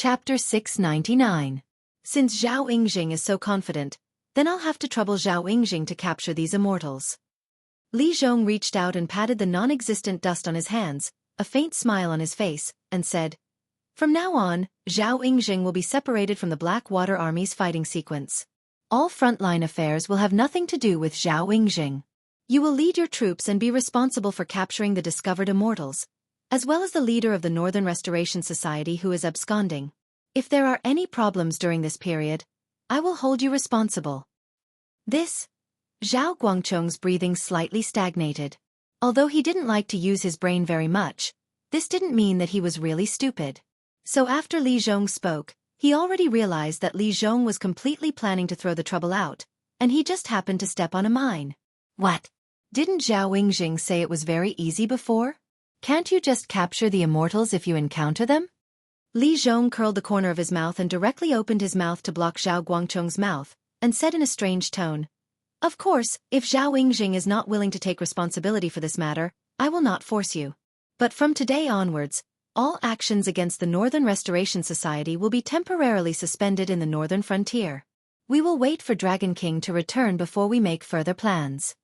Chapter 699. Since Zhao Yingjing is so confident, then I'll have to trouble Zhao Yingjing to capture these immortals. Li Zhong reached out and patted the non-existent dust on his hands, a faint smile on his face, and said, "From now on, Zhao Yingjing will be separated from the Blackwater Army's fighting sequence. All frontline affairs will have nothing to do with Zhao Yingjing. You will lead your troops and be responsible for capturing the discovered immortals, as well as the leader of the Northern Restoration Society who is absconding. If there are any problems during this period, I will hold you responsible." Zhao Guangcheng's breathing slightly stagnated. Although he didn't like to use his brain very much, this didn't mean that he was really stupid. So after Li Zhong spoke, he already realized that Li Zhong was completely planning to throw the trouble out, and he just happened to step on a mine. What? Didn't Zhao Yingjing say it was very easy before? Can't you just capture the immortals if you encounter them? Li Zhong curled the corner of his mouth and directly opened his mouth to block Zhao Guangcheng's mouth, and said in a strange tone, "Of course, if Zhao Yingjing is not willing to take responsibility for this matter, I will not force you. But from today onwards, all actions against the Northern Restoration Society will be temporarily suspended in the northern frontier. We will wait for Dragon King to return before we make further plans."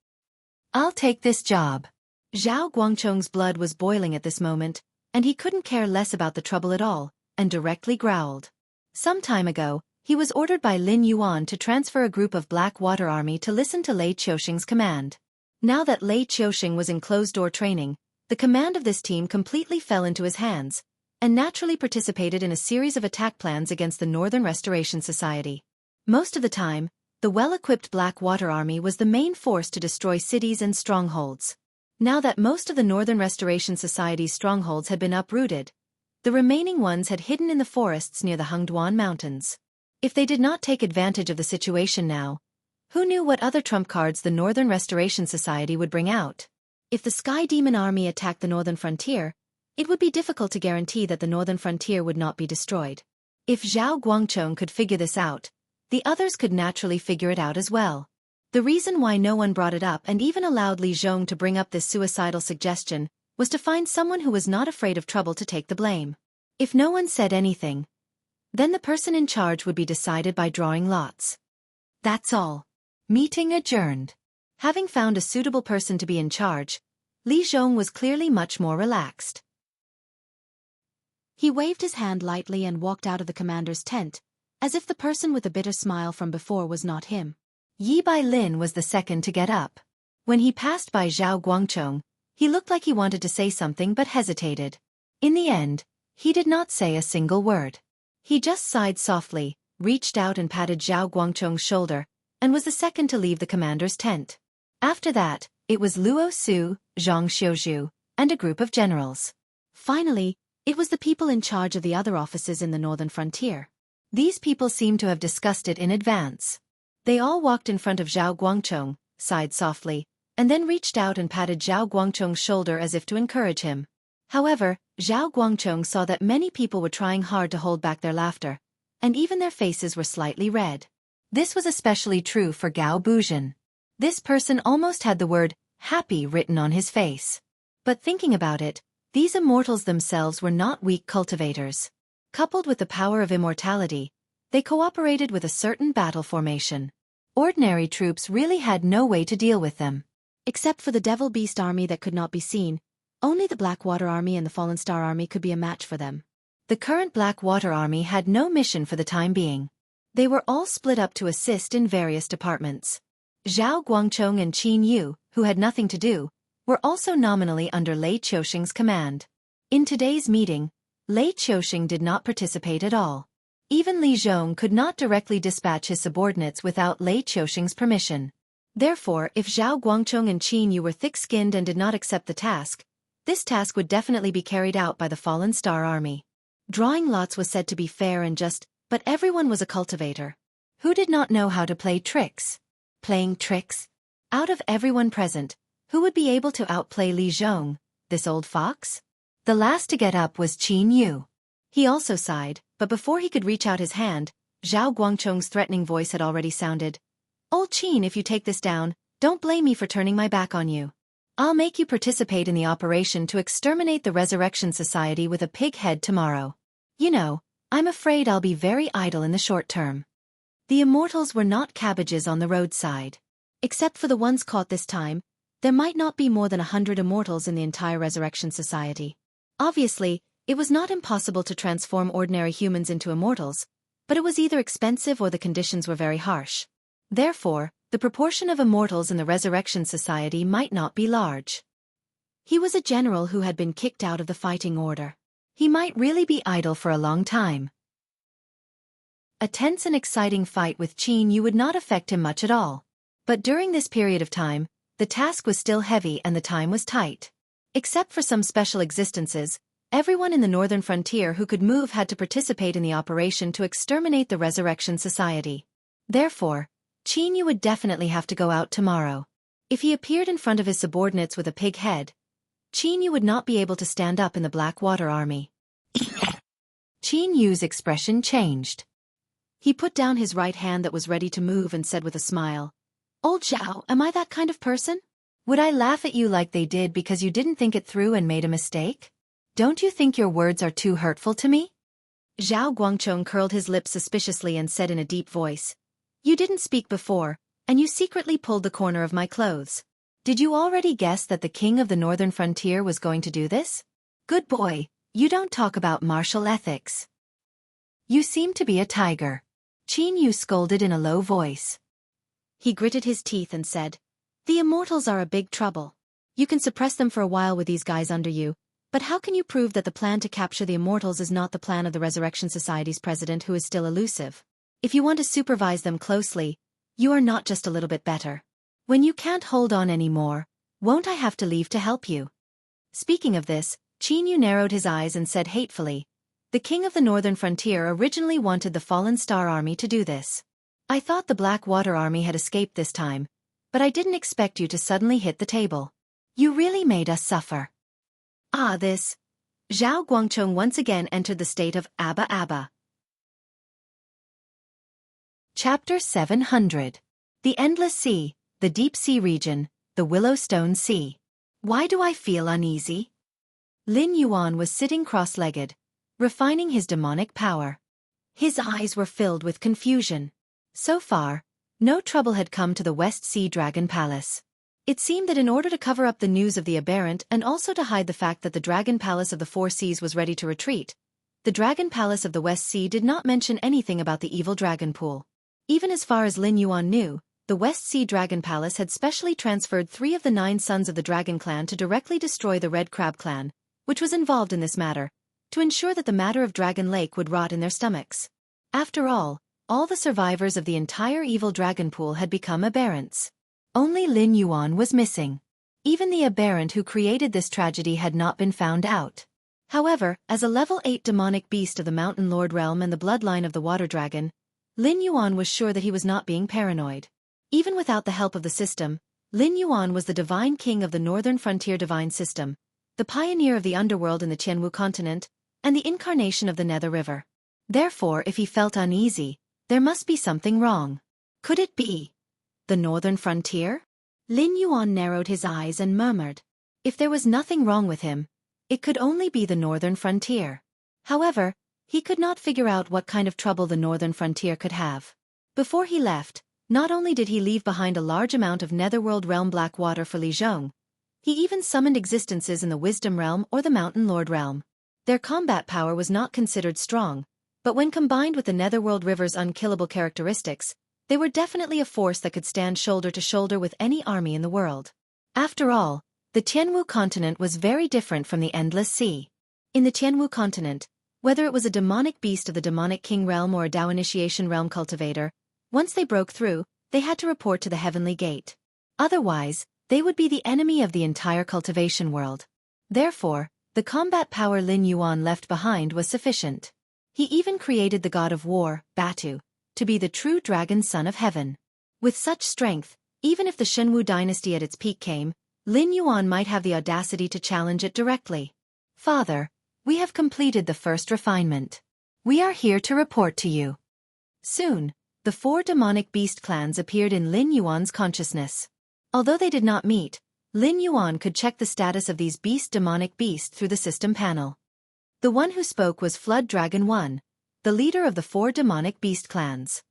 "I'll take this job." Zhao Guangcheng's blood was boiling at this moment, and he couldn't care less about the trouble at all, and directly growled. Some time ago, he was ordered by Lin Yuan to transfer a group of Blackwater Army to listen to Lei Qiuxing's command. Now that Lei Qiuxing was in closed-door training, the command of this team completely fell into his hands, and naturally participated in a series of attack plans against the Northern Restoration Society. Most of the time, the well-equipped Blackwater Army was the main force to destroy cities and strongholds. Now that most of the Northern Restoration Society's strongholds had been uprooted, the remaining ones had hidden in the forests near the Hengduan Mountains. If they did not take advantage of the situation now, who knew what other trump cards the Northern Restoration Society would bring out? If the Sky Demon Army attacked the northern frontier, it would be difficult to guarantee that the northern frontier would not be destroyed. If Zhao Guangcheng could figure this out, the others could naturally figure it out as well. The reason why no one brought it up and even allowed Li Zhong to bring up this suicidal suggestion was to find someone who was not afraid of trouble to take the blame. If no one said anything, then the person in charge would be decided by drawing lots. That's all. Meeting adjourned. Having found a suitable person to be in charge, Li Zhong was clearly much more relaxed. He waved his hand lightly and walked out of the commander's tent, as if the person with the bitter smile from before was not him. Yi Bailin was the second to get up. When he passed by Zhao Guangcheng, he looked like he wanted to say something but hesitated. In the end, he did not say a single word. He just sighed softly, reached out and patted Zhao Guangcheng's shoulder, and was the second to leave the commander's tent. After that, it was Luo Su, Zhang Xiuzhu, and a group of generals. Finally, it was the people in charge of the other offices in the northern frontier. These people seemed to have discussed it in advance. They all walked in front of Zhao Guangcheng, sighed softly, and then reached out and patted Zhao Guangcheng's shoulder as if to encourage him. However, Zhao Guangcheng saw that many people were trying hard to hold back their laughter, and even their faces were slightly red. This was especially true for Gao Buzhen. This person almost had the word happy written on his face. But thinking about it, these immortals themselves were not weak cultivators. Coupled with the power of immortality, they cooperated with a certain battle formation. Ordinary troops really had no way to deal with them. Except for the Devil Beast Army that could not be seen, only the Blackwater Army and the Fallen Star Army could be a match for them. The current Blackwater Army had no mission for the time being. They were all split up to assist in various departments. Zhao Guangcheng and Qin Yu, who had nothing to do, were also nominally under Lei Qiuxing's command. In today's meeting, Lei Qiuxing did not participate at all. Even Li Zhong could not directly dispatch his subordinates without Lei Qiuxing's permission. Therefore, if Zhao Guangcheng and Qin Yu were thick-skinned and did not accept the task, this task would definitely be carried out by the Fallen Star Army. Drawing lots was said to be fair and just, but everyone was a cultivator. Who did not know how to play tricks? Playing tricks? Out of everyone present, who would be able to outplay Li Zhong, this old fox? The last to get up was Qin Yu. He also sighed, but before he could reach out his hand, Zhao Guangcheng's threatening voice had already sounded. "Old Qin, if you take this down, don't blame me for turning my back on you. I'll make you participate in the operation to exterminate the Resurrection Society with a pig head tomorrow. You know, I'm afraid I'll be very idle in the short term. The immortals were not cabbages on the roadside. Except for the ones caught this time, there might not be more than 100 immortals in the entire Resurrection Society. Obviously, it was not impossible to transform ordinary humans into immortals, but it was either expensive or the conditions were very harsh. Therefore, the proportion of immortals in the Resurrection Society might not be large. He was a general who had been kicked out of the fighting order. He might really be idle for a long time. A tense and exciting fight with Qin Yu would not affect him much at all. But during this period of time, the task was still heavy and the time was tight. Except for some special existences, everyone in the northern frontier who could move had to participate in the operation to exterminate the Resurrection Society. Therefore, Qin Yu would definitely have to go out tomorrow. If he appeared in front of his subordinates with a pig head, Qin Yu would not be able to stand up in the Blackwater Army. Qin Yu's expression changed. He put down his right hand that was ready to move and said with a smile, "Old Zhao, am I that kind of person? Would I laugh at you like they did because you didn't think it through and made a mistake? Don't you think your words are too hurtful to me?" Zhao Guangchong curled his lips suspiciously and said in a deep voice, "You didn't speak before, and you secretly pulled the corner of my clothes. Did you already guess that the king of the northern frontier was going to do this? Good boy, you don't talk about martial ethics. You seem to be a tiger." Qin Yu scolded in a low voice. He gritted his teeth and said, "The immortals are a big trouble. You can suppress them for a while with these guys under you, but how can you prove that the plan to capture the immortals is not the plan of the Resurrection Society's president who is still elusive? If you want to supervise them closely, you are not just a little bit better. When you can't hold on anymore, won't I have to leave to help you?" Speaking of this, Qin Yu narrowed his eyes and said hatefully, "The king of the northern frontier originally wanted the Fallen Star Army to do this. I thought the Blackwater Army had escaped this time, but I didn't expect you to suddenly hit the table. You really made us suffer." This. Zhao Guangchong once again entered the state of Abba Abba. Chapter 700. The Endless Sea, the Deep Sea Region, the Willowstone Sea. Why do I feel uneasy? Lin Yuan was sitting cross-legged, refining his demonic power. His eyes were filled with confusion. So far, no trouble had come to the West Sea Dragon Palace. It seemed that in order to cover up the news of the aberrant and also to hide the fact that the Dragon Palace of the Four Seas was ready to retreat, the Dragon Palace of the West Sea did not mention anything about the evil dragon pool. Even as far as Lin Yuan knew, the West Sea Dragon Palace had specially transferred 3 of the 9 sons of the Dragon Clan to directly destroy the Red Crab Clan, which was involved in this matter, to ensure that the matter of Dragon Lake would rot in their stomachs. After all the survivors of the entire evil dragon pool had become aberrants. Only Lin Yuan was missing. Even the aberrant who created this tragedy had not been found out. However, as a level 8 demonic beast of the Mountain Lord realm and the bloodline of the Water Dragon, Lin Yuan was sure that he was not being paranoid. Even without the help of the system, Lin Yuan was the divine king of the Northern Frontier Divine System, the pioneer of the underworld in the Tianwu continent, and the incarnation of the Nether River. Therefore, if he felt uneasy, there must be something wrong. Could it be the Northern Frontier? Lin Yuan narrowed his eyes and murmured. If there was nothing wrong with him, it could only be the Northern Frontier. However, he could not figure out what kind of trouble the Northern Frontier could have. Before he left, not only did he leave behind a large amount of Netherworld Realm black water for Li Zhong, he even summoned existences in the Wisdom Realm or the Mountain Lord Realm. Their combat power was not considered strong, but when combined with the Netherworld River's unkillable characteristics, they were definitely a force that could stand shoulder to shoulder with any army in the world. After all, the Tianwu continent was very different from the Endless Sea. In the Tianwu continent, whether it was a demonic beast of the Demonic King realm or a Dao Initiation realm cultivator, once they broke through, they had to report to the Heavenly Gate. Otherwise, they would be the enemy of the entire cultivation world. Therefore, the combat power Lin Yuan left behind was sufficient. He even created the god of war, Batu, to be the true dragon son of heaven. With such strength, even if the Shenwu dynasty at its peak came, Lin Yuan might have the audacity to challenge it directly. "Father, we have completed the first refinement. We are here to report to you." Soon, the 4 demonic beast clans appeared in Lin Yuan's consciousness. Although they did not meet, Lin Yuan could check the status of these demonic beasts through the system panel. The one who spoke was Flood Dragon 1, the leader of the 4 demonic beast clans.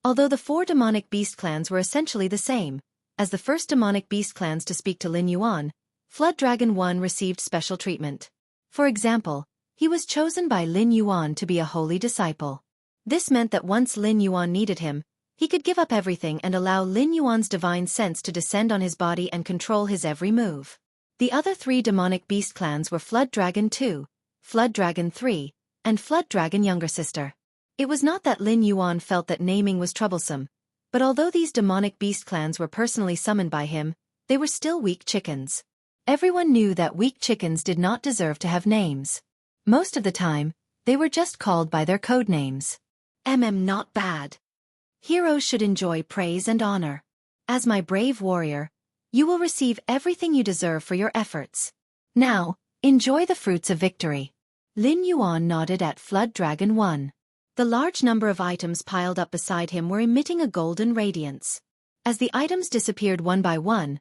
Although the 4 demonic beast clans were essentially the same, as the first demonic beast clans to speak to Lin Yuan, Flood Dragon 1 received special treatment. For example, he was chosen by Lin Yuan to be a holy disciple. This meant that once Lin Yuan needed him, he could give up everything and allow Lin Yuan's divine sense to descend on his body and control his every move. The other 3 demonic beast clans were Flood Dragon 2, Flood Dragon 3, and Flood Dragon Younger Sister. It was not that Lin Yuan felt that naming was troublesome, but although these demonic beast clans were personally summoned by him, they were still weak chickens. Everyone knew that weak chickens did not deserve to have names. Most of the time, they were just called by their code names. Not bad. Heroes should enjoy praise and honor. As my brave warrior, you will receive everything you deserve for your efforts. Now, enjoy the fruits of victory. Lin Yuan nodded at Flood Dragon 1. The large number of items piled up beside him were emitting a golden radiance. As the items disappeared one by one,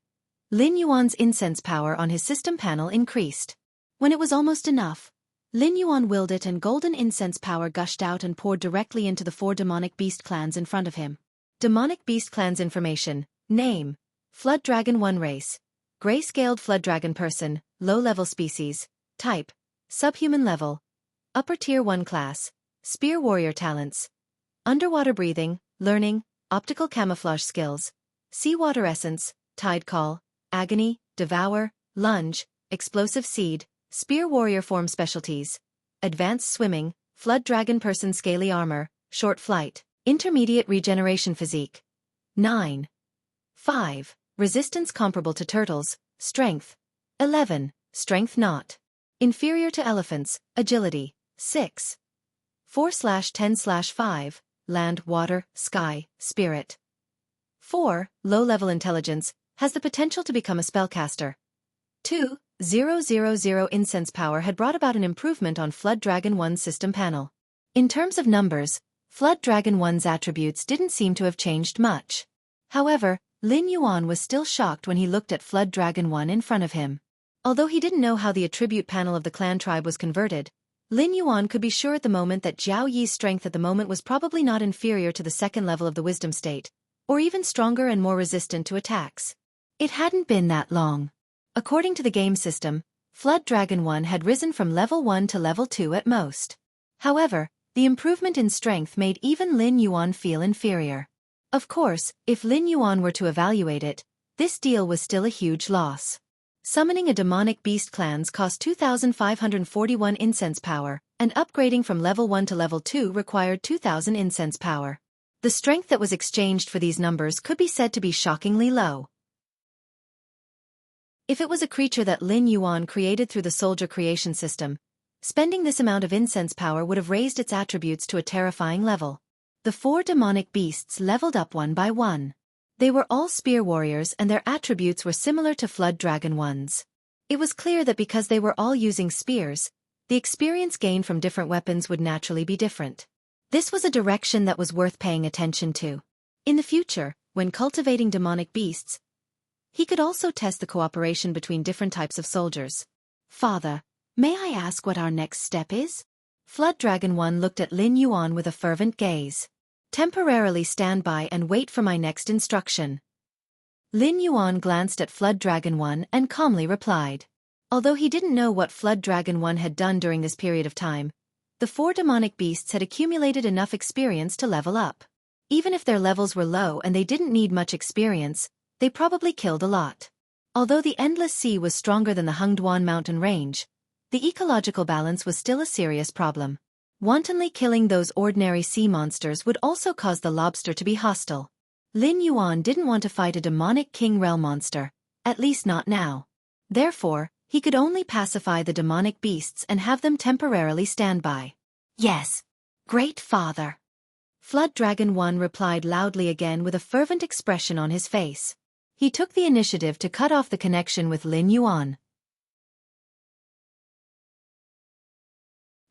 Lin Yuan's incense power on his system panel increased. When it was almost enough, Lin Yuan willed it and golden incense power gushed out and poured directly into the 4 demonic beast clans in front of him. Demonic beast clans information: name, Flood Dragon 1 race, gray-scaled Flood Dragon person, low-level species, type, subhuman level, upper tier 1 class, spear warrior talents, underwater breathing, learning, optical camouflage skills, seawater essence, tide call, agony, devour, lunge, explosive seed, spear warrior form specialties, advanced swimming, Flood Dragon person scaly armor, short flight, intermediate regeneration physique. 9. 5. Resistance comparable to turtles, strength. 11. Strength not. Inferior to elephants, agility. 6. 4/10/5, land, water, sky, spirit. 4. Low-level intelligence, has the potential to become a spellcaster. 2,000 incense power had brought about an improvement on Flood Dragon 1's system panel. In terms of numbers, Flood Dragon 1's attributes didn't seem to have changed much. However, Lin Yuan was still shocked when he looked at Flood Dragon 1 in front of him. Although he didn't know how the attribute panel of the clan tribe was converted, Lin Yuan could be sure at the moment that Jiao Yi's strength at the moment was probably not inferior to the 2nd level of the wisdom state, or even stronger and more resistant to attacks. It hadn't been that long. According to the game system, Flood Dragon 1 had risen from level 1 to level 2 at most. However, the improvement in strength made even Lin Yuan feel inferior. Of course, if Lin Yuan were to evaluate it, this deal was still a huge loss. Summoning a demonic beast clans cost 2,541 incense power, and upgrading from level 1 to level 2 required 2,000 incense power. The strength that was exchanged for these numbers could be said to be shockingly low. If it was a creature that Lin Yuan created through the soldier creation system, spending this amount of incense power would have raised its attributes to a terrifying level. The 4 demonic beasts leveled up one by one. They were all spear warriors and their attributes were similar to Flood Dragon 1's. It was clear that because they were all using spears, the experience gained from different weapons would naturally be different. This was a direction that was worth paying attention to. In the future, when cultivating demonic beasts, he could also test the cooperation between different types of soldiers. Father, may I ask what our next step is? Flood Dragon 1 looked at Lin Yuan with a fervent gaze. Temporarily stand by and wait for my next instruction. Lin Yuan glanced at Flood Dragon 1 and calmly replied. Although he didn't know what Flood Dragon 1 had done during this period of time, the 4 demonic beasts had accumulated enough experience to level up. Even if their levels were low and they didn't need much experience, they probably killed a lot. Although the Endless Sea was stronger than the Hengduan mountain range, the ecological balance was still a serious problem. Wantonly killing those ordinary sea monsters would also cause the lobster to be hostile. Lin Yuan didn't want to fight a demonic king realm monster, at least not now. Therefore, he could only pacify the demonic beasts and have them temporarily stand by. Yes, great father. Flood Dragon 1 replied loudly again with a fervent expression on his face. He took the initiative to cut off the connection with Lin Yuan.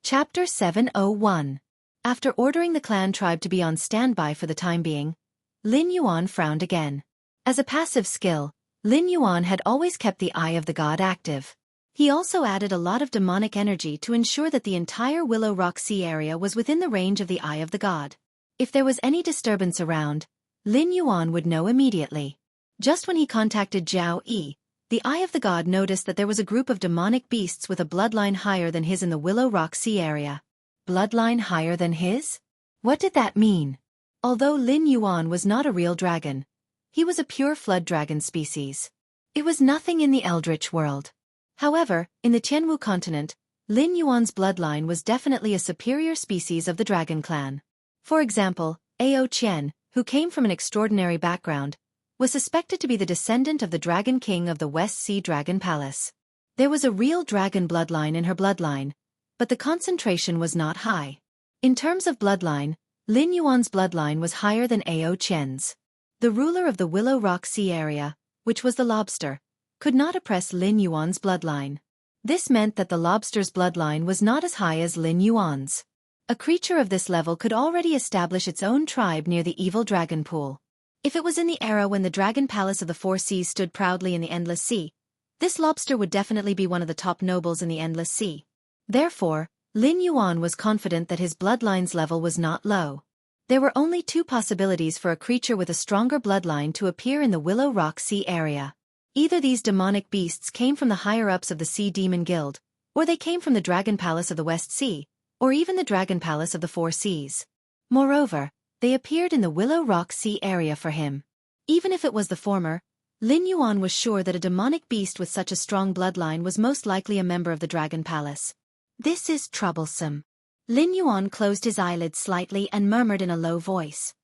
Chapter 701. After ordering the clan tribe to be on standby for the time being, Lin Yuan frowned again. As a passive skill, Lin Yuan had always kept the Eye of the God active. He also added a lot of demonic energy to ensure that the entire Willow Rock Sea area was within the range of the eye of the god. If there was any disturbance around, Lin Yuan would know immediately. Just when he contacted Zhao Yi, the eye of the god noticed that there was a group of demonic beasts with a bloodline higher than his in the Willow Rock Sea area. Bloodline higher than his? What did that mean? Although Lin Yuan was not a real dragon, he was a pure flood dragon species. It was nothing in the Eldritch world. However, in the Tianwu continent, Lin Yuan's bloodline was definitely a superior species of the dragon clan. For example, Ao Qian, who came from an extraordinary background, was suspected to be the descendant of the Dragon King of the West Sea Dragon Palace. There was a real dragon bloodline in her bloodline, but the concentration was not high. In terms of bloodline, Lin Yuan's bloodline was higher than Ao Qian's. The ruler of the Willow Rock Sea area, which was the lobster, could not oppress Lin Yuan's bloodline. This meant that the lobster's bloodline was not as high as Lin Yuan's. A creature of this level could already establish its own tribe near the evil dragon pool. If it was in the era when the Dragon Palace of the Four Seas stood proudly in the Endless Sea, this lobster would definitely be one of the top nobles in the Endless Sea. Therefore, Lin Yuan was confident that his bloodline's level was not low. There were only two possibilities for a creature with a stronger bloodline to appear in the Willow Rock Sea area. Either these demonic beasts came from the higher-ups of the Sea Demon Guild, or they came from the Dragon Palace of the West Sea, or even the Dragon Palace of the Four Seas. Moreover, they appeared in the Willow Rock Sea area for him. Even if it was the former, Lin Yuan was sure that a demonic beast with such a strong bloodline was most likely a member of the Dragon Palace. This is troublesome. Lin Yuan closed his eyelids slightly and murmured in a low voice.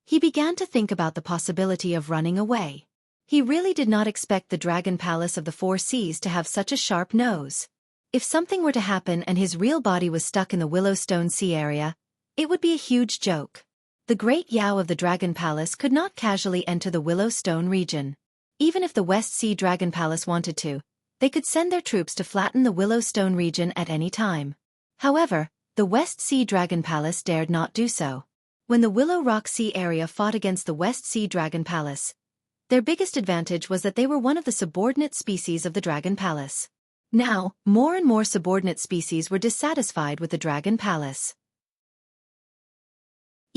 He began to think about the possibility of running away. He really did not expect the Dragon Palace of the Four Seas to have such a sharp nose. If something were to happen and his real body was stuck in the Willowstone Sea area, it would be a huge joke. The Great Yao of the Dragon Palace could not casually enter the Willowstone region. Even if the West Sea Dragon Palace wanted to, they could send their troops to flatten the Willowstone region at any time. However, the West Sea Dragon Palace dared not do so. When the Willow Rock Sea area fought against the West Sea Dragon Palace, their biggest advantage was that they were one of the subordinate species of the Dragon Palace. Now, more and more subordinate species were dissatisfied with the Dragon Palace.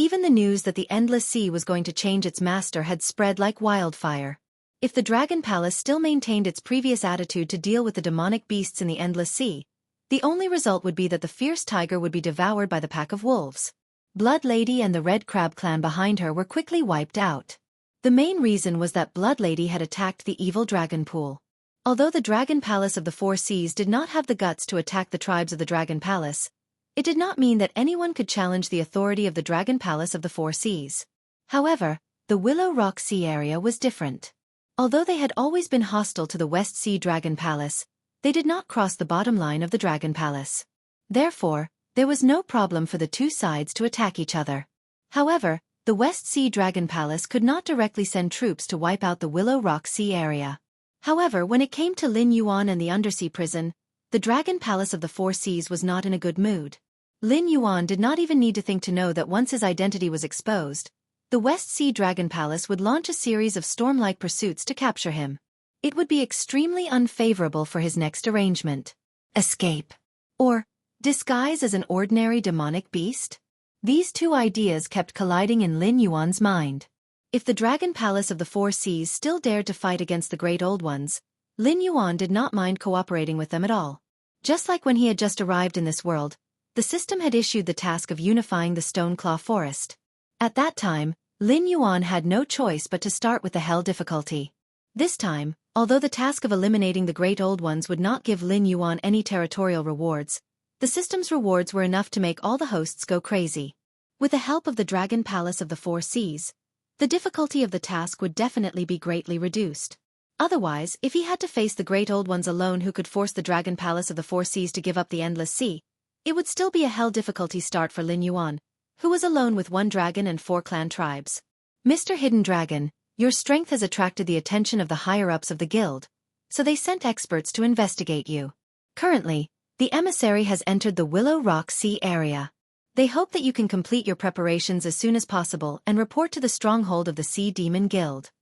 Even the news that the Endless Sea was going to change its master had spread like wildfire. If the Dragon Palace still maintained its previous attitude to deal with the demonic beasts in the Endless Sea, the only result would be that the fierce tiger would be devoured by the pack of wolves. Blood Lady and the Red Crab clan behind her were quickly wiped out. The main reason was that Blood Lady had attacked the evil dragon pool. Although the Dragon Palace of the Four Seas did not have the guts to attack the tribes of the Dragon Palace, it did not mean that anyone could challenge the authority of the Dragon Palace of the Four Seas. However, the Willow Rock Sea area was different. Although they had always been hostile to the West Sea Dragon Palace, they did not cross the bottom line of the Dragon Palace. Therefore, there was no problem for the two sides to attack each other. However, the West Sea Dragon Palace could not directly send troops to wipe out the Willow Rock Sea area. However, when it came to Lin Yuan and the Undersea Prison, the Dragon Palace of the Four Seas was not in a good mood. Lin Yuan did not even need to think to know that once his identity was exposed, the West Sea Dragon Palace would launch a series of storm-like pursuits to capture him. It would be extremely unfavorable for his next arrangement. Escape. Or, disguise as an ordinary demonic beast? These two ideas kept colliding in Lin Yuan's mind. If the Dragon Palace of the Four Seas still dared to fight against the Great Old Ones, Lin Yuan did not mind cooperating with them at all. Just like when he had just arrived in this world, the system had issued the task of unifying the Stoneclaw Forest. At that time, Lin Yuan had no choice but to start with the Hell difficulty. This time, although the task of eliminating the Great Old Ones would not give Lin Yuan any territorial rewards, the system's rewards were enough to make all the hosts go crazy. With the help of the Dragon Palace of the Four Seas, the difficulty of the task would definitely be greatly reduced. Otherwise, if he had to face the Great Old Ones alone who could force the Dragon Palace of the Four Seas to give up the Endless Sea, it would still be a Hell difficulty start for Lin Yuan, who was alone with one dragon and 4 clan tribes. Mr. Hidden Dragon, your strength has attracted the attention of the higher-ups of the guild, so they sent experts to investigate you. Currently, the emissary has entered the Willow Rock Sea area. They hope that you can complete your preparations as soon as possible and report to the stronghold of the Sea Demon Guild.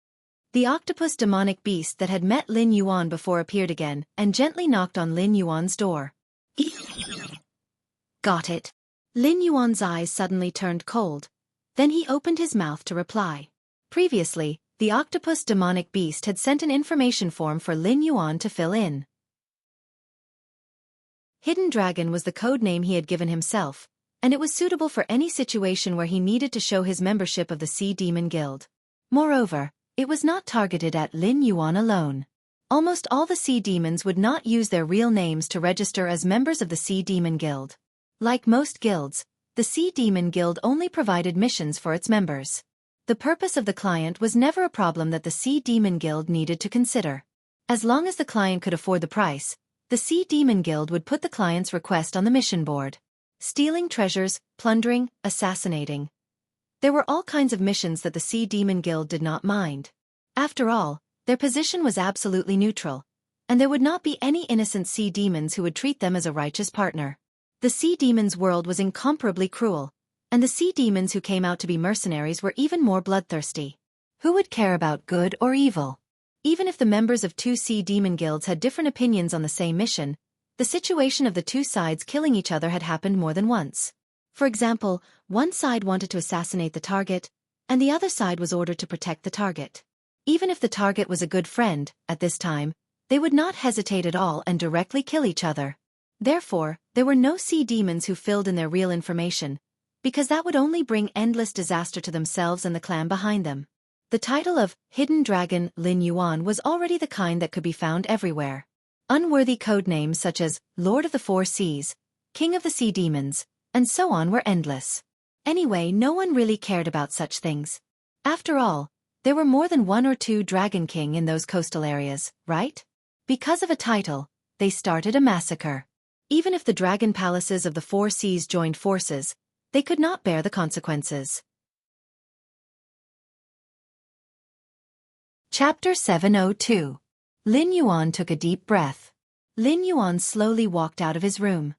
The octopus demonic beast that had met Lin Yuan before appeared again and gently knocked on Lin Yuan's door. Got it. Lin Yuan's eyes suddenly turned cold. Then he opened his mouth to reply. Previously, the octopus demonic beast had sent an information form for Lin Yuan to fill in. Hidden Dragon was the code name he had given himself, and it was suitable for any situation where he needed to show his membership of the Sea Demon Guild. Moreover, it was not targeted at Lin Yuan alone. Almost all the sea demons would not use their real names to register as members of the Sea Demon Guild. Like most guilds, the Sea Demon Guild only provided missions for its members. The purpose of the client was never a problem that the Sea Demon Guild needed to consider. As long as the client could afford the price, the Sea Demon Guild would put the client's request on the mission board. Stealing treasures, plundering, assassinating. There were all kinds of missions that the Sea Demon Guild did not mind. After all, their position was absolutely neutral, and there would not be any innocent sea demons who would treat them as a righteous partner. The sea demons' world was incomparably cruel, and the sea demons who came out to be mercenaries were even more bloodthirsty. Who would care about good or evil? Even if the members of two sea demon guilds had different opinions on the same mission, the situation of the two sides killing each other had happened more than once. For example, one side wanted to assassinate the target, and the other side was ordered to protect the target. Even if the target was a good friend, at this time, they would not hesitate at all and directly kill each other. Therefore, there were no sea demons who filled in their real information, because that would only bring endless disaster to themselves and the clan behind them. The title of Hidden Dragon Lin Yuan was already the kind that could be found everywhere. Unworthy codenames such as Lord of the Four Seas, King of the Sea Demons, and so on were endless. Anyway, no one really cared about such things. After all, there were more than one or two Dragon King in those coastal areas, right? Because of a title, they started a massacre. Even if the dragon palaces of the Four Seas joined forces, they could not bear the consequences. Chapter 702. Lin Yuan took a deep breath. Lin Yuan slowly walked out of his room.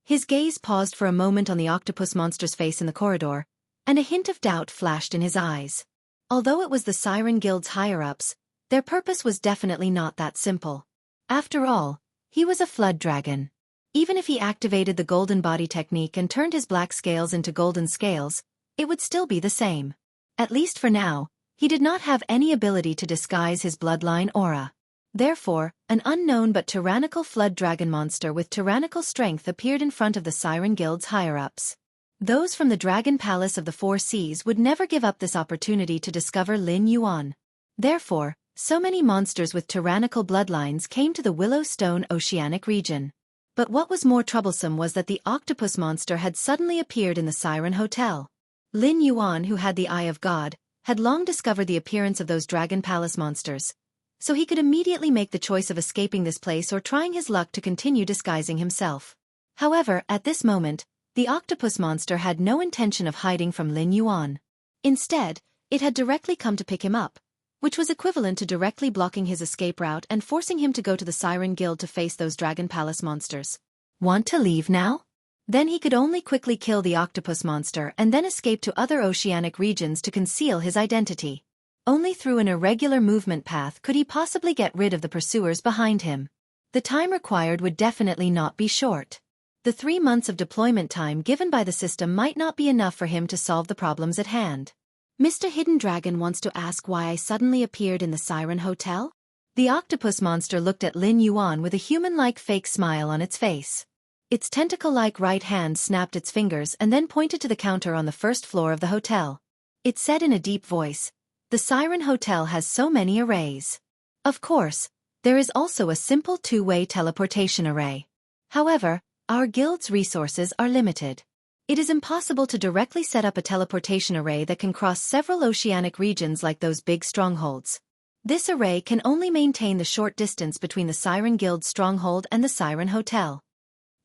His gaze paused for a moment on the octopus monster's face in the corridor, and a hint of doubt flashed in his eyes. Although it was the Siren Guild's higher-ups, their purpose was definitely not that simple. After all, he was a flood dragon. Even if he activated the golden body technique and turned his black scales into golden scales, it would still be the same. At least for now, he did not have any ability to disguise his bloodline aura. Therefore, an unknown but tyrannical flood dragon monster with tyrannical strength appeared in front of the Siren Guild's higher-ups. Those from the Dragon Palace of the Four Seas would never give up this opportunity to discover Lin Yuan. Therefore, so many monsters with tyrannical bloodlines came to the Willow Stone Oceanic region. But what was more troublesome was that the octopus monster had suddenly appeared in the Siren Hotel. Lin Yuan, who had the Eye of God, had long discovered the appearance of those Dragon Palace monsters, so he could immediately make the choice of escaping this place or trying his luck to continue disguising himself. However, at this moment, the octopus monster had no intention of hiding from Lin Yuan. Instead, it had directly come to pick him up, which was equivalent to directly blocking his escape route and forcing him to go to the Siren Guild to face those Dragon Palace monsters. Want to leave now? Then he could only quickly kill the octopus monster and then escape to other oceanic regions to conceal his identity. Only through an irregular movement path could he possibly get rid of the pursuers behind him. The time required would definitely not be short. The 3 months of deployment time given by the system might not be enough for him to solve the problems at hand. Mr. Hidden Dragon wants to ask why I suddenly appeared in the Siren Hotel? The octopus monster looked at Lin Yuan with a human-like fake smile on its face. Its tentacle-like right hand snapped its fingers and then pointed to the counter on the first floor of the hotel. It said in a deep voice, "The Siren Hotel has so many arrays. Of course, there is also a simple two-way teleportation array. However, our guild's resources are limited. It is impossible to directly set up a teleportation array that can cross several oceanic regions like those big strongholds. This array can only maintain the short distance between the Siren Guild's stronghold and the Siren Hotel."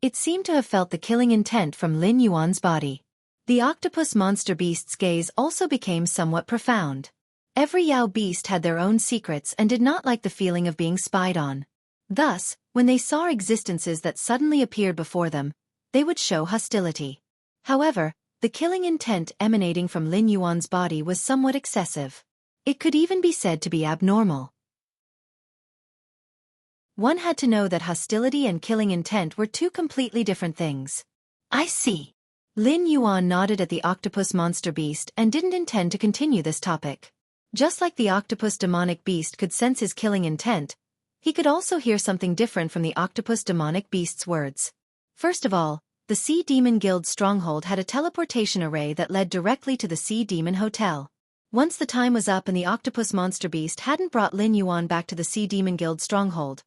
It seemed to have felt the killing intent from Lin Yuan's body. The octopus monster beast's gaze also became somewhat profound. Every Yao beast had their own secrets and did not like the feeling of being spied on. Thus, when they saw existences that suddenly appeared before them, they would show hostility. However, the killing intent emanating from Lin Yuan's body was somewhat excessive. It could even be said to be abnormal. One had to know that hostility and killing intent were two completely different things. I see. Lin Yuan nodded at the octopus monster beast and didn't intend to continue this topic. Just like the octopus demonic beast could sense his killing intent, he could also hear something different from the octopus demonic beast's words. First of all, the Sea Demon Guild's stronghold had a teleportation array that led directly to the Sea Demon Hotel. Once the time was up and the octopus monster beast hadn't brought Lin Yuan back to the Sea Demon Guild stronghold,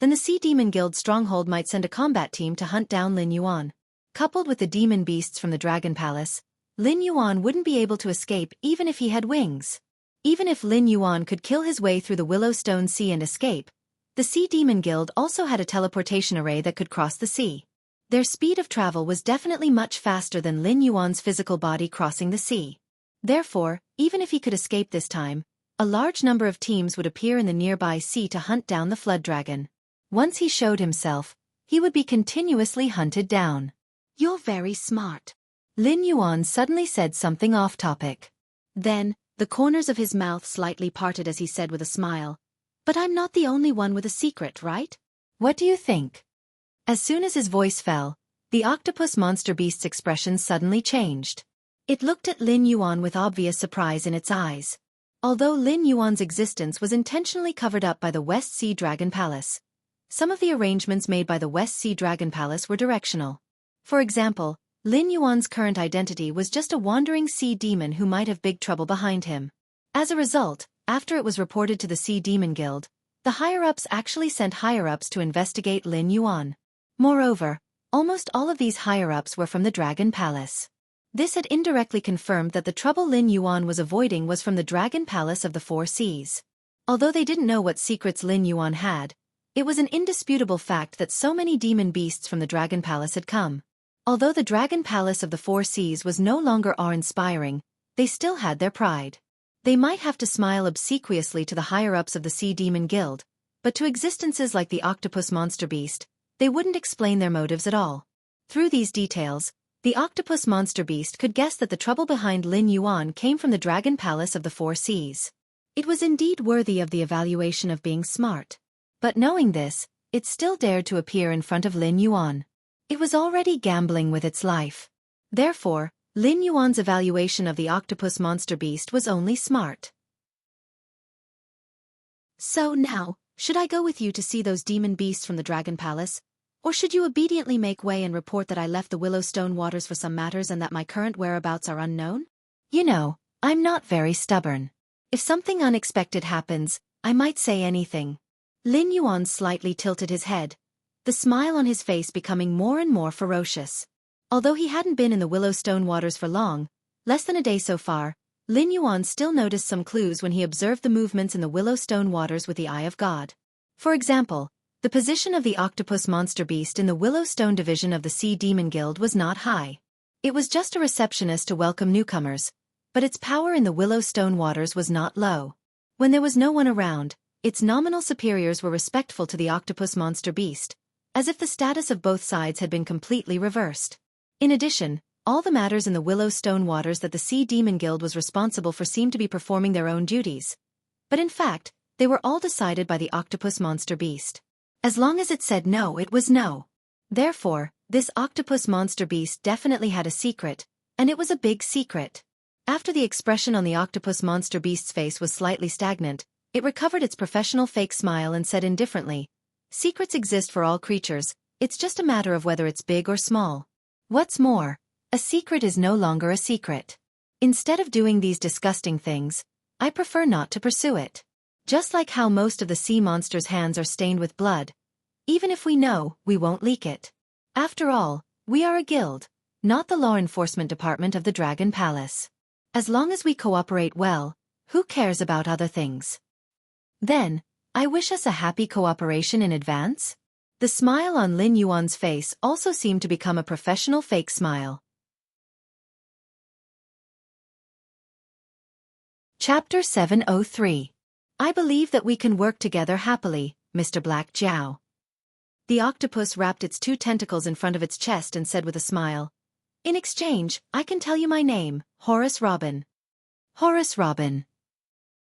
then the Sea Demon Guild stronghold might send a combat team to hunt down Lin Yuan. Coupled with the demon beasts from the Dragon Palace, Lin Yuan wouldn't be able to escape even if he had wings. Even if Lin Yuan could kill his way through the Willowstone Sea and escape, the Sea Demon Guild also had a teleportation array that could cross the sea. Their speed of travel was definitely much faster than Lin Yuan's physical body crossing the sea. Therefore, even if he could escape this time, a large number of teams would appear in the nearby sea to hunt down the Flood Dragon. Once he showed himself, he would be continuously hunted down. You're very smart. Lin Yuan suddenly said something off-topic. Then, the corners of his mouth slightly parted as he said with a smile, "But I'm not the only one with a secret, right? What do you think?" As soon as his voice fell, the octopus monster beast's expression suddenly changed. It looked at Lin Yuan with obvious surprise in its eyes. Although Lin Yuan's existence was intentionally covered up by the West Sea Dragon Palace, some of the arrangements made by the West Sea Dragon Palace were directional. For example, Lin Yuan's current identity was just a wandering sea demon who might have big trouble behind him. As a result, after it was reported to the Sea Demon Guild, the higher-ups actually sent higher-ups to investigate Lin Yuan. Moreover, almost all of these higher-ups were from the Dragon Palace. This had indirectly confirmed that the trouble Lin Yuan was avoiding was from the Dragon Palace of the Four Seas. Although they didn't know what secrets Lin Yuan had, it was an indisputable fact that so many demon beasts from the Dragon Palace had come. Although the Dragon Palace of the Four Seas was no longer awe-inspiring, they still had their pride. They might have to smile obsequiously to the higher-ups of the Sea Demon Guild, but to existences like the octopus monster beast, they wouldn't explain their motives at all. Through these details, the octopus monster beast could guess that the trouble behind Lin Yuan came from the Dragon Palace of the Four Seas. It was indeed worthy of the evaluation of being smart. But knowing this, it still dared to appear in front of Lin Yuan. It was already gambling with its life. Therefore, Lin Yuan's evaluation of the octopus monster beast was only smart. So now, should I go with you to see those demon beasts from the Dragon Palace? Or should you obediently make way and report that I left the Willowstone waters for some matters and that my current whereabouts are unknown? You know, I'm not very stubborn. If something unexpected happens, I might say anything. Lin Yuan slightly tilted his head, the smile on his face becoming more and more ferocious. Although he hadn't been in the Willowstone waters for long, less than a day so far, Lin Yuan still noticed some clues when he observed the movements in the Willowstone waters with the eye of God. For example, the position of the octopus monster beast in the Willowstone division of the Sea Demon Guild was not high. It was just a receptionist to welcome newcomers, but its power in the Willowstone waters was not low. When there was no one around, its nominal superiors were respectful to the octopus monster beast, as if the status of both sides had been completely reversed. In addition, all the matters in the Willowstone waters that the Sea Demon Guild was responsible for seemed to be performing their own duties. But in fact, they were all decided by the octopus monster beast. As long as it said no, it was no. Therefore, this octopus monster beast definitely had a secret, and it was a big secret. After the expression on the octopus monster beast's face was slightly stagnant, it recovered its professional fake smile and said indifferently, "Secrets exist for all creatures, it's just a matter of whether it's big or small. What's more, a secret is no longer a secret. Instead of doing these disgusting things, I prefer not to pursue it. Just like how most of the sea monsters' hands are stained with blood. Even if we know, we won't leak it. After all, we are a guild, not the law enforcement department of the Dragon Palace. As long as we cooperate well, who cares about other things? Then, I wish us a happy cooperation in advance." The smile on Lin Yuan's face also seemed to become a professional fake smile. Chapter 703. I believe that we can work together happily, Mr. Black Jiao. The octopus wrapped its two tentacles in front of its chest and said with a smile, "In exchange, I can tell you my name, Horace Robin." Horace Robin.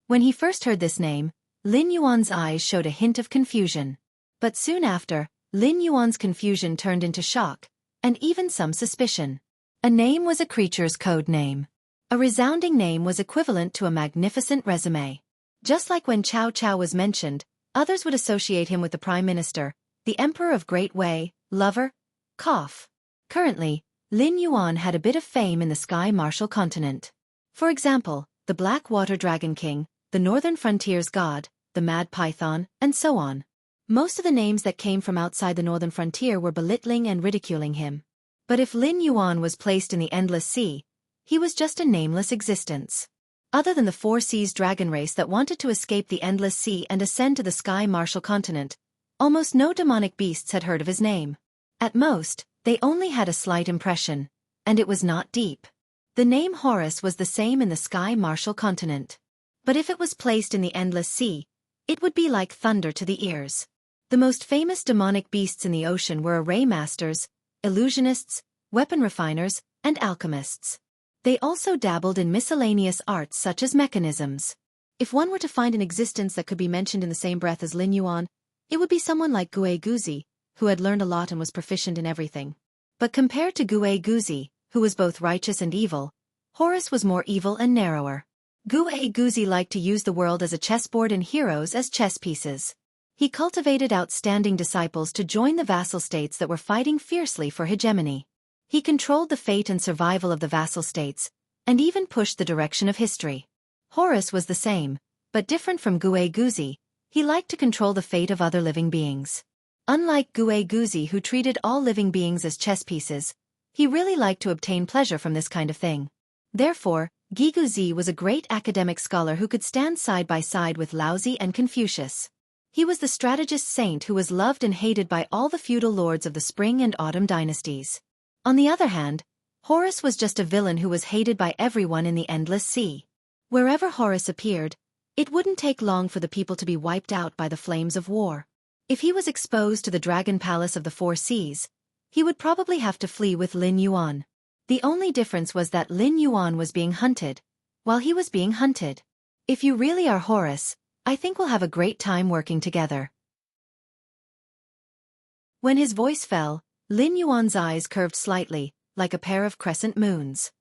When he first heard this name, Lin Yuan's eyes showed a hint of confusion. But soon after, Lin Yuan's confusion turned into shock, and even some suspicion. A name was a creature's code name. A resounding name was equivalent to a magnificent resume. Just like when Cao Cao was mentioned, others would associate him with the Prime Minister, the Emperor of Great Wei, lover, cough. Currently, Lin Yuan had a bit of fame in the Sky Martial continent. For example, the Black Water Dragon King, the Northern Frontier's God, the Mad Python, and so on. Most of the names that came from outside the Northern Frontier were belittling and ridiculing him. But if Lin Yuan was placed in the Endless Sea, he was just a nameless existence. Other than the Four Seas dragon race that wanted to escape the Endless Sea and ascend to the Sky Martial continent, almost no demonic beasts had heard of his name. At most, they only had a slight impression, and it was not deep. The name Horus was the same in the Sky Martial continent. But if it was placed in the Endless Sea, it would be like thunder to the ears. The most famous demonic beasts in the ocean were array masters, illusionists, weapon refiners, and alchemists. They also dabbled in miscellaneous arts such as mechanisms. If one were to find an existence that could be mentioned in the same breath as Lin Yuan, it would be someone like Gue Guzi, who had learned a lot and was proficient in everything. But compared to Gue Guzi, who was both righteous and evil, Horus was more evil and narrower. Gue Guzi liked to use the world as a chessboard and heroes as chess pieces. He cultivated outstanding disciples to join the vassal states that were fighting fiercely for hegemony. He controlled the fate and survival of the vassal states, and even pushed the direction of history. Horus was the same, but different from Gue Guzi, he liked to control the fate of other living beings. Unlike Gue Guzi, who treated all living beings as chess pieces, he really liked to obtain pleasure from this kind of thing. Therefore, Gue Guzi was a great academic scholar who could stand side by side with Laozi and Confucius. He was the strategist saint who was loved and hated by all the feudal lords of the Spring and Autumn dynasties. On the other hand, Horus was just a villain who was hated by everyone in the Endless Sea. Wherever Horus appeared, it wouldn't take long for the people to be wiped out by the flames of war. If he was exposed to the Dragon Palace of the Four Seas, he would probably have to flee with Lin Yuan. The only difference was that Lin Yuan was being hunted, while he was being hunted. If you really are Horus, I think we'll have a great time working together. When his voice fell, Lin Yuan's eyes curved slightly, like a pair of crescent moons.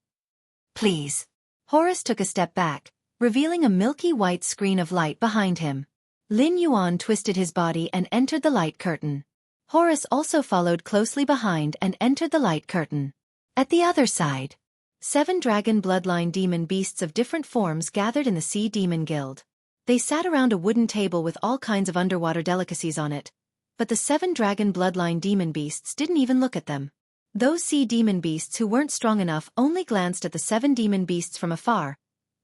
Please. Horus took a step back, revealing a milky white screen of light behind him. Lin Yuan twisted his body and entered the light curtain. Horus also followed closely behind and entered the light curtain. At the other side, 7 dragon bloodline demon beasts of different forms gathered in the Sea Demon Guild. They sat around a wooden table with all kinds of underwater delicacies on it, but the 7 dragon bloodline demon beasts didn't even look at them. Those sea demon beasts who weren't strong enough only glanced at the 7 demon beasts from afar,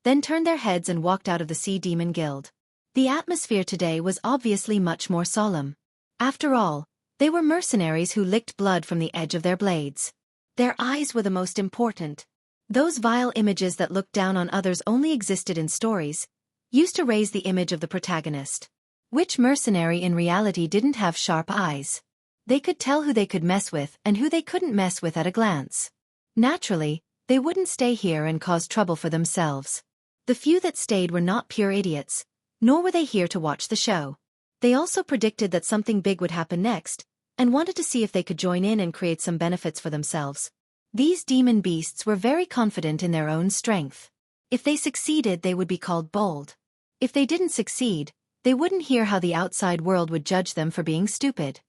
then turned their heads and walked out of the Sea Demon Guild. The atmosphere today was obviously much more solemn. After all, they were mercenaries who licked blood from the edge of their blades. Their eyes were the most important. Those vile images that looked down on others only existed in stories, used to raise the image of the protagonist. Which mercenary in reality didn't have sharp eyes? They could tell who they could mess with and who they couldn't mess with at a glance. Naturally, they wouldn't stay here and cause trouble for themselves. The few that stayed were not pure idiots, nor were they here to watch the show. They also predicted that something big would happen next, and wanted to see if they could join in and create some benefits for themselves. These demon beasts were very confident in their own strength. If they succeeded, they would be called bold. If they didn't succeed, they wouldn't hear how the outside world would judge them for being stupid.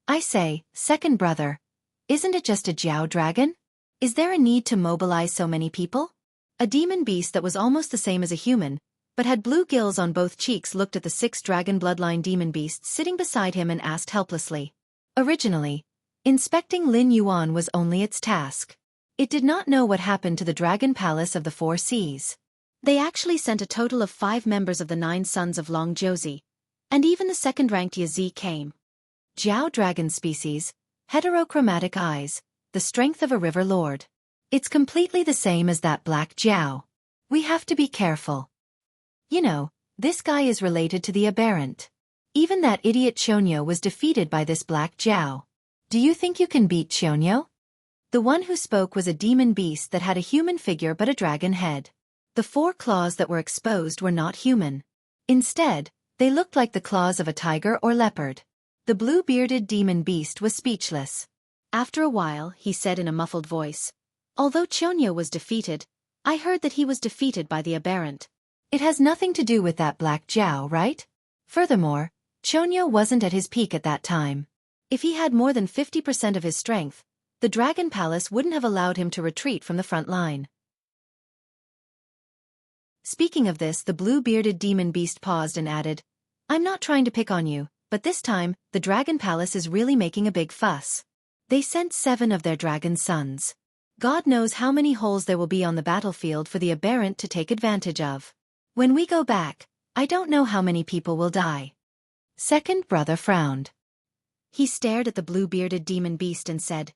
I say, second brother, isn't it just a Jiao dragon? Is there a need to mobilize so many people? A demon beast that was almost the same as a human, but had blue gills on both cheeks, looked at the 6 dragon bloodline demon beasts sitting beside him and asked helplessly. Originally, inspecting Lin Yuan was only its task. It did not know what happened to the Dragon Palace of the Four Seas. They actually sent a total of 5 members of the 9 sons of Long Josie, and even the second-ranked Yazi came. Jiao dragon species, heterochromatic eyes, the strength of a river lord. It's completely the same as that black Jiao. We have to be careful. You know, this guy is related to the aberrant. Even that idiot Chonyo was defeated by this black Jiao. Do you think you can beat Chonyo? The one who spoke was a demon beast that had a human figure but a dragon head. The 4 claws that were exposed were not human. Instead, they looked like the claws of a tiger or leopard. The blue-bearded demon beast was speechless. After a while, he said in a muffled voice, "Although Chonyo was defeated, I heard that he was defeated by the aberrant. It has nothing to do with that black Jiao, right? Furthermore, Chonyo wasn't at his peak at that time. If he had more than 50% of his strength, the Dragon Palace wouldn't have allowed him to retreat from the front line." Speaking of this, the blue-bearded demon beast paused and added, "I'm not trying to pick on you, but this time, the Dragon Palace is really making a big fuss. They sent 7 of their dragon sons. God knows how many holes there will be on the battlefield for the aberrant to take advantage of. When we go back, I don't know how many people will die." Second brother frowned. He stared at the blue-bearded demon beast and said,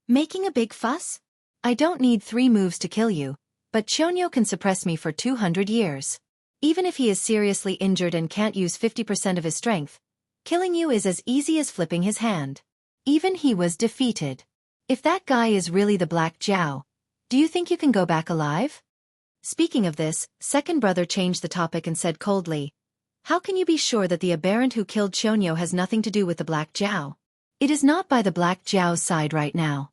"Making a big fuss? I don't need 3 moves to kill you, but Chonyo can suppress me for 200 years. Even if he is seriously injured and can't use 50% of his strength, killing you is as easy as flipping his hand. Even he was defeated. If that guy is really the Black Jiao, do you think you can go back alive?" Speaking of this, second brother changed the topic and said coldly, "How can you be sure that the aberrant who killed Chonyo has nothing to do with the Black Jiao? It is not by the Black Jiao's side right now."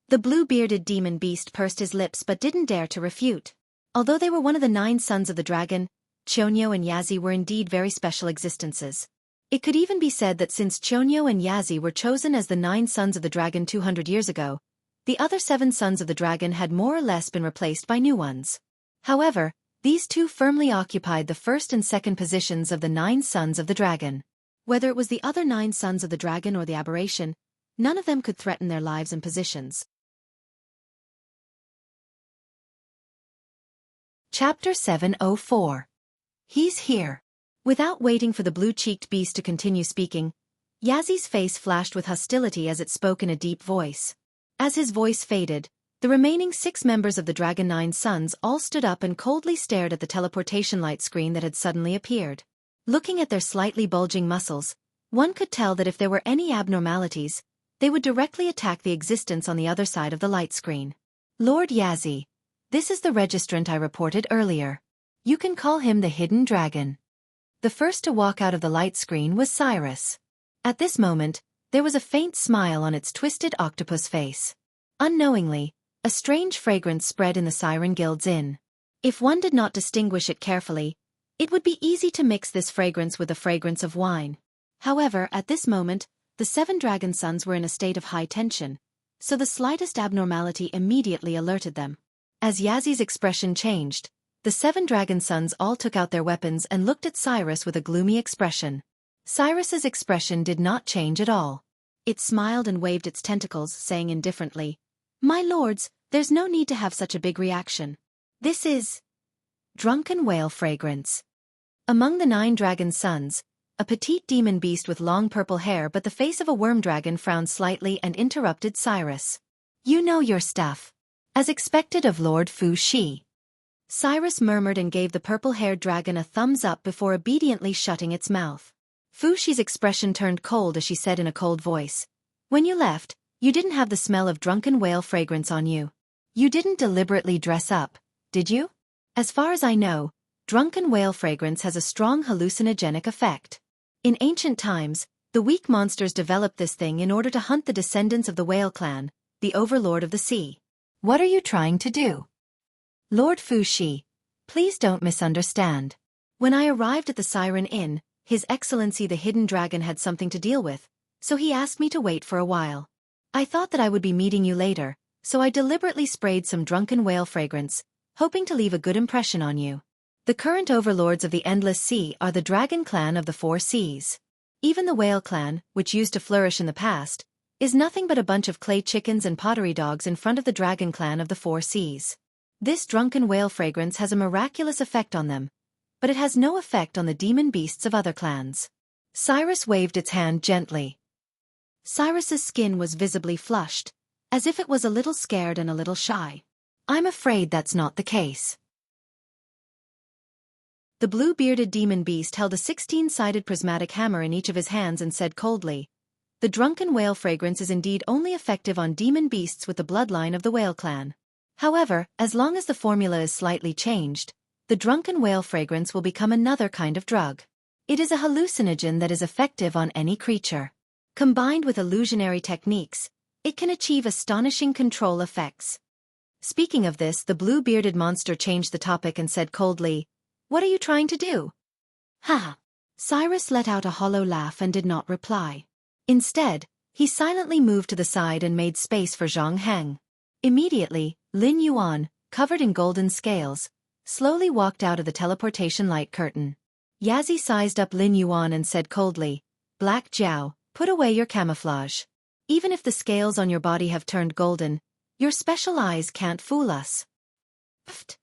The blue-bearded demon beast pursed his lips but didn't dare to refute. Although they were one of the 9 sons of the dragon, Chonyo and Yazi were indeed very special existences. It could even be said that since Chonyo and Yazi were chosen as the 9 sons of the dragon 200 years ago, the other 7 sons of the dragon had more or less been replaced by new ones. However, these 2 firmly occupied the first and second positions of the 9 sons of the dragon. Whether it was the other 9 sons of the dragon or the aberration, none of them could threaten their lives and positions. Chapter 704. He's here. Without waiting for the blue-cheeked beast to continue speaking, Yazi's face flashed with hostility as it spoke in a deep voice. As his voice faded, the remaining 6 members of the Dragon 9 Sons all stood up and coldly stared at the teleportation light screen that had suddenly appeared. Looking at their slightly bulging muscles, one could tell that if there were any abnormalities, they would directly attack the existence on the other side of the light screen. "Lord Yazi, this is the registrant I reported earlier. You can call him the Hidden Dragon." The first to walk out of the light screen was Cyrus. At this moment, there was a faint smile on its twisted octopus face. Unknowingly, a strange fragrance spread in the Siren Guild's inn. If one did not distinguish it carefully, it would be easy to mix this fragrance with the fragrance of wine. However, at this moment, the 7 dragon sons were in a state of high tension, so the slightest abnormality immediately alerted them. As Yazi's expression changed, the 7 dragon sons all took out their weapons and looked at Cyrus with a gloomy expression. Cyrus's expression did not change at all. It smiled and waved its tentacles, saying indifferently, "My lords, there's no need to have such a big reaction. This is drunken whale fragrance." Among the 9 dragon sons, a petite demon beast with long purple hair but the face of a worm dragon frowned slightly and interrupted Cyrus. "You know your stuff. As expected of Lord Fu Shi." Cyrus murmured and gave the purple-haired dragon a thumbs up before obediently shutting its mouth. Fu Shi's expression turned cold as she said in a cold voice, "When you left, you didn't have the smell of drunken whale fragrance on you. You didn't deliberately dress up, did you? As far as I know, drunken whale fragrance has a strong hallucinogenic effect. In ancient times, the weak monsters developed this thing in order to hunt the descendants of the whale clan, the overlord of the sea. What are you trying to do?" "Lord Fu Shi, please don't misunderstand. When I arrived at the Siren Inn, His Excellency the Hidden Dragon had something to deal with, so he asked me to wait for a while. I thought that I would be meeting you later, so I deliberately sprayed some drunken whale fragrance, hoping to leave a good impression on you. The current overlords of the Endless Sea are the Dragon Clan of the 4 Seas. Even the Whale Clan, which used to flourish in the past, is nothing but a bunch of clay chickens and pottery dogs in front of the Dragon Clan of the 4 Seas. This drunken whale fragrance has a miraculous effect on them, but it has no effect on the demon beasts of other clans." Cyrus waved its hand gently. Cyrus's skin was visibly flushed, as if it was a little scared and a little shy. "I'm afraid that's not the case." The blue-bearded demon beast held a 16-sided prismatic hammer in each of his hands and said coldly, "The drunken whale fragrance is indeed only effective on demon beasts with the bloodline of the whale clan. However, as long as the formula is slightly changed, the drunken whale fragrance will become another kind of drug. It is a hallucinogen that is effective on any creature. Combined with illusionary techniques, it can achieve astonishing control effects. Speaking of this, the blue-bearded monster changed the topic and said coldly, "What are you trying to do?" Ha! Cyrus let out a hollow laugh and did not reply. Instead, he silently moved to the side and made space for Zhang Heng. Immediately, Lin Yuan, covered in golden scales, slowly walked out of the teleportation light curtain. Yazzie sized up Lin Yuan and said coldly, "Black Jiao, put away your camouflage. Even if the scales on your body have turned golden, your special eyes can't fool us." Pfft.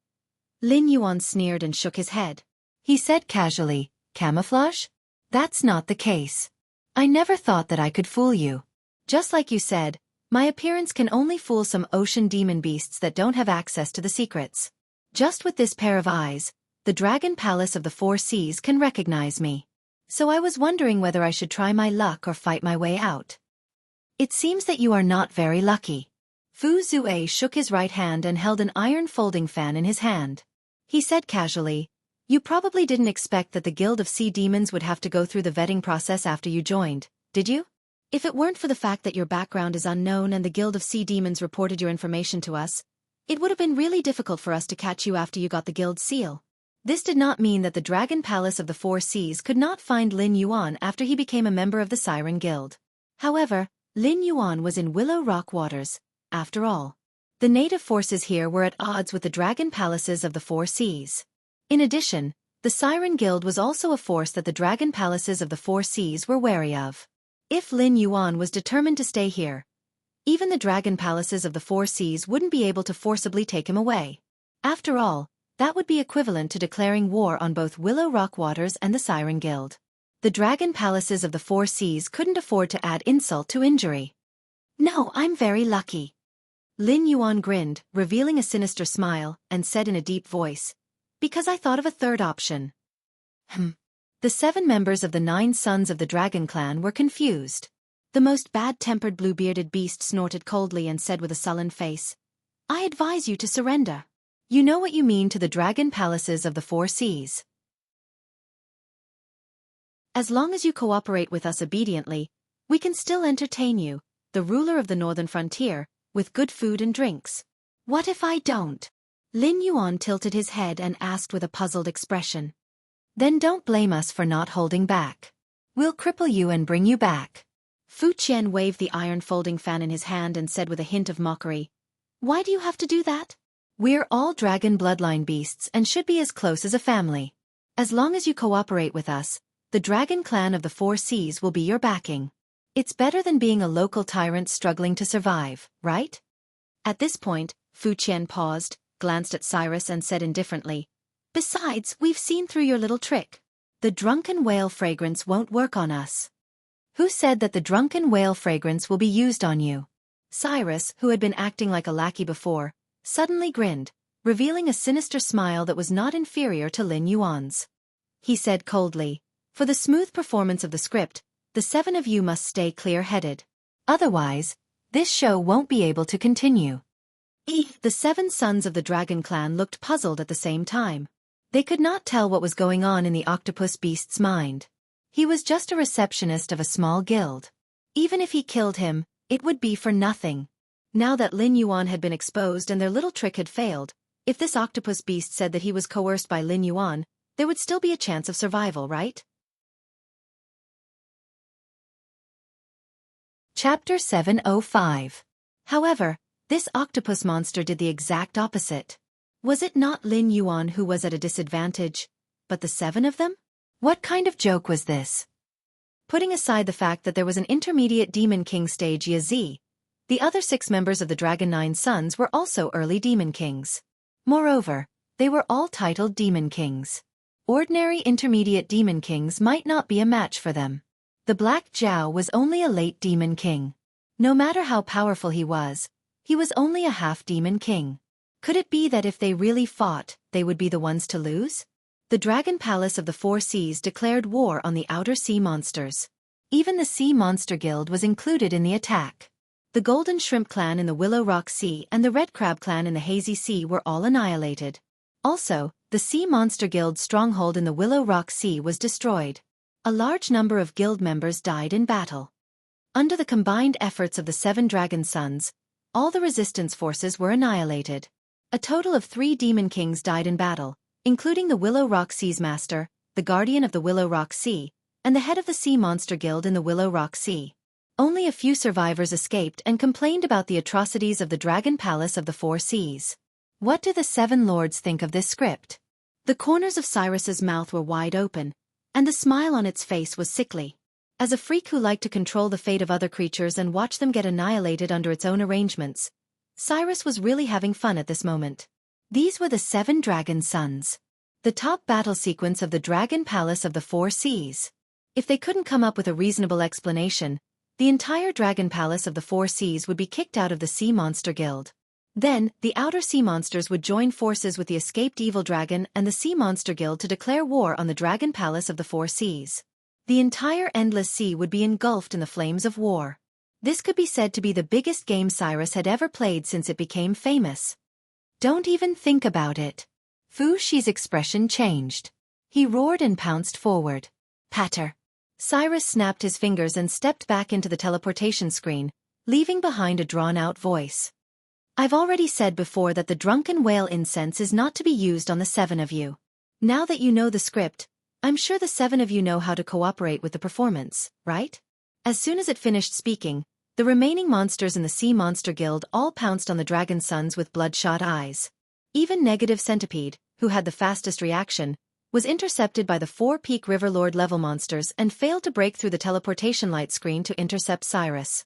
Lin Yuan sneered and shook his head. He said casually, "Camouflage? That's not the case. I never thought that I could fool you. Just like you said, my appearance can only fool some ocean demon beasts that don't have access to the secrets. Just with this pair of eyes, the Dragon Palace of the Four Seas can recognize me. So I was wondering whether I should try my luck or fight my way out." "It seems that you are not very lucky." Fu Zue shook his right hand and held an iron folding fan in his hand. He said casually, "You probably didn't expect that the Guild of Sea Demons would have to go through the vetting process after you joined, did you? If it weren't for the fact that your background is unknown and the Guild of Sea Demons reported your information to us, it would have been really difficult for us to catch you after you got the Guild seal." This did not mean that the Dragon Palace of the Four Seas could not find Lin Yuan after he became a member of the Siren Guild. However, Lin Yuan was in Willow Rock waters, after all. The native forces here were at odds with the Dragon Palaces of the Four Seas. In addition, the Siren Guild was also a force that the Dragon Palaces of the Four Seas were wary of. If Lin Yuan was determined to stay here, even the Dragon Palaces of the Four Seas wouldn't be able to forcibly take him away. After all, that would be equivalent to declaring war on both Willow Rock Waters and the Siren Guild. The Dragon Palaces of the Four Seas couldn't afford to add insult to injury. "No, I'm very lucky." Lin Yuan grinned, revealing a sinister smile, and said in a deep voice, "Because I thought of a third option." The 7 members of the 9 sons of the Dragon Clan were confused. The most bad-tempered blue-bearded beast snorted coldly and said with a sullen face, "I advise you to surrender. You know what you mean to the Dragon Palaces of the Four Seas. As long as you cooperate with us obediently, we can still entertain you, the ruler of the northern frontier, with good food and drinks." "What if I don't?" Lin Yuan tilted his head and asked with a puzzled expression. "Then don't blame us for not holding back. We'll cripple you and bring you back." Fu Qian waved the iron folding fan in his hand and said with a hint of mockery, "Why do you have to do that? We're all dragon bloodline beasts and should be as close as a family. As long as you cooperate with us, the Dragon Clan of the Four Seas will be your backing. It's better than being a local tyrant struggling to survive, right?" At this point, Fu Qian paused, glanced at Cyrus and said indifferently, "Besides, we've seen through your little trick. The drunken whale fragrance won't work on us." "Who said that the drunken whale fragrance will be used on you?" Cyrus, who had been acting like a lackey before, suddenly grinned, revealing a sinister smile that was not inferior to Lin Yuan's. He said coldly, "For the smooth performance of the script, the 7 of you must stay clear-headed. Otherwise, this show won't be able to continue." The 7 sons of the Dragon Clan looked puzzled at the same time. They could not tell what was going on in the octopus beast's mind. He was just a receptionist of a small guild. Even if he killed him, it would be for nothing. Now that Lin Yuan had been exposed and their little trick had failed, if this octopus beast said that he was coerced by Lin Yuan, there would still be a chance of survival, right? Chapter 705. However, this octopus monster did the exact opposite. Was it not Lin Yuan who was at a disadvantage, but the 7 of them? What kind of joke was this? Putting aside the fact that there was an intermediate Demon King stage Yazi, the other 6 members of the Dragon 9 Sons were also early Demon Kings. Moreover, they were all titled Demon Kings. Ordinary intermediate Demon Kings might not be a match for them. The Black Jiao was only a late Demon King. No matter how powerful he was only a half-Demon King. Could it be that if they really fought, they would be the ones to lose? The Dragon Palace of the Four Seas declared war on the outer sea monsters. Even the Sea Monster Guild was included in the attack. The Golden Shrimp Clan in the Willow Rock Sea and the Red Crab Clan in the Hazy Sea were all annihilated. Also, the Sea Monster Guild's stronghold in the Willow Rock Sea was destroyed. A large number of guild members died in battle. Under the combined efforts of the 7 Dragon Sons, all the resistance forces were annihilated. A total of 3 Demon Kings died in battle, including the Willow Rock Sea's master, the guardian of the Willow Rock Sea, and the head of the Sea Monster Guild in the Willow Rock Sea. Only a few survivors escaped and complained about the atrocities of the Dragon Palace of the 4 Seas. What do the 7 lords think of this script? The corners of Cyrus's mouth were wide open, and the smile on its face was sickly. As a freak who liked to control the fate of other creatures and watch them get annihilated under its own arrangements, Cyrus was really having fun at this moment. These were the 7 Dragon Sons. The top battle sequence of the Dragon Palace of the 4 Seas. If they couldn't come up with a reasonable explanation, the entire Dragon Palace of the 4 Seas would be kicked out of the Sea Monster Guild. Then, the outer sea monsters would join forces with the escaped evil dragon and the Sea Monster Guild to declare war on the Dragon Palace of the 4 Seas. The entire endless sea would be engulfed in the flames of war. This could be said to be the biggest game Cyrus had ever played since it became famous. Don't even think about it. Fu Shi's expression changed. He roared and pounced forward. Patter. Cyrus snapped his fingers and stepped back into the teleportation screen, leaving behind a drawn-out voice. I've already said before that the drunken whale incense is not to be used on the 7 of you. Now that you know the script, I'm sure the 7 of you know how to cooperate with the performance, right? As soon as it finished speaking, the remaining monsters in the Sea Monster Guild all pounced on the Dragon Sons with bloodshot eyes. Even Negative Centipede, who had the fastest reaction, was intercepted by the 4 Peak River Lord level monsters and failed to break through the teleportation light screen to intercept Cyrus.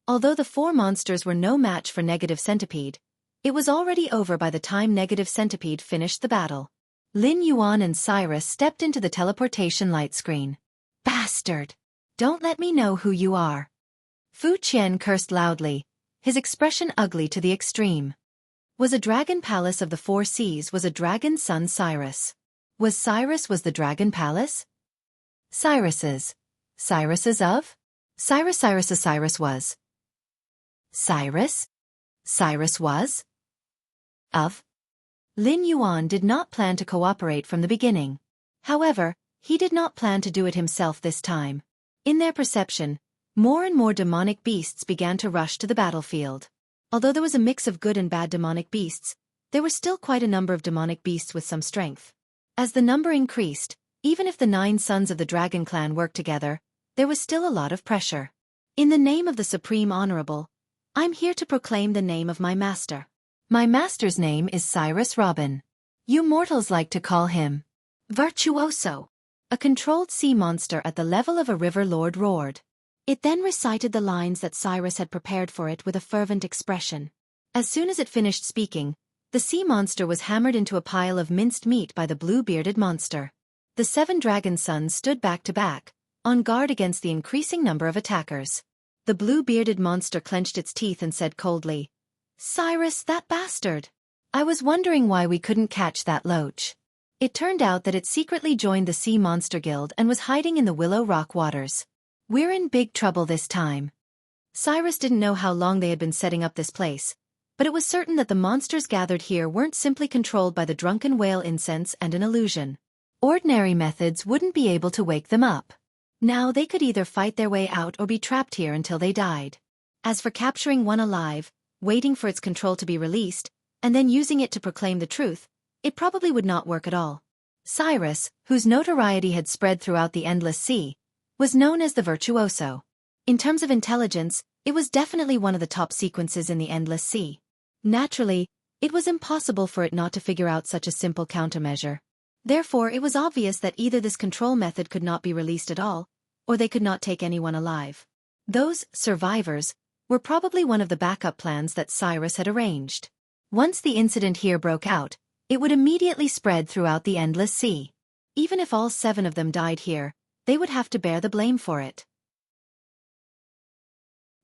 Although the 4 monsters were no match for Negative Centipede, it was already over by the time Negative Centipede finished the battle. Lin Yuan and Cyrus stepped into the teleportation light screen. Bastard! Don't let me know who you are. Fu Qian cursed loudly, his expression ugly to the extreme. Was a Dragon Palace of the 4 Seas was a Dragon Son Cyrus. Cyrus was the Dragon Palace? Cyrus's of? Cyrus was. Cyrus? Cyrus was? Of? Lin Yuan did not plan to cooperate from the beginning. However, he did not plan to do it himself this time. In their perception, more and more demonic beasts began to rush to the battlefield. Although there was a mix of good and bad demonic beasts, there were still quite a number of demonic beasts with some strength. As the number increased, even if the 9 sons of the Dragon Clan worked together, there was still a lot of pressure. In the name of the Supreme Honorable, I'm here to proclaim the name of my master. My master's name is Cyrus Robin. You mortals like to call him Virtuoso. A controlled sea monster at the level of a river lord roared. It then recited the lines that Cyrus had prepared for it with a fervent expression. As soon as it finished speaking, the sea monster was hammered into a pile of minced meat by the blue-bearded monster. The 7 Dragon Sons stood back to back, on guard against the increasing number of attackers. The blue-bearded monster clenched its teeth and said coldly, Cyrus, that bastard! I was wondering why we couldn't catch that loach. It turned out that it secretly joined the Sea Monster Guild and was hiding in the Willow Rock waters. We're in big trouble this time. Cyrus didn't know how long they had been setting up this place, but it was certain that the monsters gathered here weren't simply controlled by the drunken whale incense and an illusion. Ordinary methods wouldn't be able to wake them up. Now they could either fight their way out or be trapped here until they died. As for capturing one alive, waiting for its control to be released, and then using it to proclaim the truth, it probably would not work at all. Cyrus, whose notoriety had spread throughout the endless sea, was known as the Virtuoso. In terms of intelligence, it was definitely one of the top sequences in the endless sea. Naturally, it was impossible for it not to figure out such a simple countermeasure. Therefore, it was obvious that either this control method could not be released at all, or they could not take anyone alive. Those survivors were probably one of the backup plans that Cyrus had arranged. Once the incident here broke out, it would immediately spread throughout the endless sea. Even if all 7 of them died here, they would have to bear the blame for it.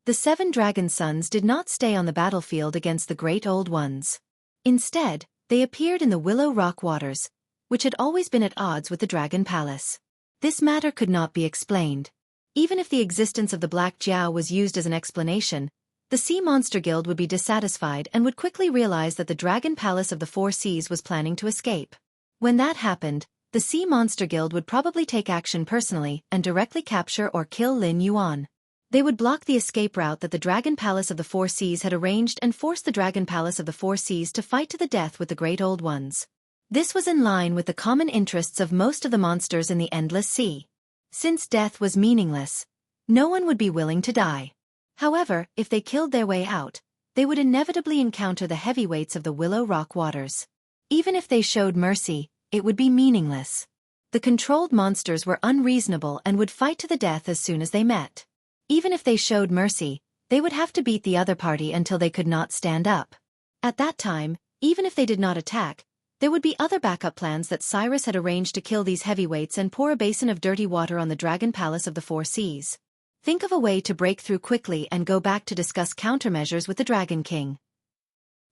The 7 Dragon Sons did not stay on the battlefield against the Great Old Ones. Instead, they appeared in the Willow Rock waters, which had always been at odds with the Dragon Palace. This matter could not be explained. Even if the existence of the Black Jiao was used as an explanation, the Sea Monster Guild would be dissatisfied and would quickly realize that the Dragon Palace of the Four Seas was planning to escape. When that happened, the Sea Monster Guild would probably take action personally and directly capture or kill Lin Yuan. They would block the escape route that the Dragon Palace of the Four Seas had arranged and force the Dragon Palace of the Four Seas to fight to the death with the Great Old Ones. This was in line with the common interests of most of the monsters in the Endless Sea. Since death was meaningless, no one would be willing to die. However, if they killed their way out, they would inevitably encounter the heavyweights of the Willow Rock waters. Even if they showed mercy, it would be meaningless. The controlled monsters were unreasonable and would fight to the death as soon as they met. Even if they showed mercy, they would have to beat the other party until they could not stand up. At that time, even if they did not attack, there would be other backup plans that Cyrus had arranged to kill these heavyweights and pour a basin of dirty water on the Dragon Palace of the Four Seas. Think of a way to break through quickly and go back to discuss countermeasures with the Dragon King.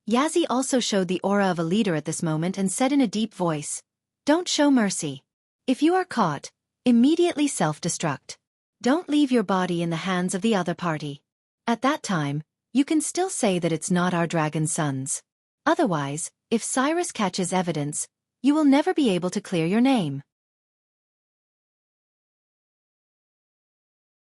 Yazzie also showed the aura of a leader at this moment and said in a deep voice, "Don't show mercy. If you are caught, immediately self-destruct. Don't leave your body in the hands of the other party. At that time, you can still say that it's not our dragon sons. Otherwise, if Cyrus catches evidence, you will never be able to clear your name."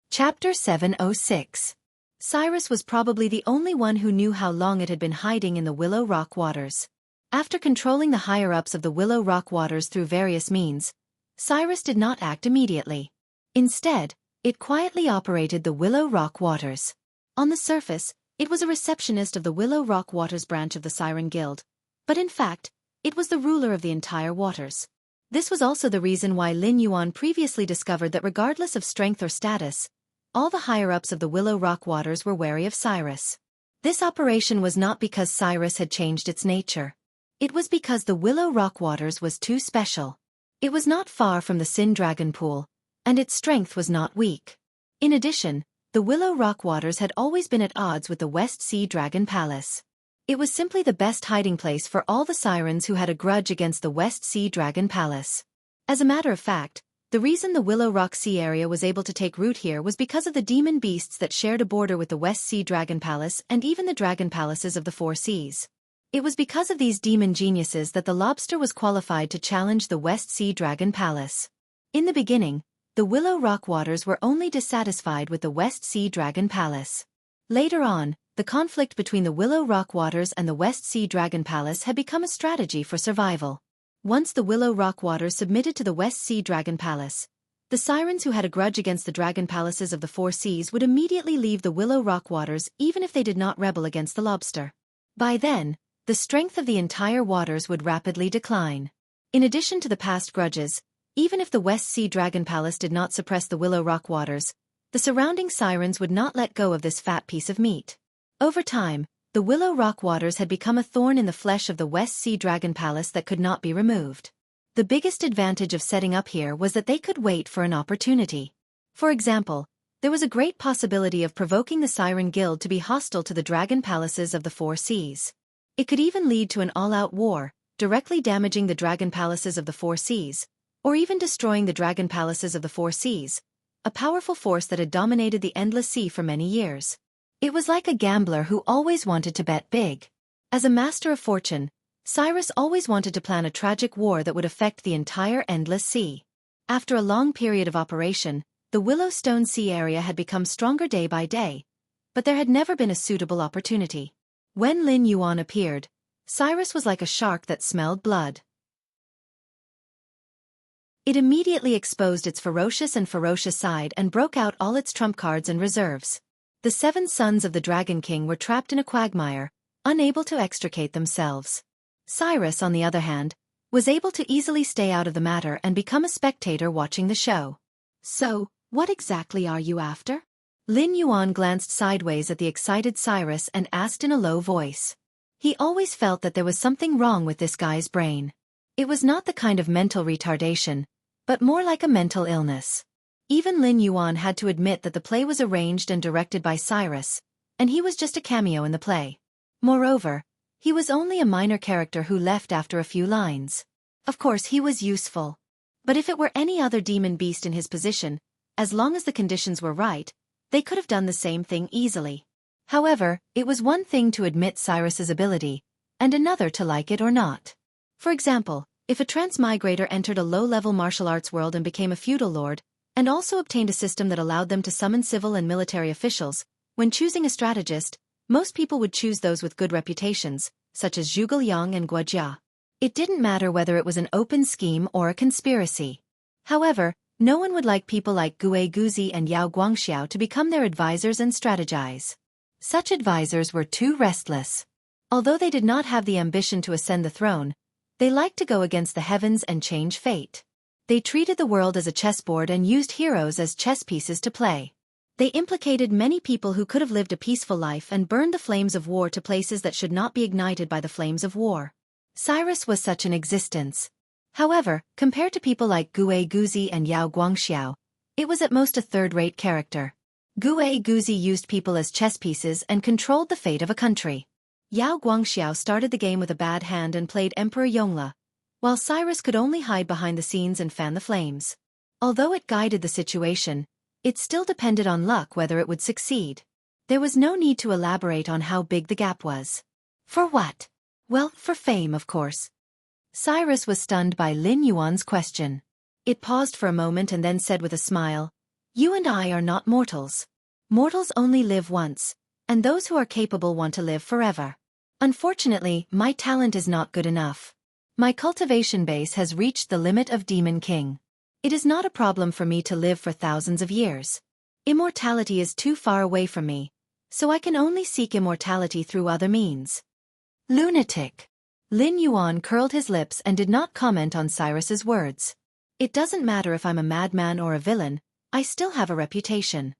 Chapter 706. Cyrus was probably the only one who knew how long it had been hiding in the Willow Rock waters. After controlling the higher-ups of the Willow Rock waters through various means, Cyrus did not act immediately. Instead, it quietly operated the Willow Rock waters. On the surface, it was a receptionist of the Willow Rock Waters branch of the Siren Guild, but in fact, it was the ruler of the entire waters. This was also the reason why Lin Yuan previously discovered that regardless of strength or status, all the higher-ups of the Willow Rock waters were wary of Cyrus. This operation was not because Cyrus had changed its nature. It was because the Willow Rock waters was too special. It was not far from the Sin Dragon Pool, and its strength was not weak. In addition, the Willow Rock waters had always been at odds with the West Sea Dragon Palace. It was simply the best hiding place for all the sirens who had a grudge against the West Sea Dragon Palace. As a matter of fact, the reason the Willow Rock Sea area was able to take root here was because of the demon beasts that shared a border with the West Sea Dragon Palace and even the Dragon Palaces of the Four Seas. It was because of these demon geniuses that the lobster was qualified to challenge the West Sea Dragon Palace. In the beginning, the Willow Rock waters were only dissatisfied with the West Sea Dragon Palace. Later on, the conflict between the Willow Rock waters and the West Sea Dragon Palace had become a strategy for survival. Once the Willow Rock waters submitted to the West Sea Dragon Palace, the sirens who had a grudge against the Dragon Palaces of the Four Seas would immediately leave the Willow Rock waters even if they did not rebel against the lobster. By then, the strength of the entire waters would rapidly decline. In addition to the past grudges, even if the West Sea Dragon Palace did not suppress the Willow Rock waters, the surrounding sirens would not let go of this fat piece of meat. Over time, the Willow Rock waters had become a thorn in the flesh of the West Sea Dragon Palace that could not be removed. The biggest advantage of setting up here was that they could wait for an opportunity. For example, there was a great possibility of provoking the Siren Guild to be hostile to the Dragon Palaces of the Four Seas. It could even lead to an all-out war, directly damaging the Dragon Palaces of the Four Seas, or even destroying the Dragon Palaces of the Four Seas, a powerful force that had dominated the Endless Sea for many years. It was like a gambler who always wanted to bet big. As a master of fortune, Cyrus always wanted to plan a tragic war that would affect the entire Endless Sea. After a long period of operation, the Willowstone Sea area had become stronger day by day, but there had never been a suitable opportunity. When Lin Yuan appeared, Cyrus was like a shark that smelled blood. It immediately exposed its ferocious side and broke out all its trump cards and reserves. The 7 sons of the Dragon King were trapped in a quagmire, unable to extricate themselves. Cyrus, on the other hand, was able to easily stay out of the matter and become a spectator watching the show. "So, what exactly are you after?" Lin Yuan glanced sideways at the excited Cyrus and asked in a low voice. He always felt that there was something wrong with this guy's brain. It was not the kind of mental retardation, but more like a mental illness. Even Lin Yuan had to admit that the play was arranged and directed by Cyrus, and he was just a cameo in the play. Moreover, he was only a minor character who left after a few lines. Of course he was useful. But if it were any other demon beast in his position, As long as the conditions were right, they could have done the same thing easily. However, it was one thing to admit Cyrus's ability, and another to like it or not. For example, if a transmigrator entered a low-level martial arts world and became a feudal lord, and also obtained a system that allowed them to summon civil and military officials, when choosing a strategist, most people would choose those with good reputations, such as Zhuge Liang and Guojia. It didn't matter whether it was an open scheme or a conspiracy. However, no one would like people like Gue Guzi and Yao Guangxiao to become their advisors and strategize. Such advisors were too restless. Although they did not have the ambition to ascend the throne, they liked to go against the heavens and change fate. They treated the world as a chessboard and used heroes as chess pieces to play. They implicated many people who could have lived a peaceful life and burned the flames of war to places that should not be ignited by the flames of war. Cyrus was such an existence. However, compared to people like Gue Guzi and Yao Guangxiao, it was at most a third-rate character. Gue Guzi used people as chess pieces and controlled the fate of a country. Yao Guangxiao started the game with a bad hand and played Emperor Yongle, while Cyrus could only hide behind the scenes and fan the flames. Although it guided the situation, it still depended on luck whether it would succeed. There was no need to elaborate on how big the gap was. For what? Well, for fame, of course. Cyrus was stunned by Lin Yuan's question. It paused for a moment and then said with a smile, "You and I are not mortals. Mortals only live once, and those who are capable want to live forever. Unfortunately, my talent is not good enough. My cultivation base has reached the limit of Demon King. It is not a problem for me to live for thousands of years. Immortality is too far away from me, so I can only seek immortality through other means." Lunatic. Lin Yuan curled his lips and did not comment on Cyrus's words. It doesn't matter if I'm a madman or a villain, I still have a reputation.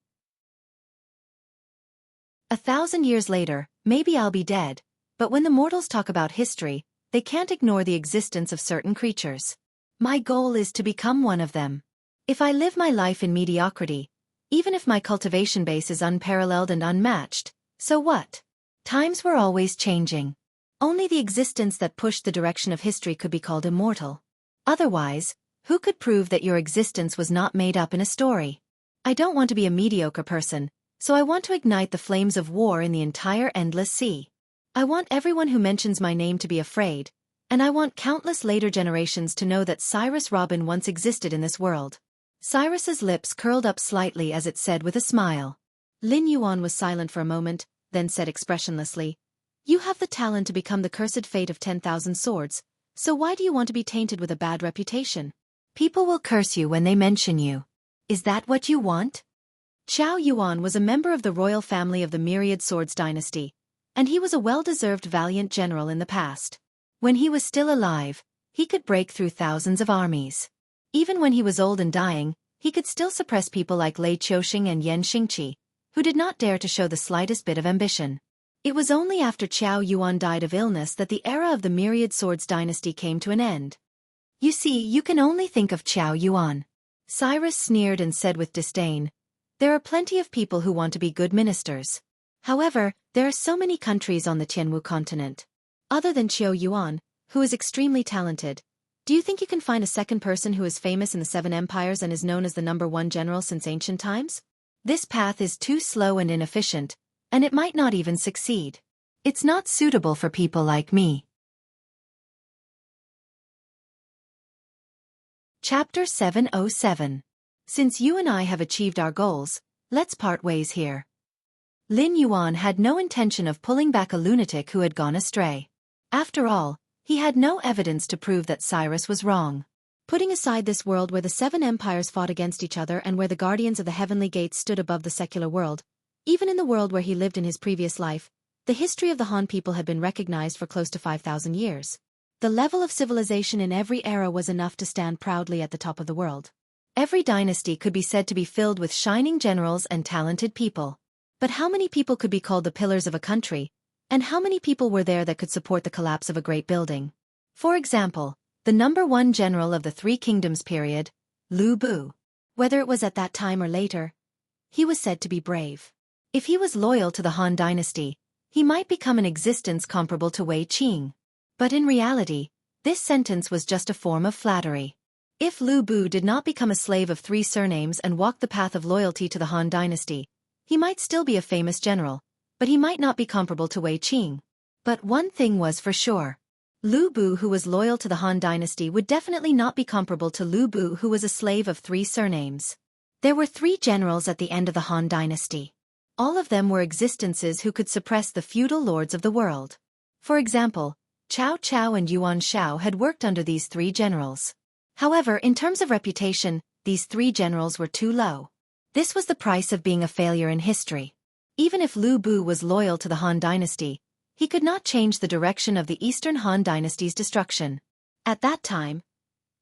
1,000 years later, maybe I'll be dead, but when the mortals talk about history, they can't ignore the existence of certain creatures. My goal is to become one of them. If I live my life in mediocrity, even if my cultivation base is unparalleled and unmatched, so what? Times were always changing. Only the existence that pushed the direction of history could be called immortal. Otherwise, who could prove that your existence was not made up in a story? I don't want to be a mediocre person, so I want to ignite the flames of war in the entire endless sea. I want everyone who mentions my name to be afraid, and I want countless later generations to know that Cyrus Robin once existed in this world. Cyrus's lips curled up slightly as it said with a smile. Lin Yuan was silent for a moment, then said expressionlessly, "You have the talent to become the cursed fate of 10,000 swords, so why do you want to be tainted with a bad reputation? People will curse you when they mention you. Is that what you want?" Qiao Yuan was a member of the royal family of the Myriad Swords dynasty, and he was a well-deserved valiant general in the past. When he was still alive, he could break through thousands of armies. Even when he was old and dying, he could still suppress people like Lei Qiuxing and Yan Xingqi, who did not dare to show the slightest bit of ambition. It was only after Qiao Yuan died of illness that the era of the Myriad Swords dynasty came to an end. "You see, you can only think of Qiao Yuan." Cyrus sneered and said with disdain, "There are plenty of people who want to be good ministers. However, there are so many countries on the Tianwu continent. Other than Qiao Yuan, who is extremely talented, do you think you can find a second person who is famous in the 7 empires and is known as the #1 general since ancient times? This path is too slow and inefficient, and it might not even succeed. It's not suitable for people like me." Chapter 707. Since you and I have achieved our goals, let's part ways here. Lin Yuan had no intention of pulling back a lunatic who had gone astray. After all, he had no evidence to prove that Cyrus was wrong. Putting aside this world where the 7 empires fought against each other and where the guardians of the heavenly gates stood above the secular world, even in the world where he lived in his previous life, the history of the Han people had been recognized for close to 5,000 years. The level of civilization in every era was enough to stand proudly at the top of the world. Every dynasty could be said to be filled with shining generals and talented people. But how many people could be called the pillars of a country, and how many people were there that could support the collapse of a great building? For example, the #1 general of the Three Kingdoms period, Lu Bu. Whether it was at that time or later, he was said to be brave. If he was loyal to the Han dynasty, he might become an existence comparable to Wei Qing. But in reality, this sentence was just a form of flattery. If Lu Bu did not become a slave of 3 surnames and walk the path of loyalty to the Han dynasty, he might still be a famous general, but he might not be comparable to Wei Qing. But one thing was for sure. Lu Bu who was loyal to the Han dynasty would definitely not be comparable to Lu Bu who was a slave of 3 surnames. There were 3 generals at the end of the Han dynasty. All of them were existences who could suppress the feudal lords of the world. For example, Cao Cao and Yuan Shao had worked under these 3 generals. However, in terms of reputation, these 3 generals were too low. This was the price of being a failure in history. Even if Lu Bu was loyal to the Han dynasty, he could not change the direction of the Eastern Han dynasty's destruction. At that time,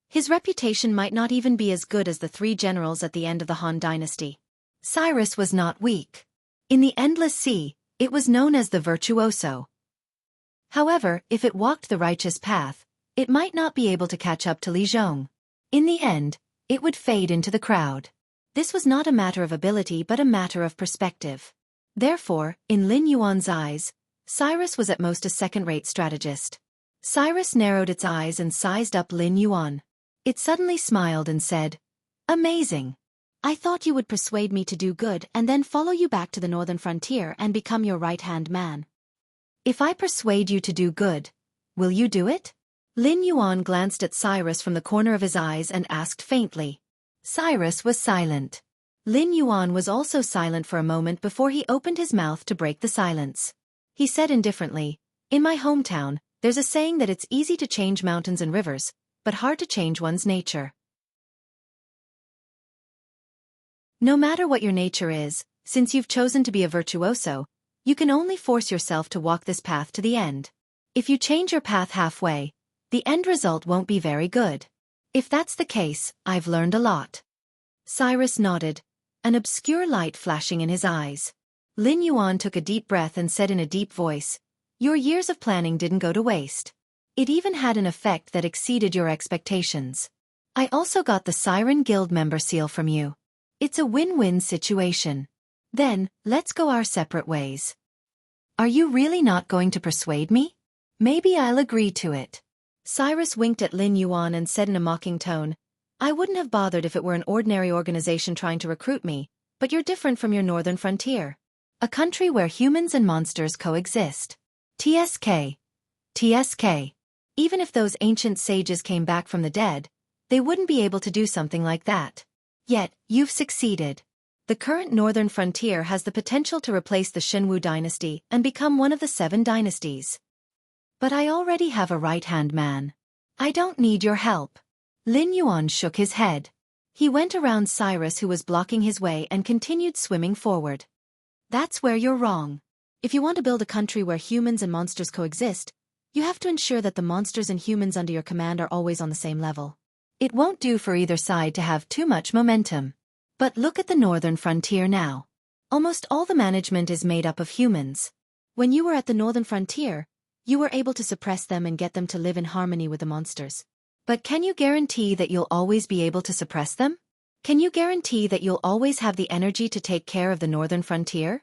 his reputation might not even be as good as the 3 generals at the end of the Han dynasty. Cyrus was not weak. In the Endless Sea, it was known as the virtuoso. However, if it walked the righteous path, it might not be able to catch up to Li Zhong. In the end, it would fade into the crowd. This was not a matter of ability but a matter of perspective. Therefore, in Lin Yuan's eyes, Cyrus was at most a second-rate strategist. Cyrus narrowed its eyes and sized up Lin Yuan. It suddenly smiled and said, "Amazing. I thought you would persuade me to do good and then follow you back to the northern frontier and become your right-hand man. If I persuade you to do good, will you do it?" Lin Yuan glanced at Cyrus from the corner of his eyes and asked faintly. Cyrus was silent. Lin Yuan was also silent for a moment before he opened his mouth to break the silence. He said indifferently, "In my hometown, there's a saying that it's easy to change mountains and rivers, but hard to change one's nature. No matter what your nature is, since you've chosen to be a virtuoso, you can only force yourself to walk this path to the end. If you change your path halfway, the end result won't be very good. If that's the case, I've learned a lot." Cyrus nodded, an obscure light flashing in his eyes. Lin Yuan took a deep breath and said in a deep voice, "Your years of planning didn't go to waste. It even had an effect that exceeded your expectations. I also got the Siren Guild member seal from you. It's a win-win situation. Then, let's go our separate ways. Are you really not going to persuade me? Maybe I'll agree to it." Cyrus winked at Lin Yuan and said in a mocking tone, "I wouldn't have bothered if it were an ordinary organization trying to recruit me, but you're different from your northern frontier. A country where humans and monsters coexist. TSK. TSK. Even if those ancient sages came back from the dead, they wouldn't be able to do something like that. Yet, you've succeeded. The current northern frontier has the potential to replace the Shenwu dynasty and become one of the 7 dynasties. But I already have a right-hand man. I don't need your help." Lin Yuan shook his head. He went around Cyrus who was blocking his way and continued swimming forward. "That's where you're wrong. If you want to build a country where humans and monsters coexist, you have to ensure that the monsters and humans under your command are always on the same level. It won't do for either side to have too much momentum. But look at the northern frontier now. Almost all the management is made up of humans. When you were at the northern frontier, you were able to suppress them and get them to live in harmony with the monsters. But can you guarantee that you'll always be able to suppress them? Can you guarantee that you'll always have the energy to take care of the northern frontier?"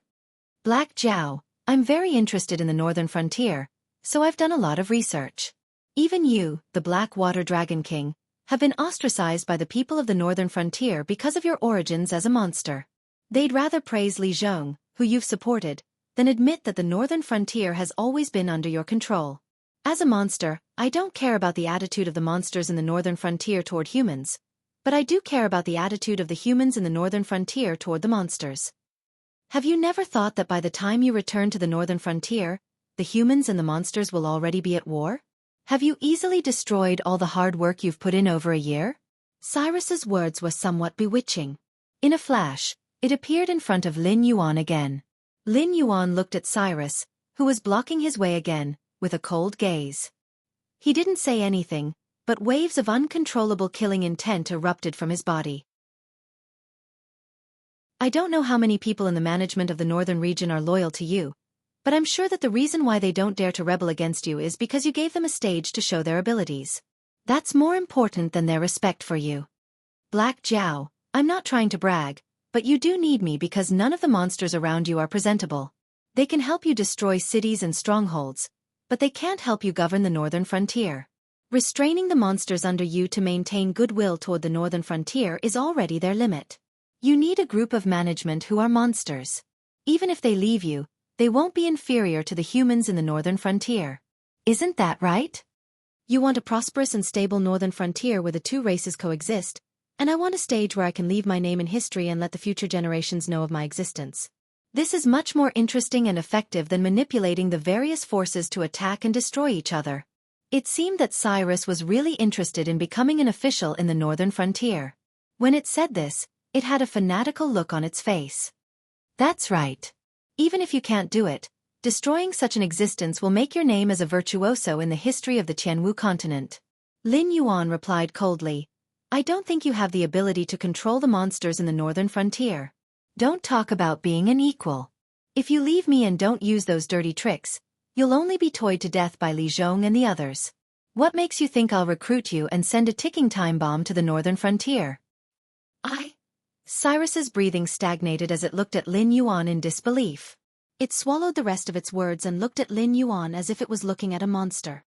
"Black Zhao, I'm very interested in the northern frontier, so I've done a lot of research. Even you, the Black Water Dragon King, have been ostracized by the people of the northern frontier because of your origins as a monster. They'd rather praise Li Zhong, who you've supported, than admit that the northern frontier has always been under your control. As a monster, I don't care about the attitude of the monsters in the northern frontier toward humans, but I do care about the attitude of the humans in the northern frontier toward the monsters. Have you never thought that by the time you return to the northern frontier, the humans and the monsters will already be at war? Have you easily destroyed all the hard work you've put in over a year?" Cyrus's words were somewhat bewitching. In a flash, it appeared in front of Lin Yuan again. Lin Yuan looked at Cyrus, who was blocking his way again, with a cold gaze. He didn't say anything, but waves of uncontrollable killing intent erupted from his body. "I don't know how many people in the management of the northern region are loyal to you, but I'm sure that the reason why they don't dare to rebel against you is because you gave them a stage to show their abilities. That's more important than their respect for you. Black Zhao, I'm not trying to brag, but you do need me because none of the monsters around you are presentable. They can help you destroy cities and strongholds, but they can't help you govern the northern frontier. Restraining the monsters under you to maintain goodwill toward the northern frontier is already their limit. You need a group of management who are monsters. Even if they leave you, they won't be inferior to the humans in the northern frontier. Isn't that right? You want a prosperous and stable northern frontier where the two races coexist, and I want a stage where I can leave my name in history and let the future generations know of my existence. This is much more interesting and effective than manipulating the various forces to attack and destroy each other. It seemed that Cyrus was really interested in becoming an official in the northern frontier. When it said this, it had a fanatical look on its face. That's right. Even if you can't do it, destroying such an existence will make your name as a virtuoso in the history of the Tianwu continent. Lin Yuan replied coldly, I don't think you have the ability to control the monsters in the northern frontier. Don't talk about being an equal. If you leave me and don't use those dirty tricks, you'll only be toyed to death by Li Zhong and the others. What makes you think I'll recruit you and send a ticking time bomb to the northern frontier? Cyrus's breathing stagnated as it looked at Lin Yuan in disbelief. It swallowed the rest of its words and looked at Lin Yuan as if it was looking at a monster.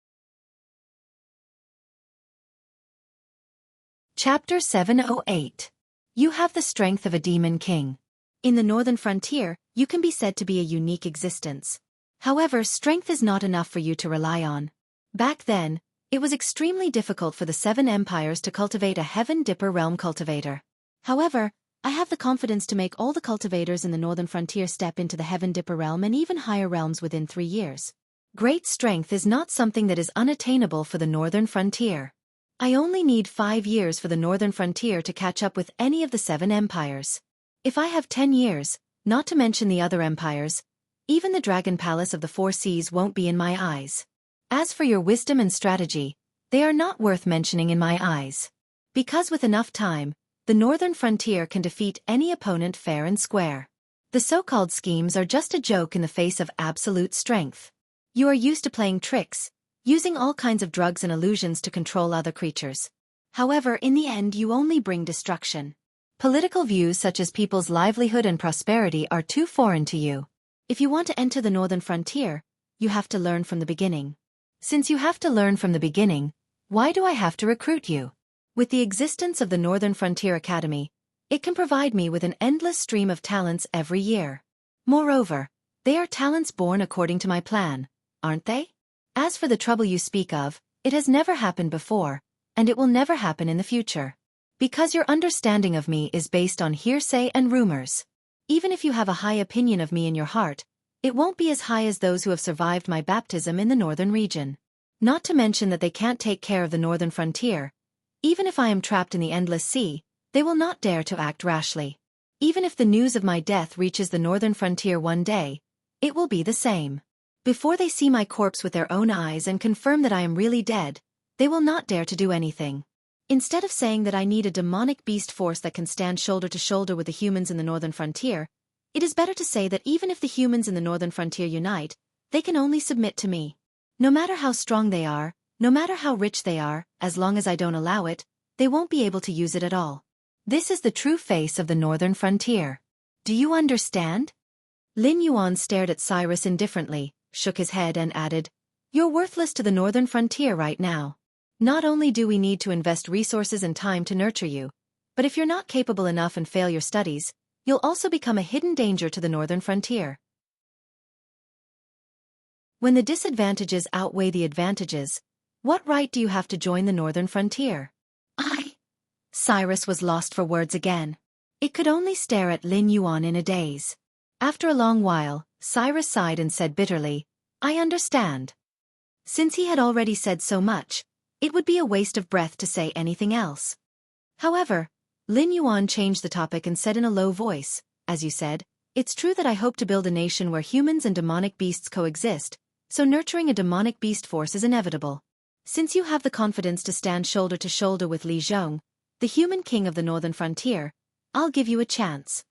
Chapter 708. You have the strength of a demon king. In the northern frontier, you can be said to be a unique existence. However, strength is not enough for you to rely on. Back then, it was extremely difficult for the 7 empires to cultivate a Heaven Dipper realm cultivator. However, I have the confidence to make all the cultivators in the northern frontier step into the Heaven Dipper realm and even higher realms within 3 years. Great strength is not something that is unattainable for the northern frontier. I only need 5 years for the northern frontier to catch up with any of the 7 empires. If I have 10 years, not to mention the other empires, even the Dragon Palace of the 4 Seas won't be in my eyes. As for your wisdom and strategy, they are not worth mentioning in my eyes. Because with enough time, the northern frontier can defeat any opponent fair and square. The so-called schemes are just a joke in the face of absolute strength. You are used to playing tricks, using all kinds of drugs and illusions to control other creatures. However, in the end you only bring destruction. Political views such as people's livelihood and prosperity are too foreign to you. If you want to enter the northern frontier, you have to learn from the beginning. Since you have to learn from the beginning, why do I have to recruit you? With the existence of the Northern Frontier Academy, it can provide me with an endless stream of talents every year. Moreover, they are talents born according to my plan, aren't they? As for the trouble you speak of, it has never happened before, and it will never happen in the future. Because your understanding of me is based on hearsay and rumors. Even if you have a high opinion of me in your heart, it won't be as high as those who have survived my baptism in the northern region. Not to mention that they can't take care of the northern frontier. Even if I am trapped in the endless sea, they will not dare to act rashly. Even if the news of my death reaches the northern frontier one day, it will be the same. Before they see my corpse with their own eyes and confirm that I am really dead, they will not dare to do anything. Instead of saying that I need a demonic beast force that can stand shoulder to shoulder with the humans in the northern frontier, it is better to say that even if the humans in the northern frontier unite, they can only submit to me. No matter how strong they are, no matter how rich they are, as long as I don't allow it, they won't be able to use it at all. This is the true face of the northern frontier. Do you understand? Lin Yuan stared at Cyrus indifferently, shook his head and added, You're worthless to the northern frontier right now. Not only do we need to invest resources and time to nurture you, but if you're not capable enough and fail your studies, you'll also become a hidden danger to the northern frontier. When the disadvantages outweigh the advantages, what right do you have to join the northern frontier? Cyrus was lost for words again. It could only stare at Lin Yuan in a daze. After a long while, Cyrus sighed and said bitterly, I understand. Since he had already said so much, it would be a waste of breath to say anything else. However, Lin Yuan changed the topic and said in a low voice, As you said, it's true that I hope to build a nation where humans and demonic beasts coexist, so nurturing a demonic beast force is inevitable. Since you have the confidence to stand shoulder to shoulder with Li Zhong, the human king of the northern frontier, I'll give you a chance.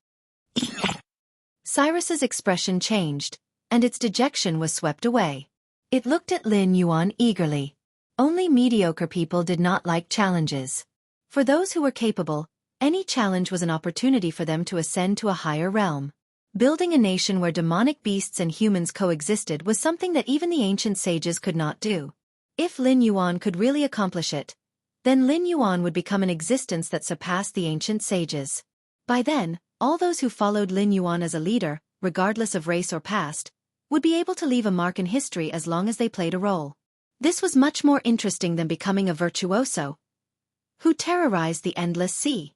Cyrus's expression changed, and its dejection was swept away. It looked at Lin Yuan eagerly. Only mediocre people did not like challenges. For those who were capable, any challenge was an opportunity for them to ascend to a higher realm. Building a nation where demonic beasts and humans coexisted was something that even the ancient sages could not do. If Lin Yuan could really accomplish it, then Lin Yuan would become an existence that surpassed the ancient sages. By then, all those who followed Lin Yuan as a leader, regardless of race or past, would be able to leave a mark in history as long as they played a role. This was much more interesting than becoming a virtuoso who terrorized the endless sea.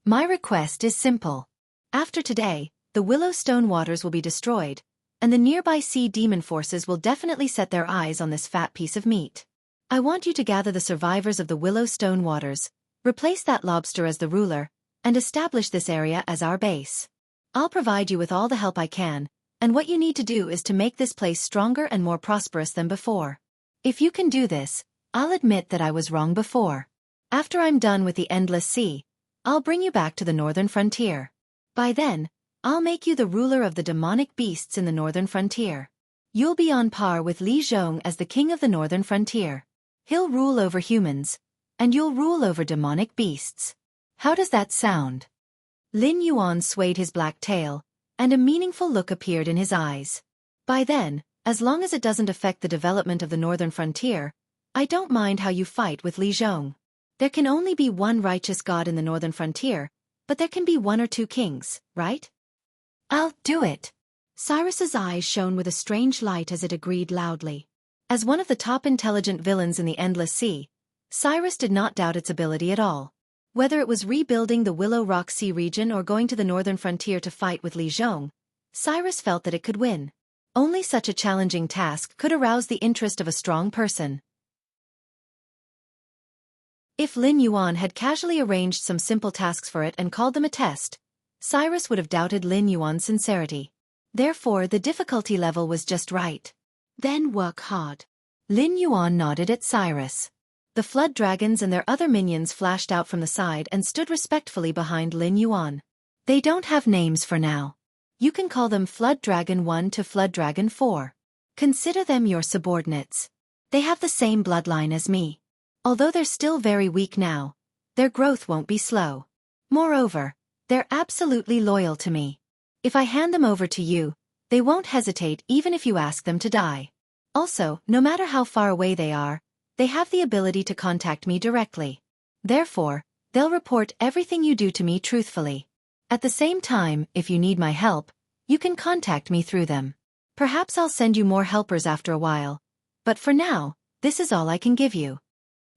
My request is simple. After today, the Willowstone waters will be destroyed, and the nearby sea demon forces will definitely set their eyes on this fat piece of meat. I want you to gather the survivors of the Willowstone waters, replace that lobster as the ruler, and establish this area as our base. I'll provide you with all the help I can, and what you need to do is to make this place stronger and more prosperous than before. If you can do this, I'll admit that I was wrong before. After I'm done with the endless sea, I'll bring you back to the northern frontier. By then, I'll make you the ruler of the demonic beasts in the northern frontier. You'll be on par with Li Zhong as the king of the northern frontier. He'll rule over humans, and you'll rule over demonic beasts. How does that sound? Lin Yuan swayed his black tail, and a meaningful look appeared in his eyes. By then, as long as it doesn't affect the development of the northern frontier, I don't mind how you fight with Li Zhong. There can only be one righteous god in the northern frontier, but there can be one or two kings, right? I'll do it. Cyrus's eyes shone with a strange light as it agreed loudly. As one of the top intelligent villains in the Endless Sea, Cyrus did not doubt its ability at all. Whether it was rebuilding the Willow Rock Sea region or going to the northern frontier to fight with Li Zhong, Cyrus felt that it could win. Only such a challenging task could arouse the interest of a strong person. If Lin Yuan had casually arranged some simple tasks for it and called them a test, Cyrus would have doubted Lin Yuan's sincerity. Therefore, the difficulty level was just right. Then work hard. Lin Yuan nodded at Cyrus. The flood dragons and their other minions flashed out from the side and stood respectfully behind Lin Yuan. They don't have names for now. You can call them Flood Dragon 1 to Flood Dragon 4. Consider them your subordinates. They have the same bloodline as me. Although they're still very weak now, their growth won't be slow. Moreover, they're absolutely loyal to me. If I hand them over to you, they won't hesitate even if you ask them to die. Also, no matter how far away they are, they have the ability to contact me directly. Therefore, they'll report everything you do to me truthfully. At the same time, if you need my help, you can contact me through them. Perhaps I'll send you more helpers after a while, but for now, this is all I can give you.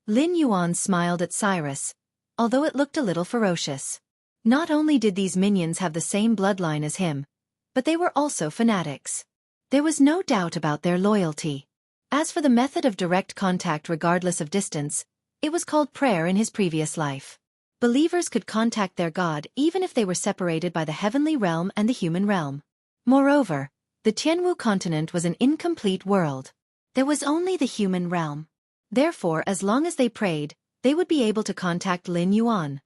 Lin Yuan smiled at Cyrus, although it looked a little ferocious. Not only did these minions have the same bloodline as him, but they were also fanatics. There was no doubt about their loyalty. As for the method of direct contact regardless of distance, it was called prayer in his previous life. Believers could contact their God even if they were separated by the heavenly realm and the human realm. Moreover, the Tianwu continent was an incomplete world. There was only the human realm. Therefore, as long as they prayed, they would be able to contact Lin Yuan.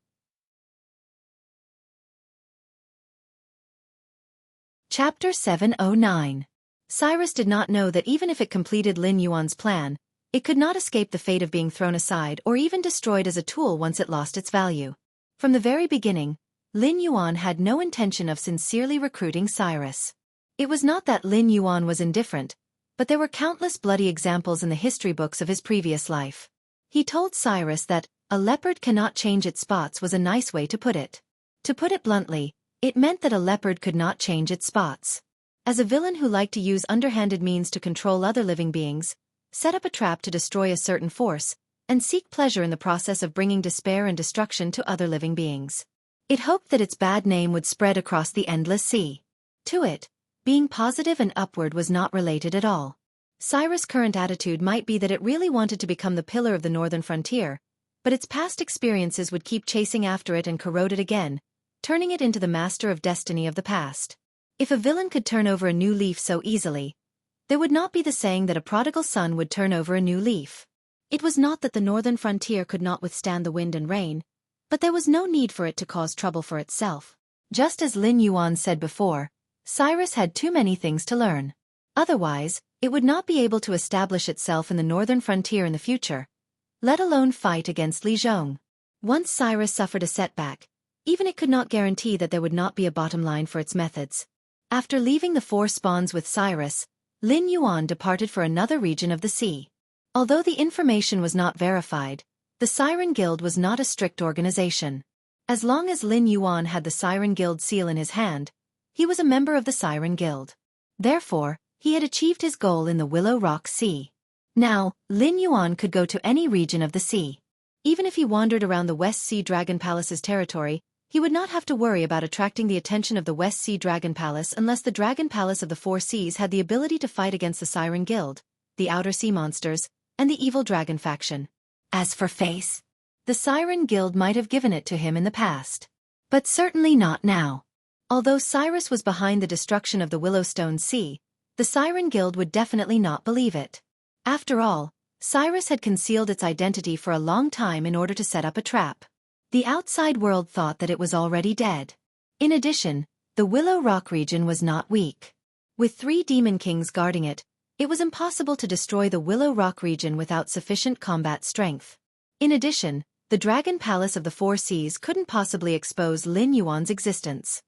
Chapter 709. Cyrus did not know that even if it completed Lin Yuan's plan, it could not escape the fate of being thrown aside or even destroyed as a tool once it lost its value. From the very beginning, Lin Yuan had no intention of sincerely recruiting Cyrus. It was not that Lin Yuan was indifferent, but there were countless bloody examples in the history books of his previous life. He told Cyrus that a leopard cannot change its spots was a nice way to put it. To put it bluntly, it meant that a leopard could not change its spots. As a villain who liked to use underhanded means to control other living beings, set up a trap to destroy a certain force, and seek pleasure in the process of bringing despair and destruction to other living beings. It hoped that its bad name would spread across the endless sea. To it, being positive and upward was not related at all. Cyrus' current attitude might be that it really wanted to become the pillar of the northern frontier, but its past experiences would keep chasing after it and corrode it again, turning it into the master of destiny of the past. If a villain could turn over a new leaf so easily, there would not be the saying that a prodigal son would turn over a new leaf. It was not that the northern frontier could not withstand the wind and rain, but there was no need for it to cause trouble for itself. Just as Lin Yuan said before, Cyrus had too many things to learn. Otherwise, it would not be able to establish itself in the northern frontier in the future, let alone fight against Li Zhong. Once Cyrus suffered a setback, even it could not guarantee that there would not be a bottom line for its methods. After leaving the four spawns with Cyrus, Lin Yuan departed for another region of the sea. Although the information was not verified, the Siren Guild was not a strict organization. As long as Lin Yuan had the Siren Guild seal in his hand, he was a member of the Siren Guild. Therefore, he had achieved his goal in the Willow Rock Sea. Now, Lin Yuan could go to any region of the sea. Even if he wandered around the West Sea Dragon Palace's territory, he would not have to worry about attracting the attention of the West Sea Dragon Palace unless the Dragon Palace of the Four Seas had the ability to fight against the Siren Guild, the Outer Sea Monsters, and the Evil Dragon faction. As for face, the Siren Guild might have given it to him in the past. But certainly not now. Although Cyrus was behind the destruction of the Willowstone Sea, the Siren Guild would definitely not believe it. After all, Cyrus had concealed its identity for a long time in order to set up a trap. The outside world thought that it was already dead. In addition, the Willow Rock region was not weak. With 3 demon kings guarding it, it was impossible to destroy the Willow Rock region without sufficient combat strength. In addition, the Dragon Palace of the Four Seas couldn't possibly expose Lin Yuan's existence.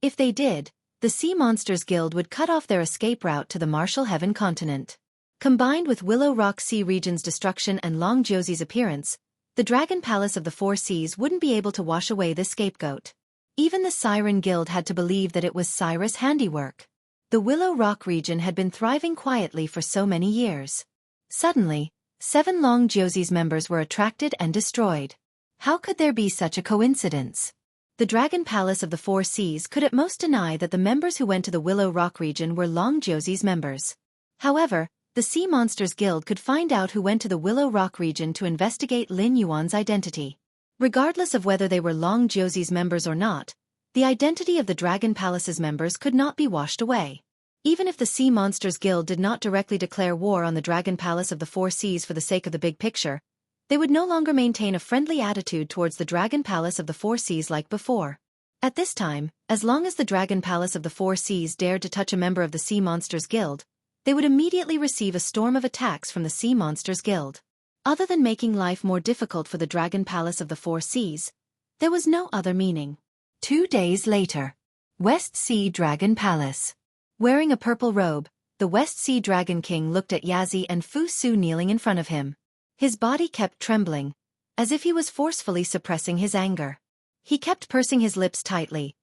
If they did, the Sea Monsters Guild would cut off their escape route to the Martial Heaven continent. Combined with Willow Rock Sea region's destruction and Long Josie's appearance, the Dragon Palace of the Four Seas wouldn't be able to wash away the scapegoat. Even the Siren Guild had to believe that it was Cyrus' handiwork. The Willow Rock region had been thriving quietly for so many years. Suddenly, 7 Long Josie's members were attracted and destroyed. How could there be such a coincidence? The Dragon Palace of the Four Seas could at most deny that the members who went to the Willow Rock region were Long Josie's members. However, the Sea Monsters Guild could find out who went to the Willow Rock region to investigate Lin Yuan's identity. Regardless of whether they were Long Josie's members or not, the identity of the Dragon Palace's members could not be washed away. Even if the Sea Monsters Guild did not directly declare war on the Dragon Palace of the Four Seas for the sake of the big picture, they would no longer maintain a friendly attitude towards the Dragon Palace of the Four Seas like before. At this time, as long as the Dragon Palace of the Four Seas dared to touch a member of the Sea Monsters Guild, they would immediately receive a storm of attacks from the Sea Monsters Guild. Other than making life more difficult for the Dragon Palace of the Four Seas, there was no other meaning. 2 days later. West Sea Dragon Palace. Wearing a purple robe, the West Sea Dragon King looked at Yazi and Fu Su kneeling in front of him. His body kept trembling, as if he was forcefully suppressing his anger. He kept pursing his lips tightly,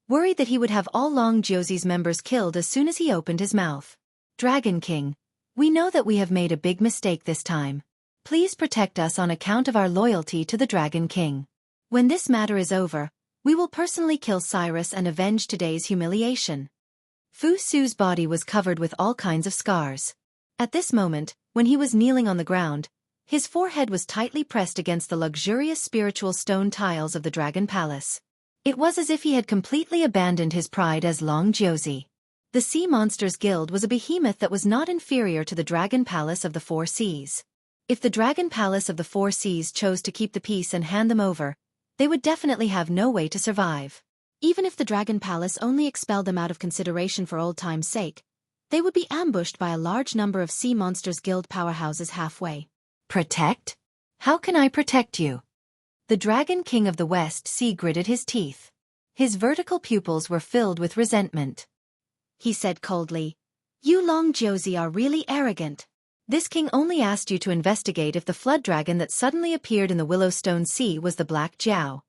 worried that he would have all Long Josie's members killed as soon as he opened his mouth. Dragon King, we know that we have made a big mistake this time. Please protect us on account of our loyalty to the Dragon King. When this matter is over, we will personally kill Cyrus and avenge today's humiliation. Fu Su's body was covered with all kinds of scars. At this moment, when he was kneeling on the ground, his forehead was tightly pressed against the luxurious spiritual stone tiles of the Dragon Palace. It was as if he had completely abandoned his pride as Long Josie. The Sea Monsters Guild was a behemoth that was not inferior to the Dragon Palace of the Four Seas. If the Dragon Palace of the Four Seas chose to keep the peace and hand them over, they would definitely have no way to survive. Even if the Dragon Palace only expelled them out of consideration for old time's sake, they would be ambushed by a large number of Sea Monsters Guild powerhouses halfway. Protect? How can I protect you? The Dragon King of the West Sea gritted his teeth. His vertical pupils were filled with resentment. He said coldly, "You Long Josie are really arrogant. This king only asked you to investigate if the flood dragon that suddenly appeared in the Willowstone Sea was the Black Jiao.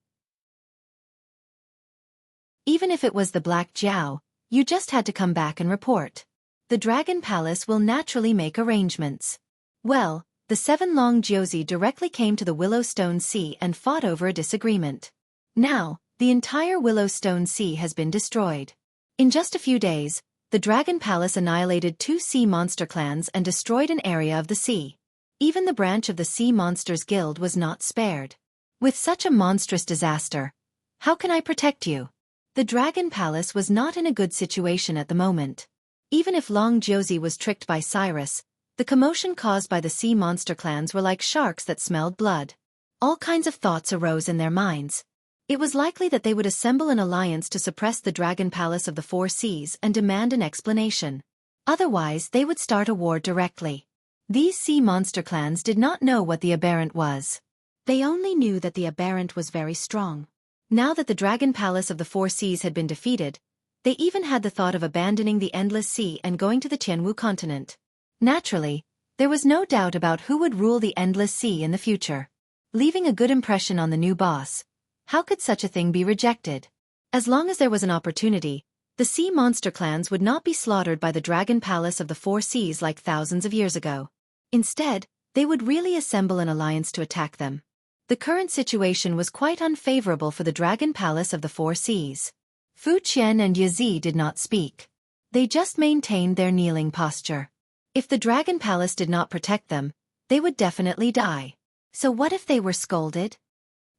Even if it was the Black Jiao, you just had to come back and report. The Dragon Palace will naturally make arrangements." Well, the 7 Long Josie directly came to the Willowstone Sea and fought over a disagreement. Now, the entire Willowstone Sea has been destroyed. In just a few days, the Dragon Palace annihilated 2 sea monster clans and destroyed an area of the sea. Even the branch of the Sea Monsters Guild was not spared. With such a monstrous disaster, how can I protect you? The Dragon Palace was not in a good situation at the moment. Even if Long Josie was tricked by Cyrus, the commotion caused by the sea monster clans were like sharks that smelled blood. All kinds of thoughts arose in their minds. It was likely that they would assemble an alliance to suppress the Dragon Palace of the Four Seas and demand an explanation. Otherwise, they would start a war directly. These sea monster clans did not know what the Aberrant was. They only knew that the Aberrant was very strong. Now that the Dragon Palace of the Four Seas had been defeated, they even had the thought of abandoning the Endless Sea and going to the Tianwu continent. Naturally, there was no doubt about who would rule the Endless Sea in the future. Leaving a good impression on the new boss, how could such a thing be rejected? As long as there was an opportunity, the sea monster clans would not be slaughtered by the Dragon Palace of the Four Seas like thousands of years ago. Instead, they would really assemble an alliance to attack them. The current situation was quite unfavorable for the Dragon Palace of the Four Seas. Fu Qian and Yazi did not speak. They just maintained their kneeling posture. If the Dragon Palace did not protect them, they would definitely die. So what if they were scolded?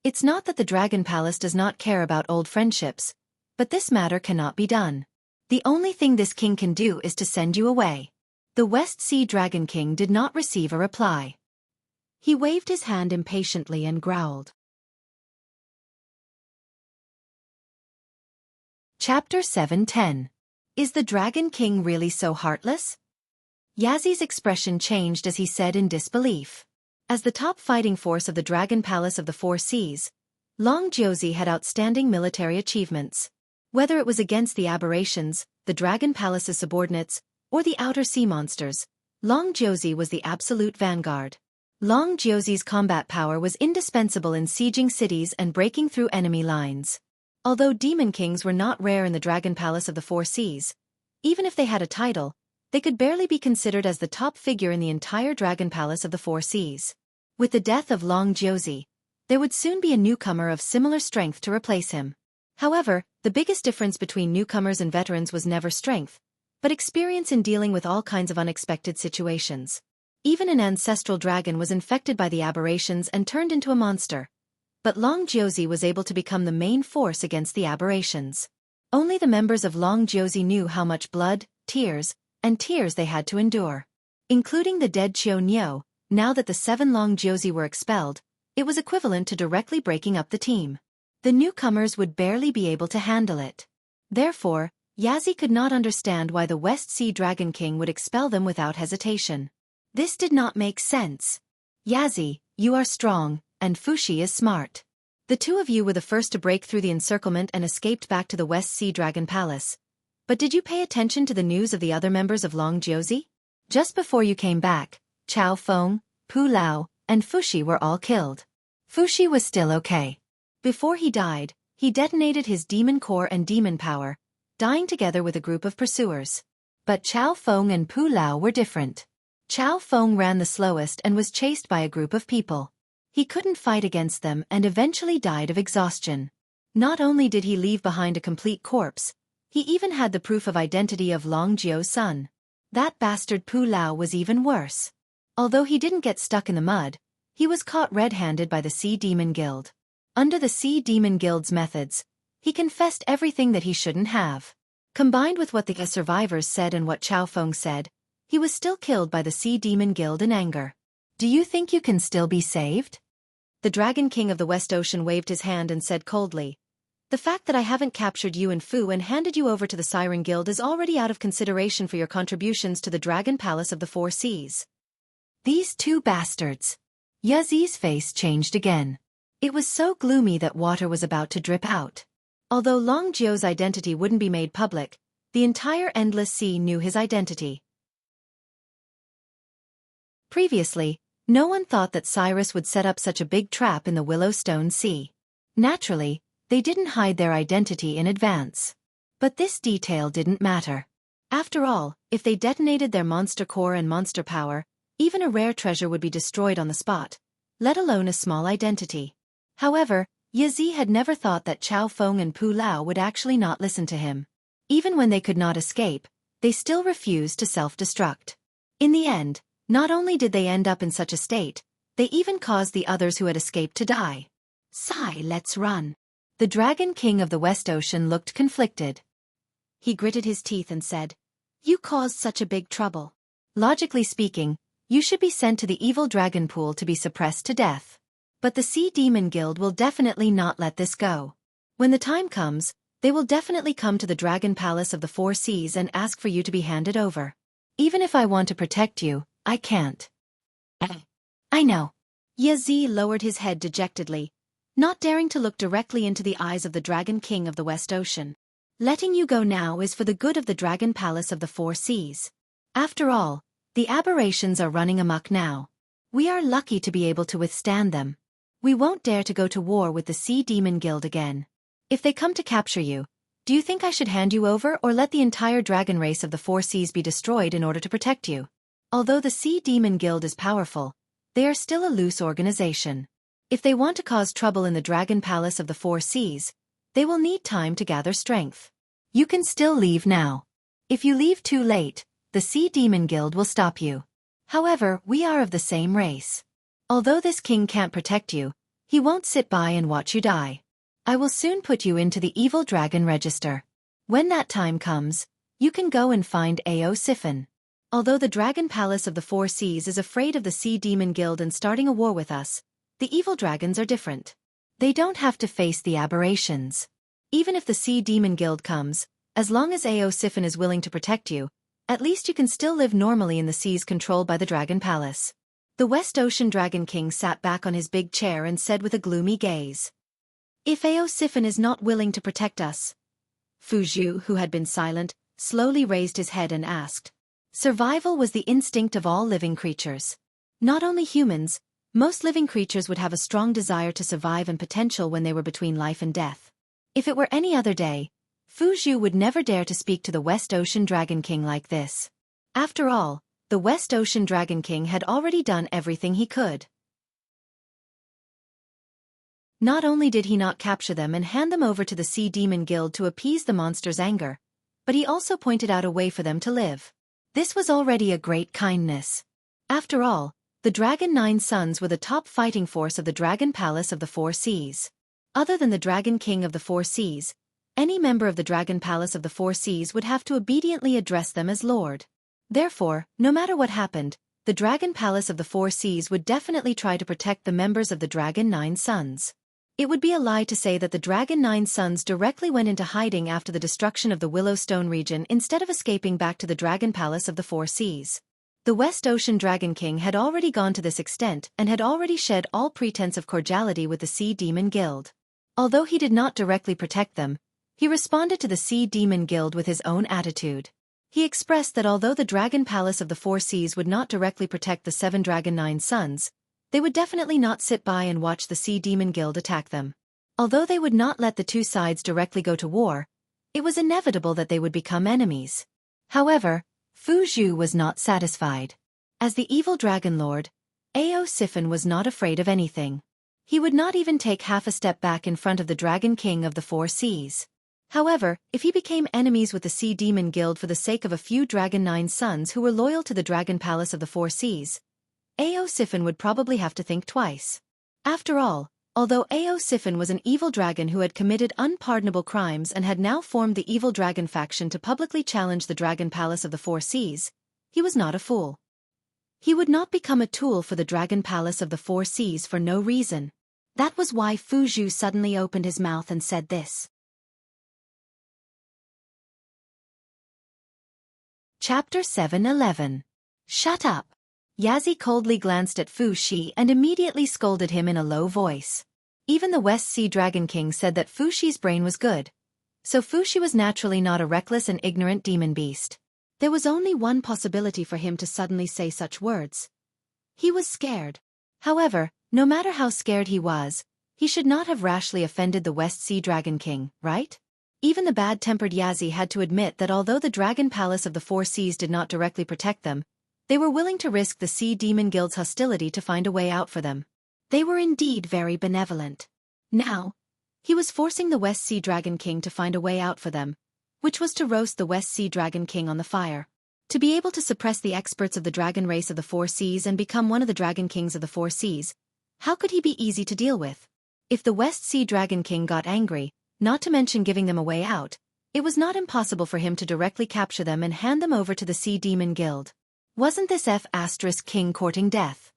It's not that the Dragon Palace does not care about old friendships, but this matter cannot be done. The only thing this king can do is to send you away. The West Sea Dragon King did not receive a reply. He waved his hand impatiently and growled. Chapter 7:10. Is the Dragon King really so heartless? Yazi's expression changed as he said in disbelief. As the top fighting force of the Dragon Palace of the Four Seas, Long Jiuzi had outstanding military achievements. Whether it was against the aberrations, the Dragon Palace's subordinates, or the outer sea monsters, Long Jiuzi was the absolute vanguard. Long Jiuzi's combat power was indispensable in sieging cities and breaking through enemy lines. Although demon kings were not rare in the Dragon Palace of the Four Seas, even if they had a title, they could barely be considered as the top figure in the entire Dragon Palace of the Four Seas. With the death of Long Jiuzi, there would soon be a newcomer of similar strength to replace him. However, the biggest difference between newcomers and veterans was never strength, but experience in dealing with all kinds of unexpected situations. Even an ancestral dragon was infected by the aberrations and turned into a monster. But Long Jiuzi was able to become the main force against the aberrations. Only the members of Long Jiuzi knew how much blood, tears they had to endure. Including the dead Qiu Niu, now that the 7 Long Jiuzi were expelled, it was equivalent to directly breaking up the team. The newcomers would barely be able to handle it. Therefore, Yazi could not understand why the West Sea Dragon King would expel them without hesitation. This did not make sense. Yazi, you are strong, and Fushi is smart. The two of you were the first to break through the encirclement and escaped back to the West Sea Dragon Palace. But did you pay attention to the news of the other members of Long Jiuzi? Just before you came back, Chao Feng, Pu Lao, and Fushi were all killed. Fushi was still okay. Before he died, he detonated his demon core and demon power, dying together with a group of pursuers. But Chao Feng and Pu Lao were different. Chao Feng ran the slowest and was chased by a group of people. He couldn't fight against them and eventually died of exhaustion. Not only did he leave behind a complete corpse, he even had the proof of identity of Long Jiu's son. That bastard Pu Lao was even worse. Although he didn't get stuck in the mud, he was caught red-handed by the Sea Demon Guild. Under the Sea Demon Guild's methods, he confessed everything that he shouldn't have. Combined with what the survivors said and what Chao Feng said, he was still killed by the Sea Demon Guild in anger. Do you think you can still be saved? The Dragon King of the West Ocean waved his hand and said coldly, "The fact that I haven't captured you and Fu and handed you over to the Siren Guild is already out of consideration for your contributions to the Dragon Palace of the Four Seas." These two bastards. Yazi's face changed again. It was so gloomy that water was about to drip out. Although Long Jiu's identity wouldn't be made public, the entire Endless Sea knew his identity. Previously, no one thought that Cyrus would set up such a big trap in the Willowstone Sea. Naturally, they didn't hide their identity in advance. But this detail didn't matter. After all, if they detonated their monster core and monster power, even a rare treasure would be destroyed on the spot, let alone a small identity. However, Yazi had never thought that Chao Feng and Pu Lao would actually not listen to him. Even when they could not escape, they still refused to self-destruct. In the end, not only did they end up in such a state, they even caused the others who had escaped to die. Sigh, let's run. The Dragon King of the West Ocean looked conflicted. He gritted his teeth and said, "You caused such a big trouble. Logically speaking, you should be sent to the evil dragon pool to be suppressed to death. But the Sea Demon Guild will definitely not let this go. When the time comes, they will definitely come to the Dragon Palace of the Four Seas and ask for you to be handed over. Even if I want to protect you, I can't." "I know." Yazi lowered his head dejectedly, not daring to look directly into the eyes of the Dragon King of the West Ocean. "Letting you go now is for the good of the Dragon Palace of the Four Seas. After all, The aberrations are running amok now. We are lucky to be able to withstand them. We won't dare to go to war with the Sea Demon Guild again. If they come to capture you, do you think I should hand you over or let the entire dragon race of the Four Seas be destroyed in order to protect you? Although the Sea Demon Guild is powerful, they are still a loose organization. If they want to cause trouble in the Dragon Palace of the Four Seas, they will need time to gather strength. You can still leave now. If you leave too late, the Sea Demon Guild will stop you. However, we are of the same race. Although this king can't protect you, he won't sit by and watch you die. I will soon put you into the Evil Dragon Register. When that time comes, you can go and find Ao Siphon. Although the Dragon Palace of the Four Seas is afraid of the Sea Demon Guild and starting a war with us, the evil dragons are different. They don't have to face the aberrations. Even if the Sea Demon Guild comes, as long as Ao Siphon is willing to protect you, at least you can still live normally in the seas controlled by the Dragon Palace. The West Ocean Dragon King sat back on his big chair and said with a gloomy gaze, "If Ao Siphon is not willing to protect us?" Fu Zhu, who had been silent, slowly raised his head and asked. Survival was the instinct of all living creatures. Not only humans, most living creatures would have a strong desire to survive and potential when they were between life and death. If it were any other day, Fu Zhu would never dare to speak to the West Ocean Dragon King like this. After all, the West Ocean Dragon King had already done everything he could. Not only did he not capture them and hand them over to the Sea Demon Guild to appease the monster's anger, but he also pointed out a way for them to live. This was already a great kindness. After all, the Dragon Nine Sons were the top fighting force of the Dragon Palace of the Four Seas. Other than the Dragon King of the Four Seas, any member of the Dragon Palace of the Four Seas would have to obediently address them as Lord. Therefore, no matter what happened, the Dragon Palace of the Four Seas would definitely try to protect the members of the Dragon Nine Sons. It would be a lie to say that the Dragon Nine Sons directly went into hiding after the destruction of the Willowstone region instead of escaping back to the Dragon Palace of the Four Seas. The West Ocean Dragon King had already gone to this extent and had already shed all pretense of cordiality with the Sea Demon Guild. Although he did not directly protect them, he responded to the Sea Demon Guild with his own attitude. He expressed that although the Dragon Palace of the Four Seas would not directly protect the Seven Dragon Nine Sons, they would definitely not sit by and watch the Sea Demon Guild attack them. Although they would not let the two sides directly go to war, it was inevitable that they would become enemies. However, Fu Zhu was not satisfied. As the evil dragon lord, Ao Siphon was not afraid of anything. He would not even take half a step back in front of the Dragon King of the Four Seas. However, if he became enemies with the Sea Demon Guild for the sake of a few Dragon Nine Sons who were loyal to the Dragon Palace of the Four Seas, Ao Siphon would probably have to think twice. After all, although Ao Siphon was an evil dragon who had committed unpardonable crimes and had now formed the evil dragon faction to publicly challenge the Dragon Palace of the Four Seas, he was not a fool. He would not become a tool for the Dragon Palace of the Four Seas for no reason. That was why Fu Zhu suddenly opened his mouth and said this. Chapter 7:11. Shut up. Yazi coldly glanced at Fu Shi and immediately scolded him in a low voice. Even the West Sea Dragon King said that Fu Shi's brain was good, so Fu Shi was naturally not a reckless and ignorant demon beast. There was only one possibility for him to suddenly say such words. He was scared. However, no matter how scared he was, he should not have rashly offended the West Sea Dragon King, right? Even the bad-tempered Yazi had to admit that although the Dragon Palace of the Four Seas did not directly protect them, they were willing to risk the Sea Demon Guild's hostility to find a way out for them. They were indeed very benevolent. Now, he was forcing the West Sea Dragon King to find a way out for them, which was to roast the West Sea Dragon King on the fire. To be able to suppress the experts of the dragon race of the Four Seas and become one of the Dragon Kings of the Four Seas, how could he be easy to deal with? If the West Sea Dragon King got angry, not to mention giving them a way out, it was not impossible for him to directly capture them and hand them over to the Sea Demon Guild. Wasn't this King courting death?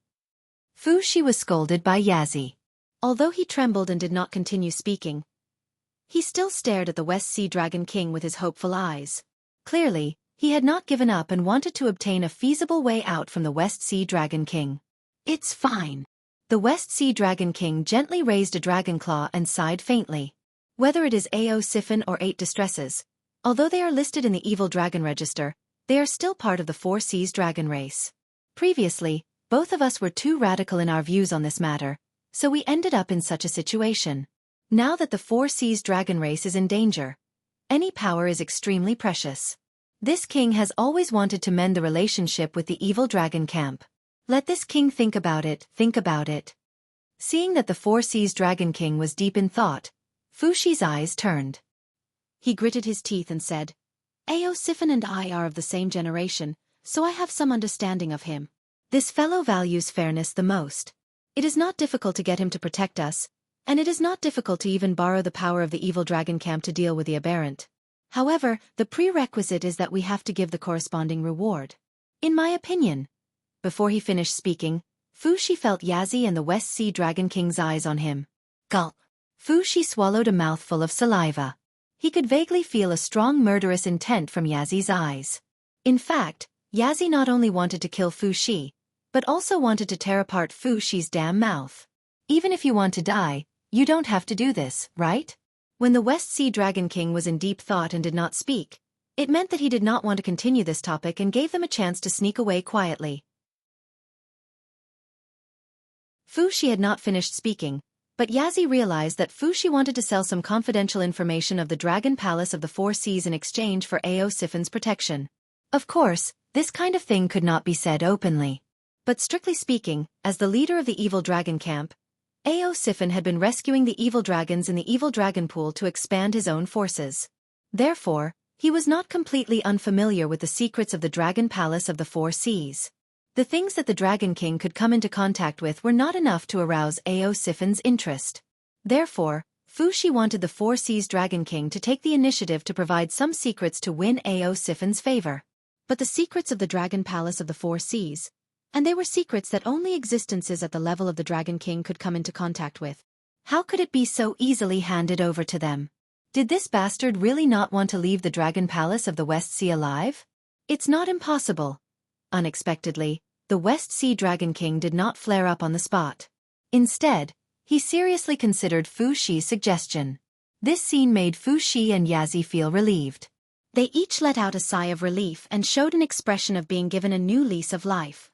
Fu Shi was scolded by Yazi. Although he trembled and did not continue speaking, he still stared at the West Sea Dragon King with his hopeful eyes. Clearly, he had not given up and wanted to obtain a feasible way out from the West Sea Dragon King. It's fine. The West Sea Dragon King gently raised a dragon claw and sighed faintly. Whether it is Ao Siphon or Eight Distresses, although they are listed in the Evil Dragon Register, They are still part of the Four Seas dragon race. Previously, both of us were too radical in our views on this matter, so we ended up in such a situation. Now that the Four Seas dragon race is in danger, any power is extremely precious. This king has always wanted to mend the relationship with the evil dragon camp. Let this king think about it, think about it. Seeing that the Four Seas dragon king was deep in thought, Fu Shi's eyes turned. He gritted his teeth and said, Ao Siphon and I are of the same generation, so I have some understanding of him. This fellow values fairness the most. It is not difficult to get him to protect us, and it is not difficult to even borrow the power of the evil dragon camp to deal with the aberrant. However, the prerequisite is that we have to give the corresponding reward. In my opinion. Before he finished speaking, Fu Shi felt Yazzie and the West Sea Dragon King's eyes on him. Gulp. Fu Shi swallowed a mouthful of saliva. He could vaguely feel a strong murderous intent from Yazzie's eyes. In fact, Yazzie not only wanted to kill Fu Shi, but also wanted to tear apart Fu Shi's damn mouth. Even if you want to die, you don't have to do this, right? When the West Sea Dragon King was in deep thought and did not speak, it meant that he did not want to continue this topic and gave them a chance to sneak away quietly. Fu Shi had not finished speaking, but Yazzie realized that Fu Shi wanted to sell some confidential information of the Dragon Palace of the Four Seas in exchange for Ao Siphon's protection. Of course, this kind of thing could not be said openly. But strictly speaking, as the leader of the evil dragon camp, Ao Siphon had been rescuing the evil dragons in the evil dragon pool to expand his own forces. Therefore, he was not completely unfamiliar with the secrets of the Dragon Palace of the Four Seas. The things that the Dragon King could come into contact with were not enough to arouse Ao Siphon's interest. Therefore, Fu Shi wanted the Four Seas Dragon King to take the initiative to provide some secrets to win Ao Siphon's favor. But the secrets of the Dragon Palace of the Four Seas, and they were secrets that only existences at the level of the Dragon King could come into contact with. How could it be so easily handed over to them? Did this bastard really not want to leave the Dragon Palace of the West Sea alive? It's not impossible. Unexpectedly, the West Sea Dragon King did not flare up on the spot. Instead, he seriously considered Fu Shi's suggestion. This scene made Fu Shi and Yazzie feel relieved. They each let out a sigh of relief and showed an expression of being given a new lease of life.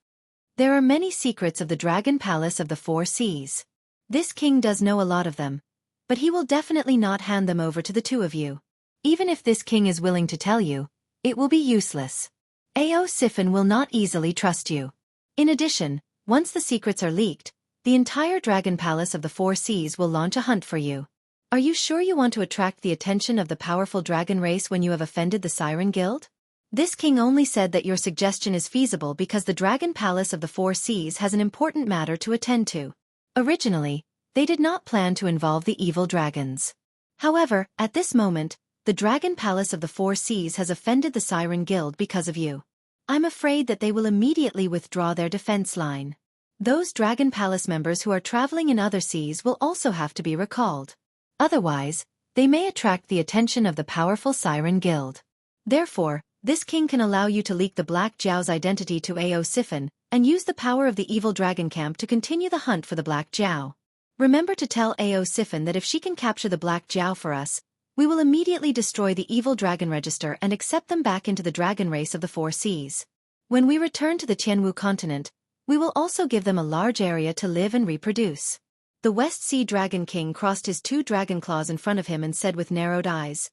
There are many secrets of the Dragon Palace of the Four Seas. This king does know a lot of them, but he will definitely not hand them over to the two of you. Even if this king is willing to tell you, it will be useless. Ao Siphon will not easily trust you. In addition, once the secrets are leaked, the entire Dragon Palace of the Four Seas will launch a hunt for you. Are you sure you want to attract the attention of the powerful dragon race when you have offended the Siren Guild? This king only said that your suggestion is feasible because the Dragon Palace of the Four Seas has an important matter to attend to. Originally, they did not plan to involve the evil dragons. However, at this moment, the Dragon Palace of the Four Seas has offended the Siren Guild because of you. I'm afraid that they will immediately withdraw their defense line. Those Dragon Palace members who are traveling in other seas will also have to be recalled. Otherwise, they may attract the attention of the powerful Siren Guild. Therefore, this king can allow you to leak the Black Jiao's identity to Ao Siphon, and use the power of the evil dragon camp to continue the hunt for the Black Jiao. Remember to tell Ao Siphon that if she can capture the Black Jiao for us, we will immediately destroy the evil dragon register and accept them back into the dragon race of the Four Seas. When we return to the Tianwu continent, we will also give them a large area to live and reproduce. The West Sea Dragon King crossed his two dragon claws in front of him and said with narrowed eyes,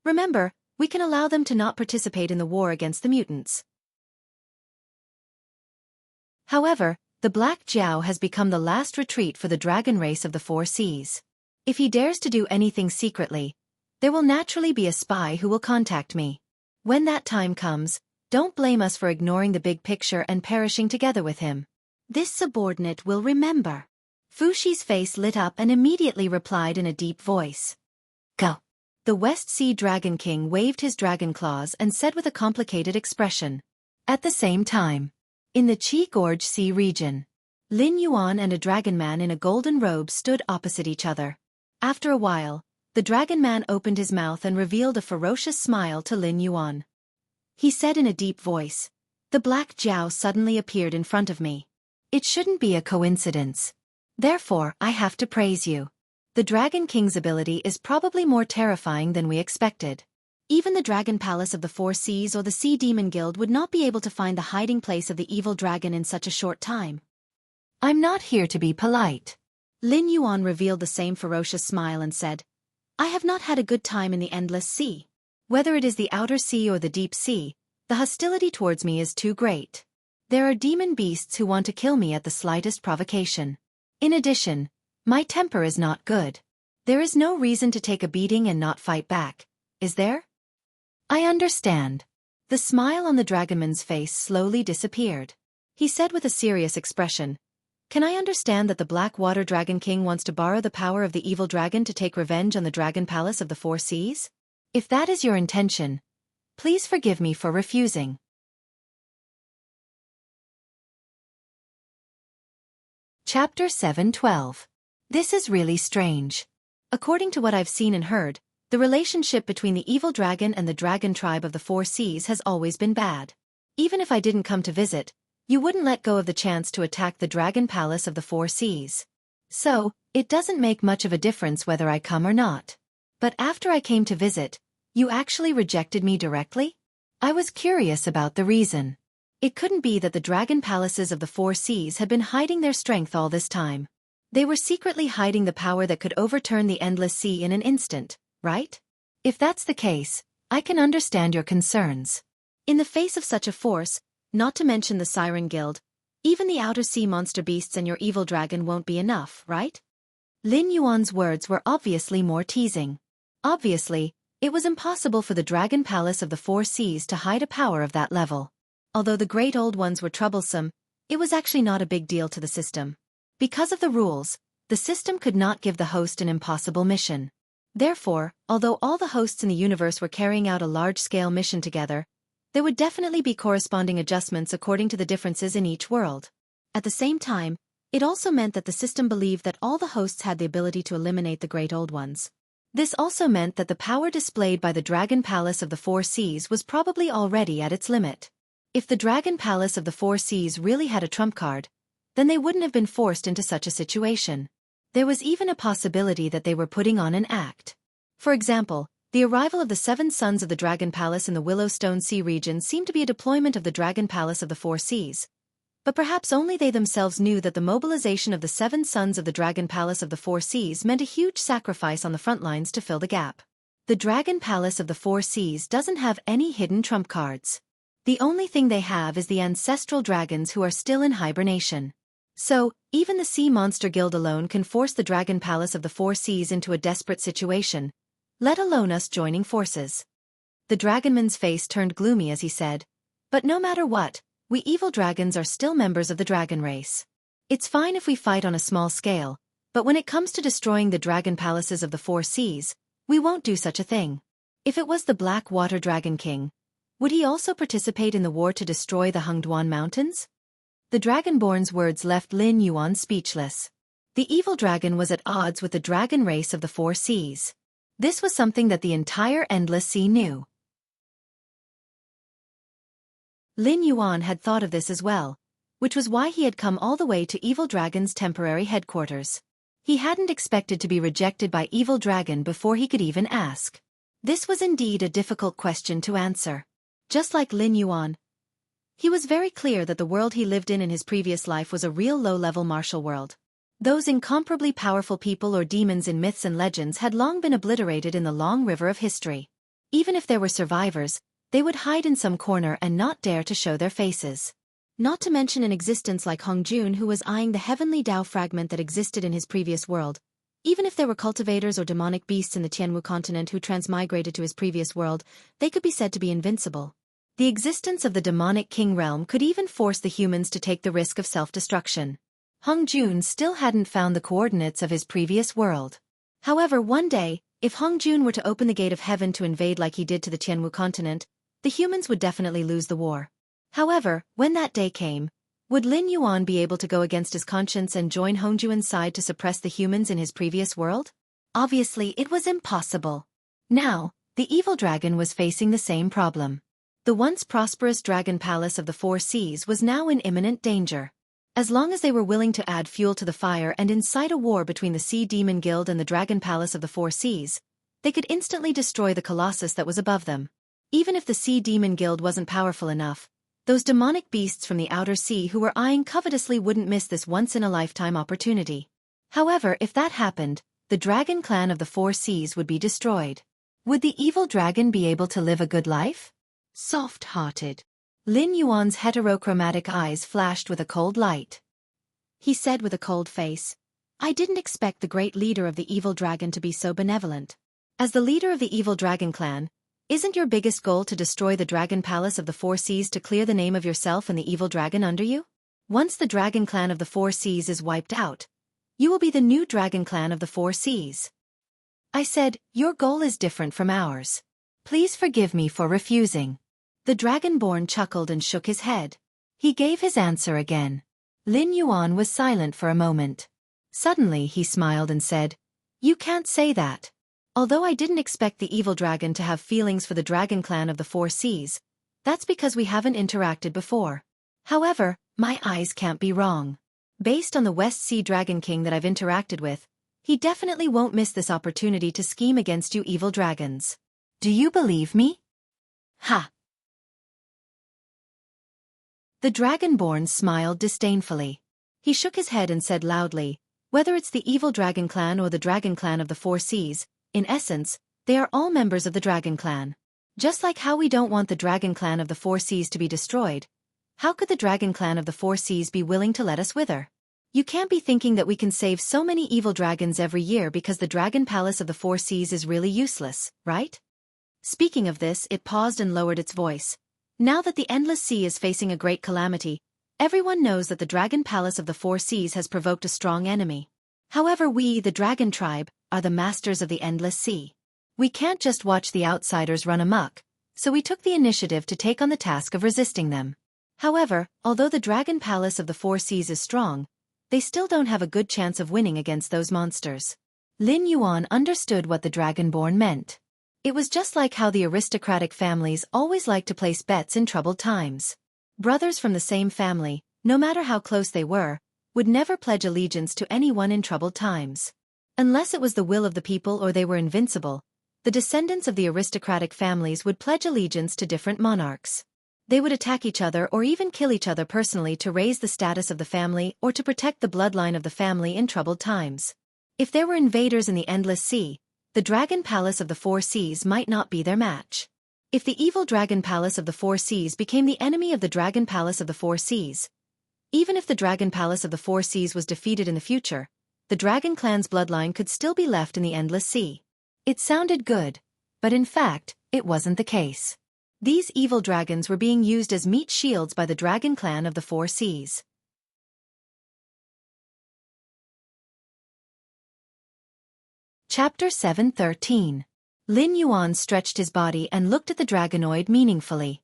Remember, we can allow them to not participate in the war against the mutants. However, the Black Jiao has become the last retreat for the dragon race of the Four Seas. If he dares to do anything secretly, there will naturally be a spy who will contact me. When that time comes, don't blame us for ignoring the big picture and perishing together with him. This subordinate will remember. Fu Shi's face lit up and immediately replied in a deep voice. Go. The West Sea Dragon King waved his dragon claws and said with a complicated expression. At the same time, in the Qi Gorge Sea region, Lin Yuan and a dragon man in a golden robe stood opposite each other. After a while, the dragon man opened his mouth and revealed a ferocious smile to Lin Yuan. He said in a deep voice, The Black Jiao suddenly appeared in front of me. It shouldn't be a coincidence. Therefore, I have to praise you. The Dragon King's ability is probably more terrifying than we expected. Even the Dragon Palace of the Four Seas or the Sea Demon Guild would not be able to find the hiding place of the evil dragon in such a short time. I'm not here to be polite. Lin Yuan revealed the same ferocious smile and said, I have not had a good time in the endless sea. Whether it is the outer sea or the deep sea, the hostility towards me is too great. There are demon beasts who want to kill me at the slightest provocation. In addition, my temper is not good. There is no reason to take a beating and not fight back, is there? I understand. The smile on the dragonman's face slowly disappeared. He said with a serious expression, Can I understand that the Black Water Dragon King wants to borrow the power of the evil dragon to take revenge on the Dragon Palace of the Four Seas? If that is your intention, please forgive me for refusing. Chapter 7:12. This is really strange. According to what I've seen and heard, the relationship between the evil dragon and the dragon tribe of the Four Seas has always been bad. Even if I didn't come to visit, you wouldn't let go of the chance to attack the Dragon Palace of the Four Seas. So, it doesn't make much of a difference whether I come or not. But after I came to visit, you actually rejected me directly? I was curious about the reason. It couldn't be that the Dragon Palaces of the Four Seas had been hiding their strength all this time. They were secretly hiding the power that could overturn the endless sea in an instant, right? If that's the case, I can understand your concerns. In the face of such a force, not to mention the Siren Guild, even the outer sea monster beasts and your evil dragon won't be enough, right? Lin Yuan's words were obviously more teasing. Obviously, it was impossible for the Dragon Palace of the Four Seas to hide a power of that level. Although the Great Old Ones were troublesome, it was actually not a big deal to the system. Because of the rules, the system could not give the host an impossible mission. Therefore, although all the hosts in the universe were carrying out a large-scale mission together, there would definitely be corresponding adjustments according to the differences in each world. At the same time, it also meant that the system believed that all the hosts had the ability to eliminate the Great Old Ones. This also meant that the power displayed by the Dragon Palace of the Four Seas was probably already at its limit. If the Dragon Palace of the Four Seas really had a trump card, then they wouldn't have been forced into such a situation. There was even a possibility that they were putting on an act. For example, the arrival of the 7 sons of the Dragon Palace in the Willowstone Sea region seemed to be a deployment of the Dragon Palace of the Four Seas. But perhaps only they themselves knew that the mobilization of the 7 sons of the Dragon Palace of the Four Seas meant a huge sacrifice on the front lines to fill the gap. The Dragon Palace of the Four Seas doesn't have any hidden trump cards. The only thing they have is the ancestral dragons who are still in hibernation. So, even the Sea Monster Guild alone can force the Dragon Palace of the Four Seas into a desperate situation, let alone us joining forces. The dragonman's face turned gloomy as he said, But no matter what, we evil dragons are still members of the dragon race. It's fine if we fight on a small scale, but when it comes to destroying the Dragon Palaces of the Four Seas, we won't do such a thing. If it was the Black Water Dragon King, would he also participate in the war to destroy the Hengduan Mountains? The Dragonborn's words left Lin Yuan speechless. The evil dragon was at odds with the dragon race of the Four Seas. This was something that the entire Endless Sea knew. Lin Yuan had thought of this as well, which was why he had come all the way to Evil Dragon's temporary headquarters. He hadn't expected to be rejected by Evil Dragon before he could even ask. This was indeed a difficult question to answer. Just like Lin Yuan, he was very clear that the world he lived in his previous life was a real low-level martial world. Those incomparably powerful people or demons in myths and legends had long been obliterated in the long river of history. Even if there were survivors, they would hide in some corner and not dare to show their faces. Not to mention an existence like Hong Jun, who was eyeing the heavenly Tao fragment that existed in his previous world. Even if there were cultivators or demonic beasts in the Tianwu continent who transmigrated to his previous world, they could be said to be invincible. The existence of the demonic king realm could even force the humans to take the risk of self-destruction. Hong Jun still hadn't found the coordinates of his previous world. However, one day, if Hong Jun were to open the gate of heaven to invade like he did to the Tianwu continent, the humans would definitely lose the war. However, when that day came, would Lin Yuan be able to go against his conscience and join Hong Jun's side to suppress the humans in his previous world? Obviously, it was impossible. Now, the evil dragon was facing the same problem. The once prosperous Dragon Palace of the Four Seas was now in imminent danger. As long as they were willing to add fuel to the fire and incite a war between the Sea Demon Guild and the Dragon Palace of the Four Seas, they could instantly destroy the colossus that was above them. Even if the Sea Demon Guild wasn't powerful enough, those demonic beasts from the outer sea who were eyeing covetously wouldn't miss this once-in-a-lifetime opportunity. However, if that happened, the dragon clan of the four seas would be destroyed. Would the evil dragon be able to live a good life? Soft-hearted. Lin Yuan's heterochromatic eyes flashed with a cold light. He said with a cold face, "I didn't expect the great leader of the evil dragon to be so benevolent. As the leader of the evil dragon clan, isn't your biggest goal to destroy the dragon palace of the four seas to clear the name of yourself and the evil dragon under you? Once the dragon clan of the four seas is wiped out, you will be the new dragon clan of the four seas." I said, "Your goal is different from ours. Please forgive me for refusing." The dragonborn chuckled and shook his head. He gave his answer again. Lin Yuan was silent for a moment. Suddenly he smiled and said, "You can't say that. Although I didn't expect the evil dragon to have feelings for the dragon clan of the four seas, that's because we haven't interacted before. However, my eyes can't be wrong. Based on the West Sea Dragon King that I've interacted with, he definitely won't miss this opportunity to scheme against you evil dragons. Do you believe me?" Ha! The dragonborn smiled disdainfully. He shook his head and said loudly, "Whether it's the evil dragon clan or the dragon clan of the four seas, in essence, they are all members of the dragon clan. Just like how we don't want the dragon clan of the four seas to be destroyed, how could the dragon clan of the four seas be willing to let us wither? You can't be thinking that we can save so many evil dragons every year because the dragon palace of the four seas is really useless, right?" Speaking of this, it paused and lowered its voice. "Now that the Endless Sea is facing a great calamity, everyone knows that the dragon palace of the four seas has provoked a strong enemy. However, we, the dragon tribe, are the masters of the Endless Sea. We can't just watch the outsiders run amok, so we took the initiative to take on the task of resisting them. However, although the dragon palace of the four seas is strong, they still don't have a good chance of winning against those monsters." Lin Yuan understood what the dragonborn meant. It was just like how the aristocratic families always like to place bets in troubled times. Brothers from the same family, no matter how close they were, would never pledge allegiance to anyone in troubled times. Unless it was the will of the people or they were invincible, the descendants of the aristocratic families would pledge allegiance to different monarchs. They would attack each other or even kill each other personally to raise the status of the family or to protect the bloodline of the family in troubled times. If there were invaders in the Endless Sea, the Dragon Palace of the Four Seas might not be their match. If the evil Dragon Palace of the Four Seas became the enemy of the Dragon Palace of the Four Seas, even if the Dragon Palace of the Four Seas was defeated in the future, the Dragon Clan's bloodline could still be left in the Endless Sea. It sounded good, but in fact, it wasn't the case. These evil dragons were being used as meat shields by the Dragon Clan of the Four Seas. Chapter 7:13. Lin Yuan stretched his body and looked at the dragonoid meaningfully.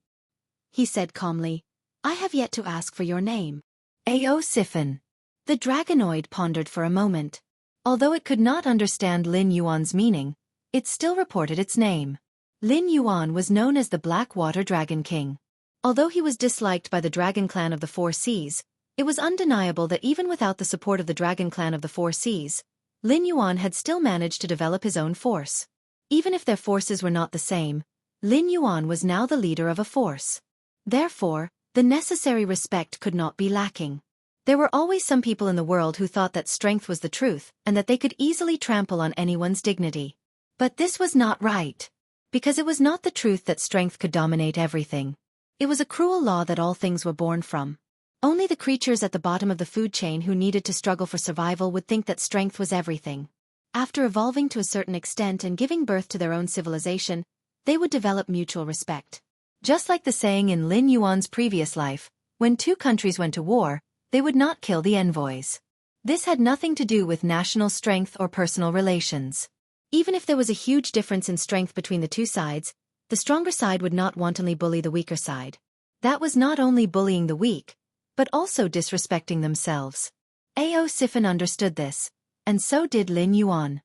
He said calmly, "I have yet to ask for your name." "Ao Siphon." The dragonoid pondered for a moment. Although it could not understand Lin Yuan's meaning, it still reported its name. Lin Yuan was known as the Blackwater Dragon King. Although he was disliked by the Dragon Clan of the Four Seas, it was undeniable that even without the support of the Dragon Clan of the Four Seas, Lin Yuan had still managed to develop his own force. Even if their forces were not the same, Lin Yuan was now the leader of a force. Therefore, the necessary respect could not be lacking. There were always some people in the world who thought that strength was the truth and that they could easily trample on anyone's dignity. But this was not right. Because it was not the truth that strength could dominate everything. It was a cruel law that all things were born from. Only the creatures at the bottom of the food chain who needed to struggle for survival would think that strength was everything. After evolving to a certain extent and giving birth to their own civilization, they would develop mutual respect. Just like the saying in Lin Yuan's previous life, when two countries went to war, they would not kill the envoys. This had nothing to do with national strength or personal relations. Even if there was a huge difference in strength between the two sides, the stronger side would not wantonly bully the weaker side. That was not only bullying the weak, but also disrespecting themselves. Ao Siphon understood this, and so did Lin Yuan.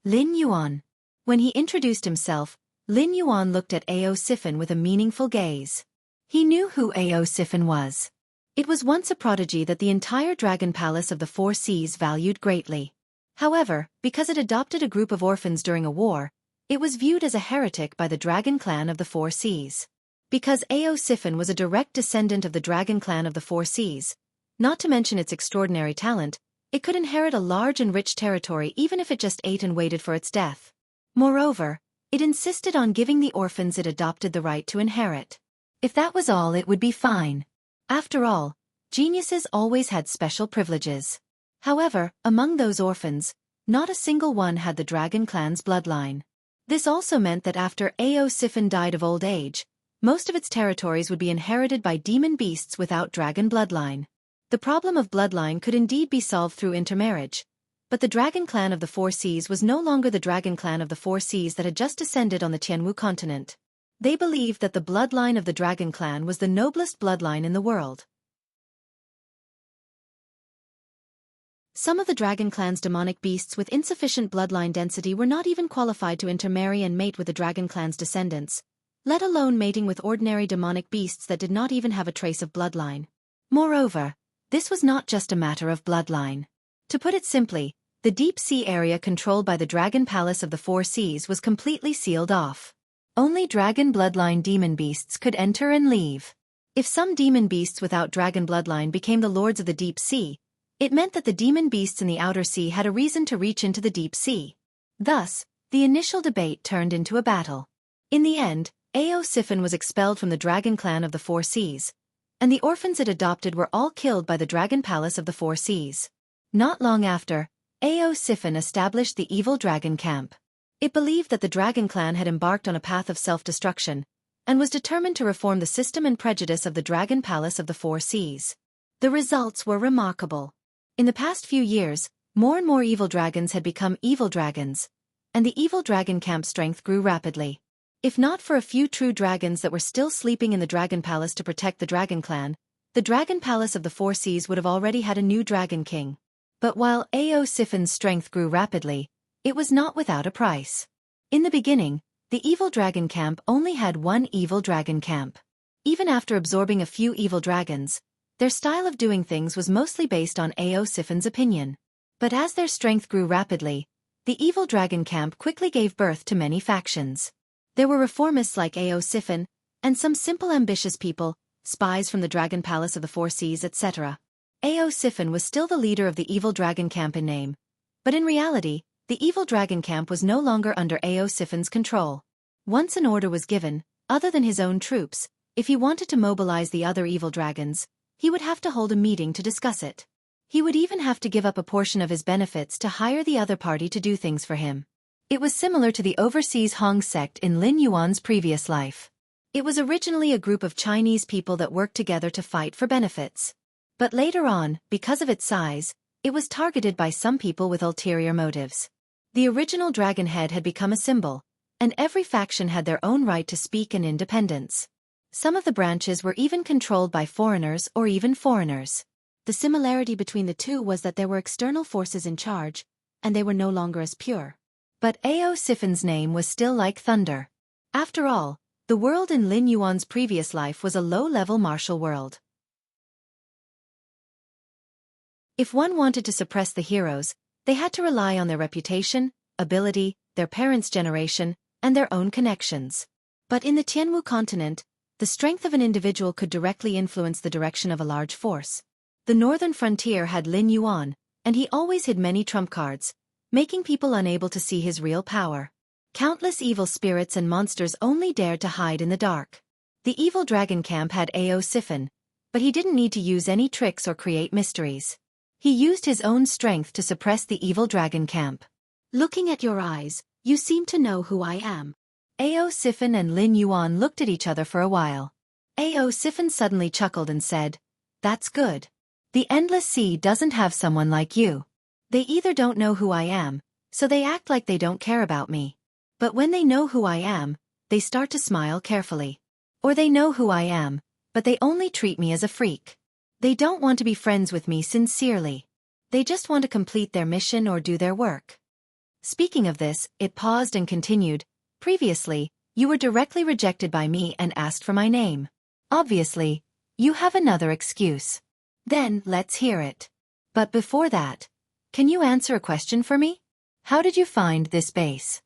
Lin Yuan. When he introduced himself, Lin Yuan looked at Ao Siphon with a meaningful gaze. He knew who Ao Siphon was. It was once a prodigy that the entire Dragon Palace of the Four Seas valued greatly. However, because it adopted a group of orphans during a war, It was viewed as a heretic by the dragon clan of the Four Seas. Because Ao Siphon was a direct descendant of the dragon clan of the Four Seas, not to mention its extraordinary talent, it could inherit a large and rich territory even if it just ate and waited for its death. Moreover, it insisted on giving the orphans it adopted the right to inherit. If that was all, it would be fine. After all, geniuses always had special privileges. However, among those orphans, not a single one had the dragon clan's bloodline. This also meant that after Ao Siphon died of old age, most of its territories would be inherited by demon beasts without dragon bloodline. The problem of bloodline could indeed be solved through intermarriage, but the dragon clan of the Four Seas was no longer the dragon clan of the Four Seas that had just descended on the Tianwu continent. They believed that the bloodline of the dragon clan was the noblest bloodline in the world. Some of the dragon clan's demonic beasts with insufficient bloodline density were not even qualified to intermarry and mate with the dragon clan's descendants, let alone mating with ordinary demonic beasts that did not even have a trace of bloodline. Moreover, this was not just a matter of bloodline. To put it simply, the deep sea area controlled by the Dragon Palace of the Four Seas was completely sealed off. Only dragon bloodline demon beasts could enter and leave. If some demon beasts without dragon bloodline became the lords of the deep sea, it meant that the demon beasts in the outer sea had a reason to reach into the deep sea. Thus, the initial debate turned into a battle. In the end, Ao Siphon was expelled from the dragon clan of the Four Seas, and the orphans it adopted were all killed by the Dragon Palace of the Four Seas. Not long after, Ao Siphon established the evil dragon camp. It believed that the dragon clan had embarked on a path of self-destruction, and was determined to reform the system and prejudice of the Dragon Palace of the Four Seas. The results were remarkable. In the past few years, more and more evil dragons had become evil dragons, and the evil dragon camp strength grew rapidly. If not for a few true dragons that were still sleeping in the Dragon Palace to protect the Dragon Clan, the Dragon Palace of the Four Seas would have already had a new Dragon King. But while Ao Siphon's strength grew rapidly, it was not without a price. In the beginning, the evil dragon camp only had one evil dragon camp. Even after absorbing a few evil dragons, their style of doing things was mostly based on Ao Siphon's opinion. But as their strength grew rapidly, the evil dragon camp quickly gave birth to many factions. There were reformists like Ao Siphon, and some simple ambitious people, spies from the Dragon Palace of the Four Seas, etc. Ao Siphon was still the leader of the evil dragon camp in name, but in reality, the evil dragon camp was no longer under Ao Siphon's control. Once an order was given, other than his own troops, if he wanted to mobilize the other evil dragons, he would have to hold a meeting to discuss it. He would even have to give up a portion of his benefits to hire the other party to do things for him. It was similar to the overseas Hong sect in Lin Yuan's previous life. It was originally a group of Chinese people that worked together to fight for benefits. But later on, because of its size, it was targeted by some people with ulterior motives. The original dragon head had become a symbol, and every faction had their own right to speak and independence. Some of the branches were even controlled by foreigners or even foreigners. The similarity between the two was that there were external forces in charge, and they were no longer as pure. But Ao Siphon's name was still like thunder. After all, the world in Lin Yuan's previous life was a low-level martial world. If one wanted to suppress the heroes, they had to rely on their reputation, ability, their parents' generation, and their own connections. But in the Tianwu continent, the strength of an individual could directly influence the direction of a large force. The northern frontier had Lin Yuan, and he always hid many trump cards, making people unable to see his real power. Countless evil spirits and monsters only dared to hide in the dark. The evil dragon camp had Ao Siphon, but he didn't need to use any tricks or create mysteries. He used his own strength to suppress the evil dragon camp. Looking at your eyes, you seem to know who I am. Ao Siphon and Lin Yuan looked at each other for a while. Ao Siphon suddenly chuckled and said, "That's good. The endless sea doesn't have someone like you. They either don't know who I am, so they act like they don't care about me. But when they know who I am, they start to smile carefully. Or they know who I am, but they only treat me as a freak. They don't want to be friends with me sincerely. They just want to complete their mission or do their work." Speaking of this, it paused and continued, "Previously, you were directly rejected by me and asked for my name. Obviously, you have another excuse. Then, let's hear it. But before that, can you answer a question for me? How did you find this base?"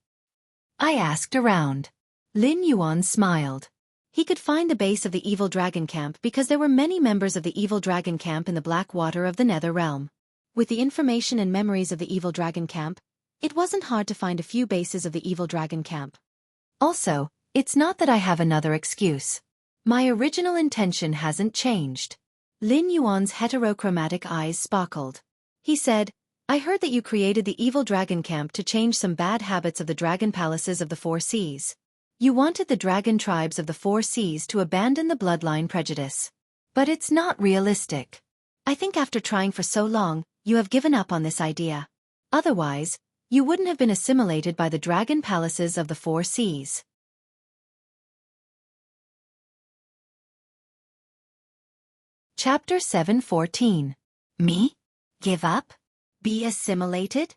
I asked around. Lin Yuan smiled. He could find the base of the evil dragon camp because there were many members of the evil dragon camp in the black water of the Nether Realm. With the information and memories of the evil dragon camp, it wasn't hard to find a few bases of the evil dragon camp. Also, it's not that I have another excuse. My original intention hasn't changed. Lin Yuan's heterochromatic eyes sparkled. He said, I heard that you created the evil dragon camp to change some bad habits of the dragon palaces of the Four Seas. You wanted the dragon tribes of the Four Seas to abandon the bloodline prejudice. But it's not realistic. I think after trying for so long, you have given up on this idea. Otherwise, you wouldn't have been assimilated by the dragon palaces of the Four Seas. Chapter 7:14. Me? Give up? Be assimilated?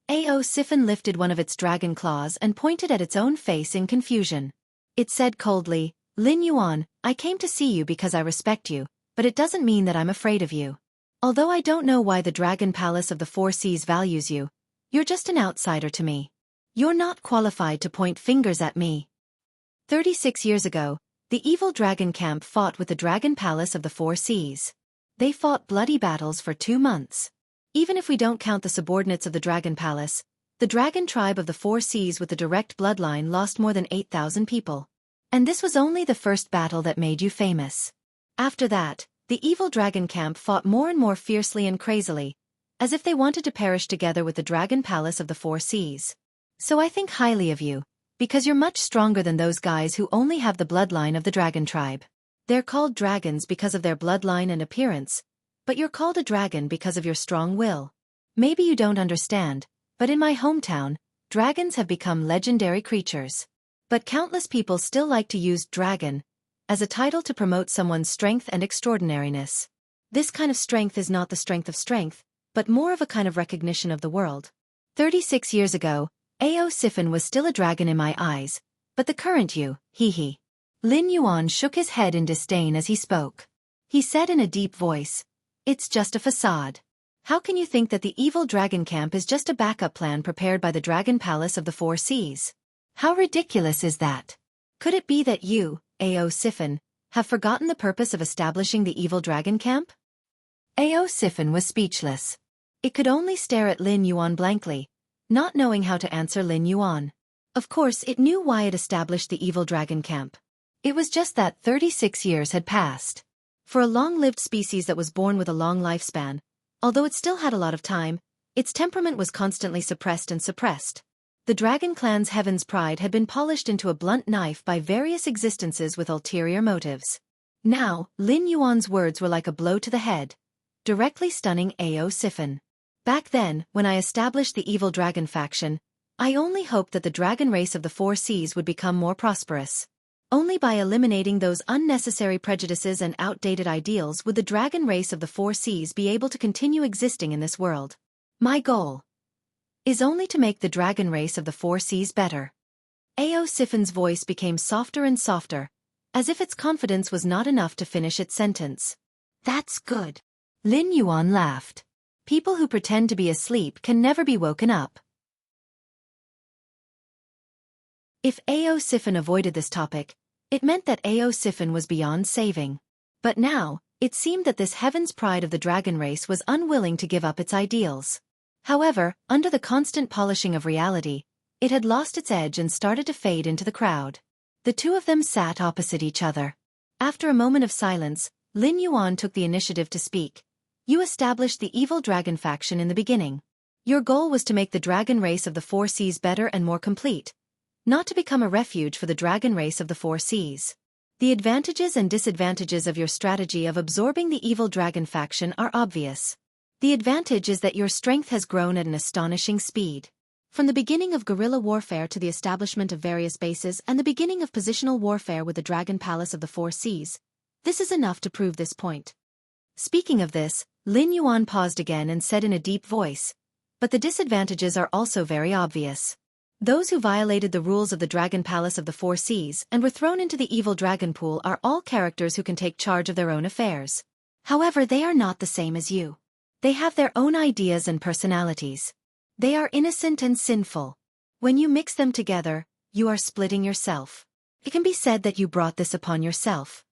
Ao Siphon lifted one of its dragon claws and pointed at its own face in confusion. It said coldly, Lin Yuan, I came to see you because I respect you, but it doesn't mean that I'm afraid of you. Although I don't know why the Dragon Palace of the Four Seas values you, you're just an outsider to me. You're not qualified to point fingers at me. 36 years ago, the evil dragon camp fought with the Dragon Palace of the Four Seas. They fought bloody battles for 2 months. Even if we don't count the subordinates of the Dragon Palace, the Dragon Tribe of the Four Seas with the direct bloodline lost more than 8,000 people. And this was only the first battle that made you famous. After that, the evil dragon camp fought more and more fiercely and crazily, as if they wanted to perish together with the Dragon Palace of the Four Seas. So I think highly of you, because you're much stronger than those guys who only have the bloodline of the Dragon Tribe. They're called dragons because of their bloodline and appearance, but you're called a dragon because of your strong will. Maybe you don't understand, but in my hometown, dragons have become legendary creatures. But countless people still like to use dragon as a title to promote someone's strength and extraordinariness. This kind of strength is not the strength of strength, but more of a kind of recognition of the world. 36 years ago, Ao Siphon was still a dragon in my eyes, but the current you, hee. Lin Yuan shook his head in disdain as he spoke. He said in a deep voice, it's just a facade. How can you think that the evil dragon camp is just a backup plan prepared by the Dragon Palace of the Four Seas? How ridiculous is that? Could it be that you, Ao Siphon, have forgotten the purpose of establishing the evil dragon camp? Ao Siphon was speechless. It could only stare at Lin Yuan blankly, not knowing how to answer Lin Yuan. Of course, it knew why it established the evil dragon camp. It was just that 36 years had passed. For a long-lived species that was born with a long lifespan, although it still had a lot of time, its temperament was constantly suppressed and suppressed. The dragon clan's heaven's pride had been polished into a blunt knife by various existences with ulterior motives. Now, Lin Yuan's words were like a blow to the head, directly stunning Ao Siphon. Back then, when I established the evil dragon faction, I only hoped that the dragon race of the Four Seas would become more prosperous. Only by eliminating those unnecessary prejudices and outdated ideals would the dragon race of the Four Seas be able to continue existing in this world. My goal is only to make the dragon race of the Four Seas better. Ao Siphon's voice became softer and softer, as if its confidence was not enough to finish its sentence. That's good. Lin Yuan laughed. People who pretend to be asleep can never be woken up. If Ao Siphon avoided this topic, it meant that Ao Siphon was beyond saving. But now, it seemed that this heaven's pride of the dragon race was unwilling to give up its ideals. However, under the constant polishing of reality, it had lost its edge and started to fade into the crowd. The two of them sat opposite each other. After a moment of silence, Lin Yuan took the initiative to speak. You established the evil dragon faction in the beginning. Your goal was to make the dragon race of the Four Seas better and more complete, not to become a refuge for the dragon race of the Four Seas. The advantages and disadvantages of your strategy of absorbing the evil dragon faction are obvious. The advantage is that your strength has grown at an astonishing speed. From the beginning of guerrilla warfare to the establishment of various bases and the beginning of positional warfare with the Dragon Palace of the Four Seas, this is enough to prove this point. Speaking of this, Lin Yuan paused again and said in a deep voice, but the disadvantages are also very obvious. Those who violated the rules of the Dragon Palace of the Four Seas and were thrown into the evil dragon pool are all characters who can take charge of their own affairs. However, they are not the same as you. They have their own ideas and personalities. They are innocent and sinful. When you mix them together, You are splitting yourself. It can be said that you brought this upon yourself.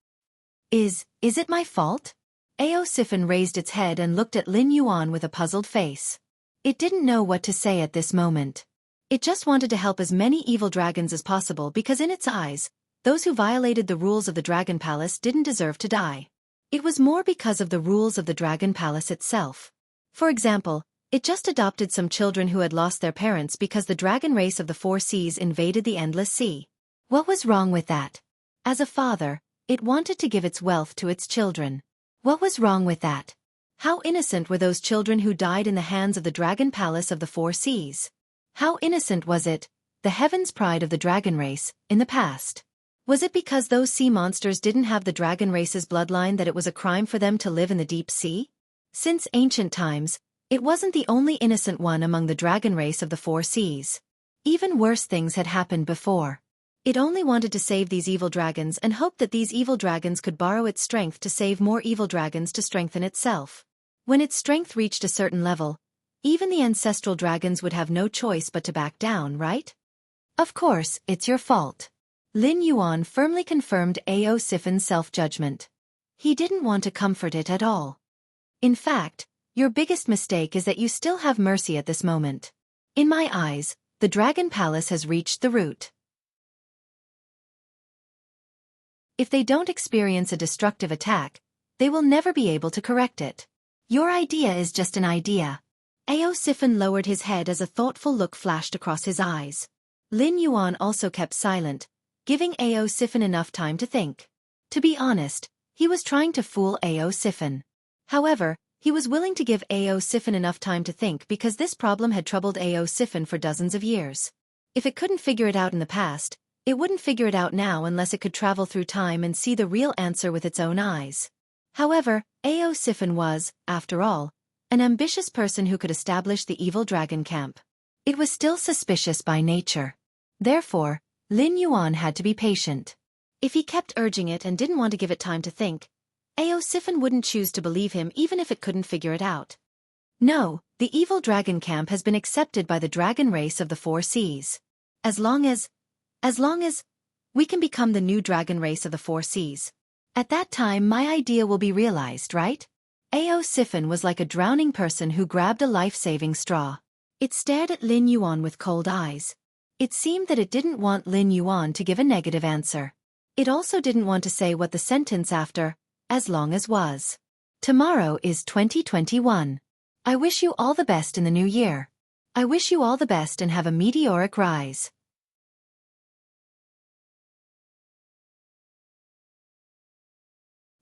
Is it my fault? Aosifan raised its head and looked at Lin Yuan with a puzzled face. It didn't know what to say at this moment. It just wanted to help as many evil dragons as possible because in its eyes, those who violated the rules of the Dragon Palace didn't deserve to die. It was more because of the rules of the Dragon Palace itself. For example, it just adopted some children who had lost their parents because the dragon race of the Four Seas invaded the Endless Sea. What was wrong with that? As a father, it wanted to give its wealth to its children. What was wrong with that? How innocent were those children who died in the hands of the Dragon Palace of the Four Seas? How innocent was it, the heaven's pride of the dragon race, in the past? Was it because those sea monsters didn't have the dragon race's bloodline that it was a crime for them to live in the deep sea? Since ancient times, it wasn't the only innocent one among the dragon race of the Four Seas. Even worse things had happened before. It only wanted to save these evil dragons and hoped that these evil dragons could borrow its strength to save more evil dragons to strengthen itself. When its strength reached a certain level, even the ancestral dragons would have no choice but to back down, right? Of course, it's your fault. Lin Yuan firmly confirmed Aosifan's self-judgment. He didn't want to comfort it at all. In fact, your biggest mistake is that you still have mercy at this moment. In my eyes, the Dragon Palace has reached the root. If they don't experience a destructive attack, they will never be able to correct it. Your idea is just an idea. Aosifan lowered his head as a thoughtful look flashed across his eyes. Lin Yuan also kept silent, giving Aosifan enough time to think. To be honest, he was trying to fool Aosifan. However, he was willing to give Aosifan enough time to think because this problem had troubled Aosifan for dozens of years. If it couldn't figure it out in the past, it wouldn't figure it out now unless it could travel through time and see the real answer with its own eyes. However, Aosifan was, after all, an ambitious person who could establish the evil dragon camp. It was still suspicious by nature. Therefore, Lin Yuan had to be patient. If he kept urging it and didn't want to give it time to think, Aosifan wouldn't choose to believe him even if it couldn't figure it out. No, the evil dragon camp has been accepted by the dragon race of the Four Seas. As long as we can become the new dragon race of the Four Seas. At that time my idea will be realized, right? Aosifan was like a drowning person who grabbed a life-saving straw. It stared at Lin Yuan with cold eyes. It seemed that it didn't want Lin Yuan to give a negative answer. It also didn't want to say what the sentence after, as long as was. Tomorrow is 2021. I wish you all the best in the new year. I wish you all the best and have a meteoric rise.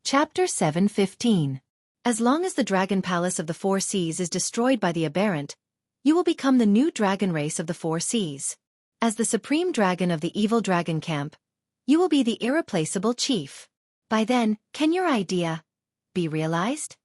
Chapter 7:15. As long as the Dragon Palace of the Four Seas is destroyed by the Aberrant, you will become the new dragon race of the Four Seas. As the supreme dragon of the evil dragon camp, you will be the irreplaceable chief. By then, can your idea be realized?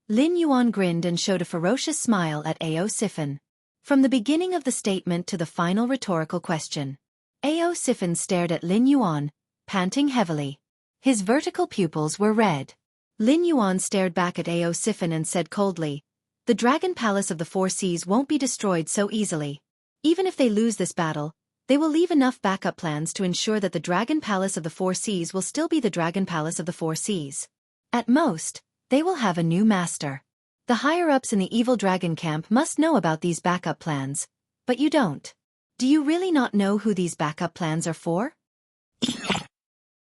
Lin Yuan grinned and showed a ferocious smile at Aosifan. From the beginning of the statement to the final rhetorical question, Aosifan stared at Lin Yuan, panting heavily. His vertical pupils were red. Lin Yuan stared back at Aosifan and said coldly, "The Dragon Palace of the Four Seas won't be destroyed so easily. Even if they lose this battle, they will leave enough backup plans to ensure that the Dragon Palace of the Four Seas will still be the Dragon Palace of the Four Seas. At most, they will have a new master. The higher-ups in the evil dragon camp must know about these backup plans, but you don't. Do you really not know who these backup plans are for?"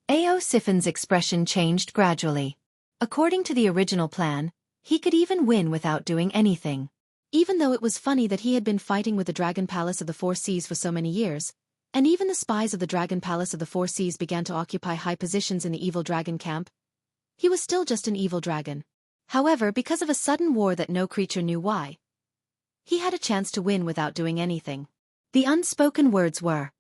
Aosifan's expression changed gradually. According to the original plan, he could even win without doing anything. Even though it was funny that he had been fighting with the Dragon Palace of the Four Seas for so many years, and even the spies of the Dragon Palace of the Four Seas began to occupy high positions in the evil dragon camp, he was still just an evil dragon. However, because of a sudden war that no creature knew why, he had a chance to win without doing anything. The unspoken words were,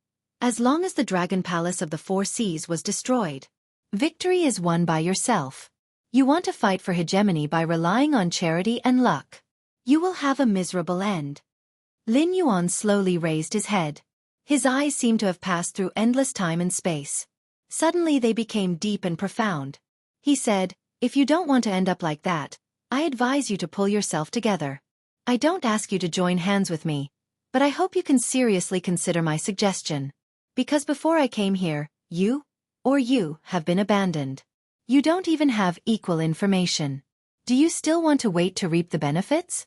"As long as the Dragon Palace of the Four Seas was destroyed, victory is won by yourself. You want to fight for hegemony by relying on charity and luck. You will have a miserable end." Lin Yuan slowly raised his head. His eyes seemed to have passed through endless time and space. Suddenly they became deep and profound. He said, "If you don't want to end up like that, I advise you to pull yourself together. I don't ask you to join hands with me, but I hope you can seriously consider my suggestion. Because before I came here, you have been abandoned. You don't even have equal information. Do you still want to wait to reap the benefits?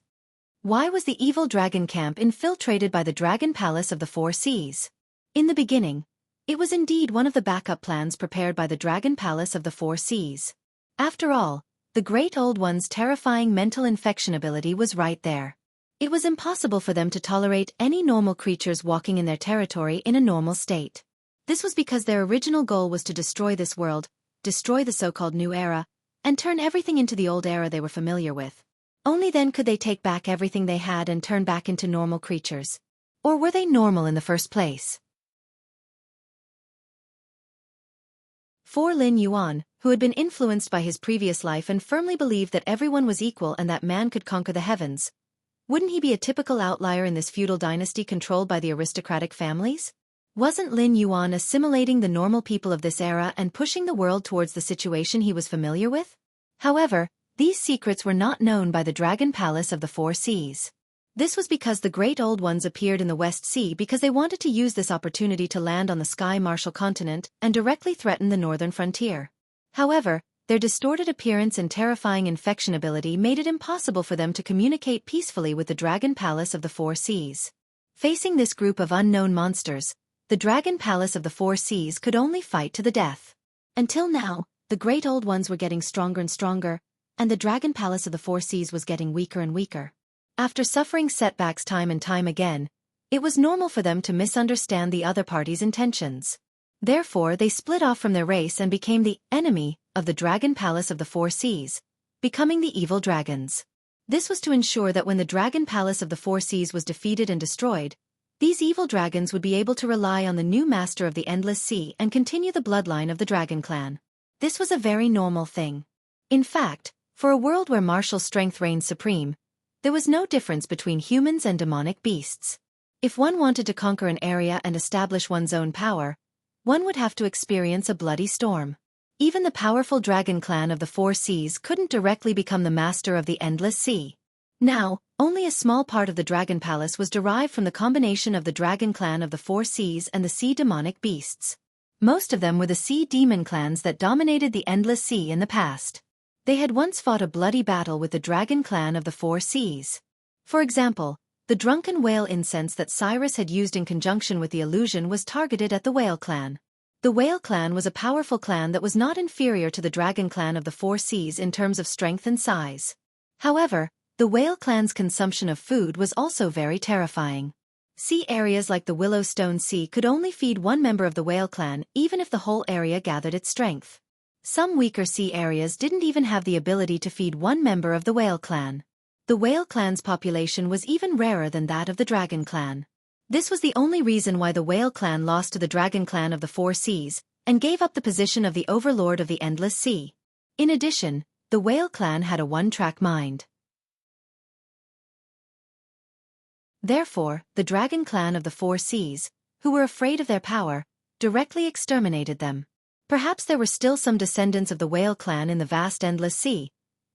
Why was the evil dragon camp infiltrated by the Dragon Palace of the Four Seas? In the beginning, it was indeed one of the backup plans prepared by the Dragon Palace of the Four Seas. After all, the Great Old One's terrifying mental infection ability was right there. It was impossible for them to tolerate any normal creatures walking in their territory in a normal state. This was because their original goal was to destroy this world, destroy the so-called New Era, and turn everything into the old era they were familiar with. Only then could they take back everything they had and turn back into normal creatures. Or were they normal in the first place? For Lin Yuan, who had been influenced by his previous life and firmly believed that everyone was equal and that man could conquer the heavens, wouldn't he be a typical outlier in this feudal dynasty controlled by the aristocratic families? Wasn't Lin Yuan assimilating the normal people of this era and pushing the world towards the situation he was familiar with? However, these secrets were not known by the Dragon Palace of the Four Seas. This was because the Great Old Ones appeared in the West Sea because they wanted to use this opportunity to land on the Sky Marshall continent and directly threaten the northern frontier. However, their distorted appearance and terrifying infection ability made it impossible for them to communicate peacefully with the Dragon Palace of the Four Seas. Facing this group of unknown monsters, the Dragon Palace of the Four Seas could only fight to the death. Until now, the Great Old Ones were getting stronger and stronger, and the Dragon Palace of the Four Seas was getting weaker and weaker. After suffering setbacks time and time again, it was normal for them to misunderstand the other party's intentions. Therefore, they split off from their race and became the enemy of the Dragon Palace of the Four Seas, becoming the evil dragons. This was to ensure that when the Dragon Palace of the Four Seas was defeated and destroyed, these evil dragons would be able to rely on the new master of the Endless Sea and continue the bloodline of the Dragon Clan. This was a very normal thing. In fact, for a world where martial strength reigned supreme, there was no difference between humans and demonic beasts. If one wanted to conquer an area and establish one's own power, one would have to experience a bloody storm. Even the powerful Dragon Clan of the Four Seas couldn't directly become the master of the Endless Sea. Now, only a small part of the Dragon Palace was derived from the combination of the Dragon Clan of the Four Seas and the Sea Demonic Beasts. Most of them were the Sea Demon clans that dominated the Endless Sea in the past. They had once fought a bloody battle with the Dragon Clan of the Four Seas. For example, the drunken whale incense that Cyrus had used in conjunction with the illusion was targeted at the Whale Clan. The Whale Clan was a powerful clan that was not inferior to the Dragon Clan of the Four Seas in terms of strength and size. However, the Whale Clan's consumption of food was also very terrifying. Sea areas like the Willowstone Sea could only feed one member of the Whale Clan even if the whole area gathered its strength. Some weaker sea areas didn't even have the ability to feed one member of the Whale Clan. The Whale Clan's population was even rarer than that of the Dragon Clan. This was the only reason why the Whale Clan lost to the Dragon Clan of the Four Seas, and gave up the position of the Overlord of the Endless Sea. In addition, the Whale Clan had a one-track mind. Therefore, the Dragon Clan of the Four Seas, who were afraid of their power, directly exterminated them. Perhaps there were still some descendants of the Whale Clan in the vast Endless Sea,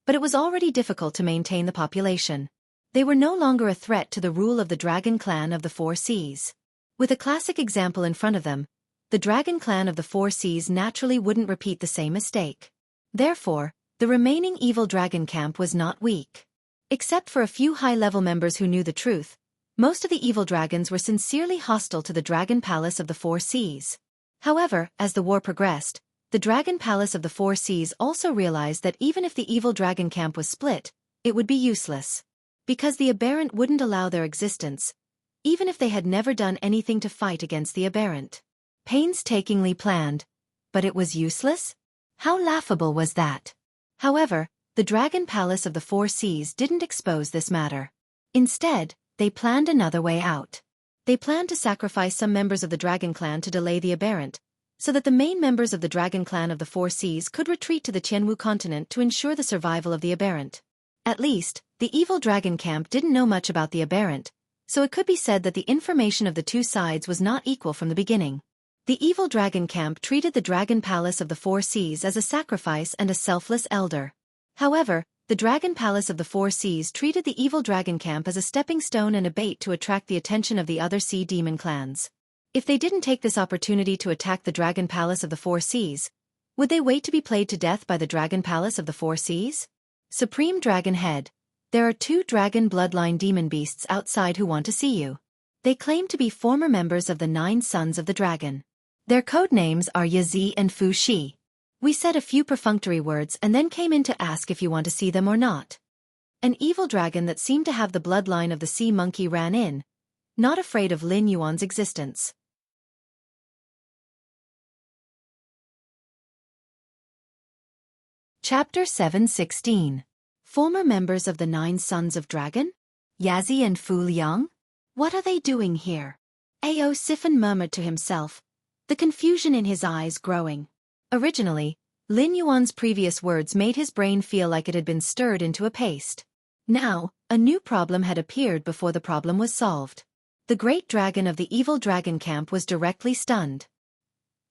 but it was already difficult to maintain the population. They were no longer a threat to the rule of the Dragon Clan of the Four Seas. With a classic example in front of them, the Dragon Clan of the Four Seas naturally wouldn't repeat the same mistake. Therefore, the remaining evil dragon camp was not weak. Except for a few high-level members who knew the truth, most of the evil dragons were sincerely hostile to the Dragon Palace of the Four Seas. However, as the war progressed, the Dragon Palace of the Four Seas also realized that even if the evil dragon camp was split, it would be useless. Because the aberrant wouldn't allow their existence, even if they had never done anything to fight against the aberrant. Painstakingly planned, but it was useless? How laughable was that? However, the Dragon Palace of the Four Seas didn't expose this matter. Instead, they planned another way out. They planned to sacrifice some members of the Dragon Clan to delay the aberrant, so that the main members of the Dragon Clan of the Four Seas could retreat to the Tianwu continent to ensure the survival of the aberrant. At least, the evil dragon camp didn't know much about the aberrant, so it could be said that the information of the two sides was not equal from the beginning. The evil dragon camp treated the Dragon Palace of the Four Seas as a sacrifice and a selfless elder. However, the Dragon Palace of the Four Seas treated the evil dragon camp as a stepping stone and a bait to attract the attention of the other sea demon clans. If they didn't take this opportunity to attack the Dragon Palace of the Four Seas, would they wait to be played to death by the Dragon Palace of the Four Seas? Supreme Dragon Head, there are 2 dragon bloodline demon beasts outside who want to see you. They claim to be former members of the 9 Sons of the Dragon. Their code names are Yazi and Fu Shi. We said a few perfunctory words and then came in to ask if you want to see them or not. An evil dragon that seemed to have the bloodline of the sea monkey ran in, not afraid of Lin Yuan's existence. Chapter 7:16. Former members of the 9 Sons of Dragon? Yazi and Fu Liang? What are they doing here? Ao Siphon murmured to himself, the confusion in his eyes growing. Originally, Lin Yuan's previous words made his brain feel like it had been stirred into a paste. Now, a new problem had appeared before the problem was solved. The great dragon of the evil dragon camp was directly stunned.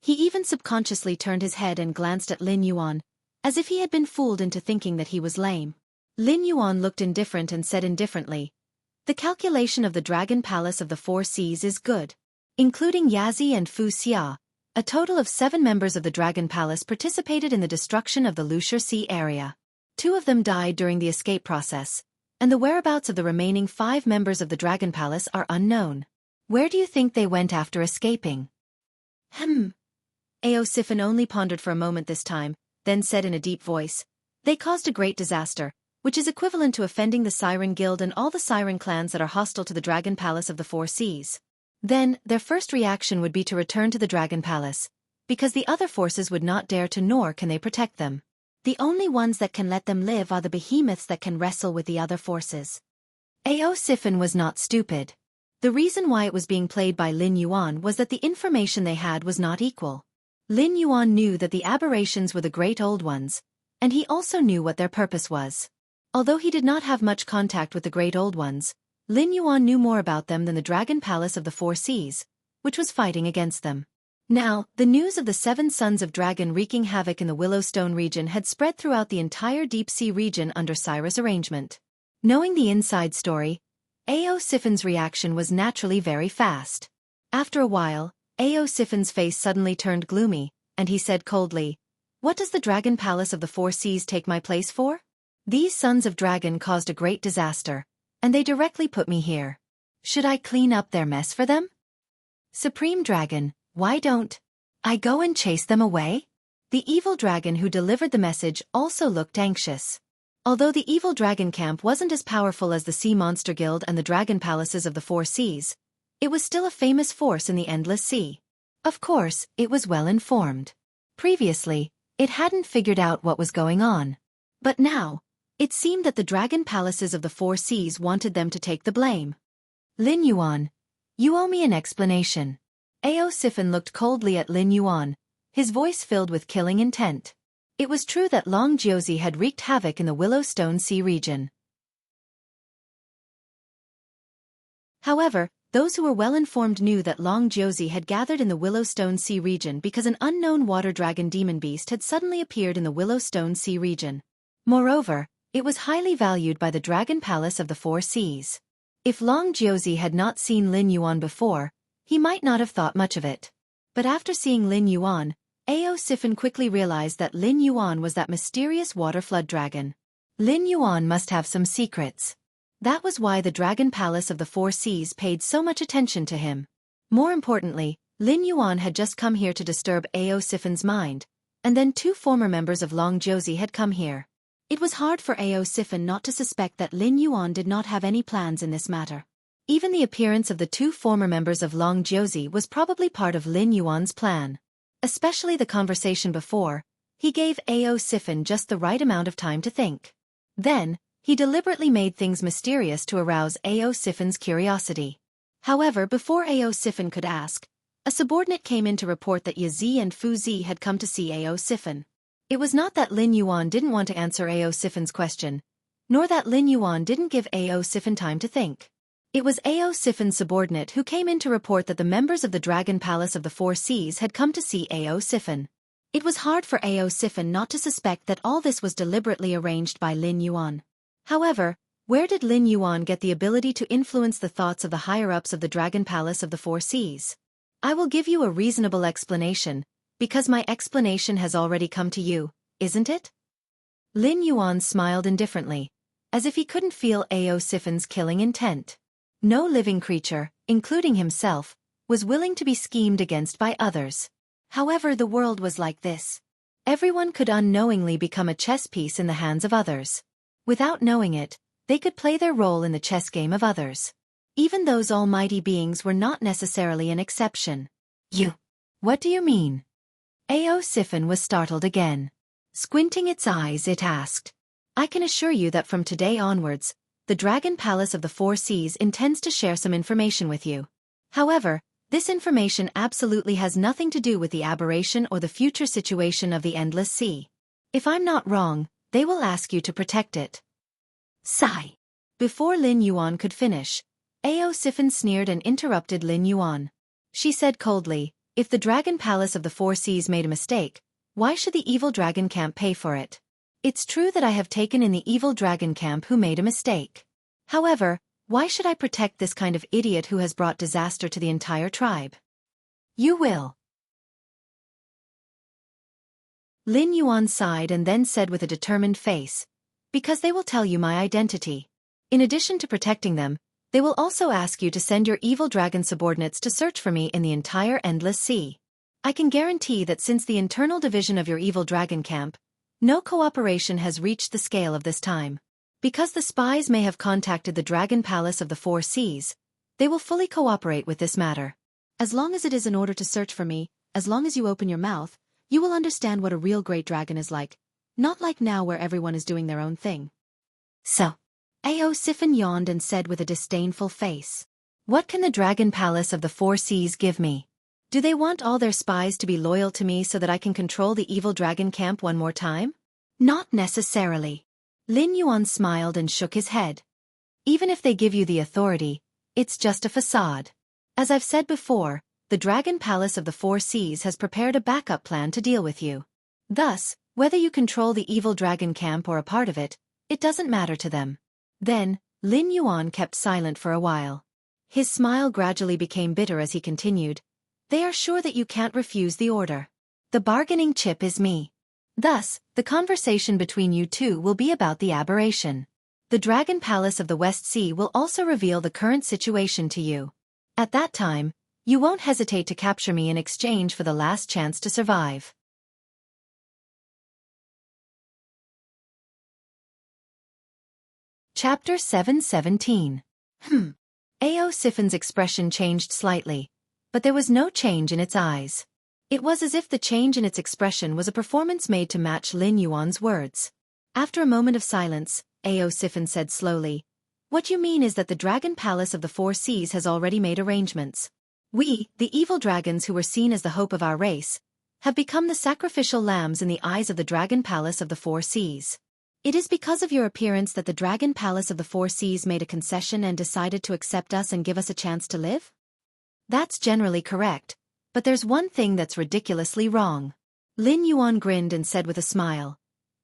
He even subconsciously turned his head and glanced at Lin Yuan, as if he had been fooled into thinking that he was lame. Lin Yuan looked indifferent and said indifferently, the calculation of the Dragon Palace of the Four Seas is good. Including Yazi and Fu Xia, a total of 7 members of the Dragon Palace participated in the destruction of the Lucier Sea area. 2 of them died during the escape process, and the whereabouts of the remaining 5 members of the Dragon Palace are unknown. Where do you think they went after escaping? Ao Siphon only pondered for a moment this time, then said in a deep voice, they caused a great disaster, which is equivalent to offending the Siren Guild and all the Siren clans that are hostile to the Dragon Palace of the Four Seas. Then, their first reaction would be to return to the Dragon Palace, because the other forces would not dare to nor can they protect them. The only ones that can let them live are the behemoths that can wrestle with the other forces. Ao Siphon was not stupid. The reason why it was being played by Lin Yuan was that the information they had was not equal. Lin Yuan knew that the aberrations were the Great Old Ones, and he also knew what their purpose was. Although he did not have much contact with the Great Old Ones, Lin Yuan knew more about them than the Dragon Palace of the Four Seas, which was fighting against them. Now, the news of the 7 Sons of Dragon wreaking havoc in the Willowstone region had spread throughout the entire Deep Sea region under Cyrus' arrangement. Knowing the inside story, Ao Siphon's reaction was naturally very fast. After a while, Ao Siphon's face suddenly turned gloomy, and he said coldly, what does the Dragon Palace of the Four Seas take my place for? These Sons of Dragon caused a great disaster, and they directly put me here. Should I clean up their mess for them? Supreme Dragon, why don't I go and chase them away? The evil dragon who delivered the message also looked anxious. Although the evil dragon camp wasn't as powerful as the Sea Monster Guild and the Dragon Palaces of the Four Seas, it was still a famous force in the Endless Sea. Of course, it was well informed. Previously, it hadn't figured out what was going on. But now, it seemed that the Dragon Palaces of the Four Seas wanted them to take the blame. Lin Yuan, you owe me an explanation. Ao Siphon looked coldly at Lin Yuan, his voice filled with killing intent. It was true that Long Jiuzi had wreaked havoc in the Willowstone Sea region. However, those who were well-informed knew that Long Jiuzi had gathered in the Willowstone Sea region because an unknown water dragon demon beast had suddenly appeared in the Willowstone Sea region. Moreover, it was highly valued by the Dragon Palace of the Four Seas. If Long Jiuzi had not seen Lin Yuan before, he might not have thought much of it. But after seeing Lin Yuan, Ao Siphon quickly realized that Lin Yuan was that mysterious water flood dragon. Lin Yuan must have some secrets. That was why the Dragon Palace of the Four Seas paid so much attention to him. More importantly, Lin Yuan had just come here to disturb Ao Siphon's mind, and then 2 former members of Long Jiuzi had come here. It was hard for Ao Siphon not to suspect that Lin Yuan did not have any plans in this matter. Even the appearance of the 2 former members of Long Jiuzi was probably part of Lin Yuan's plan. Especially the conversation before, he gave Ao Siphon just the right amount of time to think. Then, he deliberately made things mysterious to arouse Ao Siphon's curiosity. However, before Ao Siphon could ask, a subordinate came in to report that Yazi and Fu Zi had come to see Ao Siphon. It was not that Lin Yuan didn't want to answer Ao Siphon's question, nor that Lin Yuan didn't give Ao Siphon time to think. It was Ao Siphon's subordinate who came in to report that the members of the Dragon Palace of the Four Seas had come to see Ao Siphon. It was hard for Ao Siphon not to suspect that all this was deliberately arranged by Lin Yuan. However, where did Lin Yuan get the ability to influence the thoughts of the higher-ups of the Dragon Palace of the Four Seas? I will give you a reasonable explanation, because my explanation has already come to you, isn't it? Lin Yuan smiled indifferently, as if he couldn't feel Ao Sifen's killing intent. No living creature, including himself, was willing to be schemed against by others. However, the world was like this. Everyone could unknowingly become a chess piece in the hands of others. Without knowing it, they could play their role in the chess game of others. Even those almighty beings were not necessarily an exception. What do you mean? Ao Sifen was startled again. Squinting its eyes, it asked. I can assure you that from today onwards, the Dragon Palace of the Four Seas intends to share some information with you. However, this information absolutely has nothing to do with the aberration or the future situation of the Endless Sea. If I'm not wrong, they will ask you to protect it. Sigh. Before Lin Yuan could finish, Ao Sifen sneered and interrupted Lin Yuan. She said coldly, if the Dragon Palace of the Four Seas made a mistake, why should the evil dragon camp pay for it? It's true that I have taken in the evil dragon camp who made a mistake. However, why should I protect this kind of idiot who has brought disaster to the entire tribe? You will. Lin Yuan sighed and then said with a determined face, because they will tell you my identity. In addition to protecting them, they will also ask you to send your evil dragon subordinates to search for me in the entire Endless Sea. I can guarantee that since the internal division of your evil dragon camp, no cooperation has reached the scale of this time. Because the spies may have contacted the Dragon Palace of the Four Seas, they will fully cooperate with this matter. As long as it is in order to search for me, as long as you open your mouth, you will understand what a real great dragon is like, not like now where everyone is doing their own thing. So, Ao Sifen yawned and said with a disdainful face, what can the Dragon Palace of the Four Seas give me? Do they want all their spies to be loyal to me so that I can control the evil dragon camp one more time? Not necessarily. Lin Yuan smiled and shook his head. Even if they give you the authority, it's just a facade. As I've said before, the Dragon Palace of the Four Seas has prepared a backup plan to deal with you. Thus, whether you control the evil dragon camp or a part of it, it doesn't matter to them. Then, Lin Yuan kept silent for a while. His smile gradually became bitter as he continued, they are sure that you can't refuse the order. The bargaining chip is me. Thus, the conversation between you two will be about the aberration. The Dragon Palace of the West Sea will also reveal the current situation to you. At that time, you won't hesitate to capture me in exchange for the last chance to survive. Chapter 717. Ao Sifen's expression changed slightly, but there was no change in its eyes. It was as if the change in its expression was a performance made to match Lin Yuan's words. After a moment of silence, Ao Sifen said slowly, what you mean is that the Dragon Palace of the Four Seas has already made arrangements. We, the evil dragons who were seen as the hope of our race, have become the sacrificial lambs in the eyes of the Dragon Palace of the Four Seas. It is because of your appearance that the Dragon Palace of the Four Seas made a concession and decided to accept us and give us a chance to live? That's generally correct, but there's one thing that's ridiculously wrong. Lin Yuan grinned and said with a smile.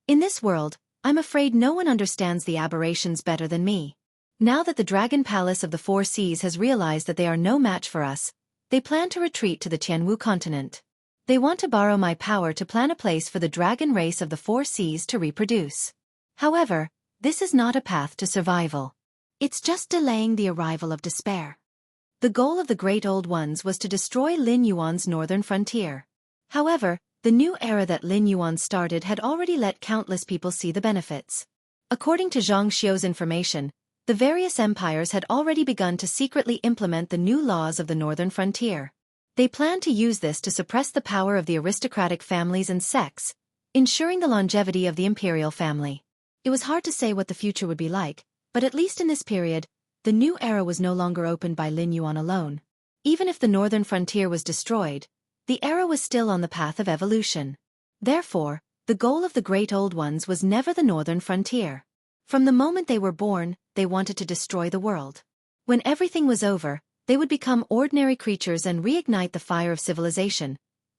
In this world, I'm afraid no one understands the aberrations better than me. Now that the Dragon Palace of the Four Seas has realized that they are no match for us, they plan to retreat to the Tianwu continent. They want to borrow my power to plan a place for the dragon race of the Four Seas to reproduce. However, this is not a path to survival. It's just delaying the arrival of despair. The goal of the Great Old Ones was to destroy Lin Yuan's northern frontier. However, the new era that Lin Yuan started had already let countless people see the benefits. According to Zhang Xiu's information, the various empires had already begun to secretly implement the new laws of the northern frontier. They planned to use this to suppress the power of the aristocratic families and sects, ensuring the longevity of the imperial family. It was hard to say what the future would be like, but at least in this period, the new era was no longer opened by Lin Yuan alone. Even if the northern frontier was destroyed, the era was still on the path of evolution. Therefore, the goal of the Great Old Ones was never the northern frontier. From the moment they were born, they wanted to destroy the world. When everything was over, they would become ordinary creatures and reignite the fire of civilization,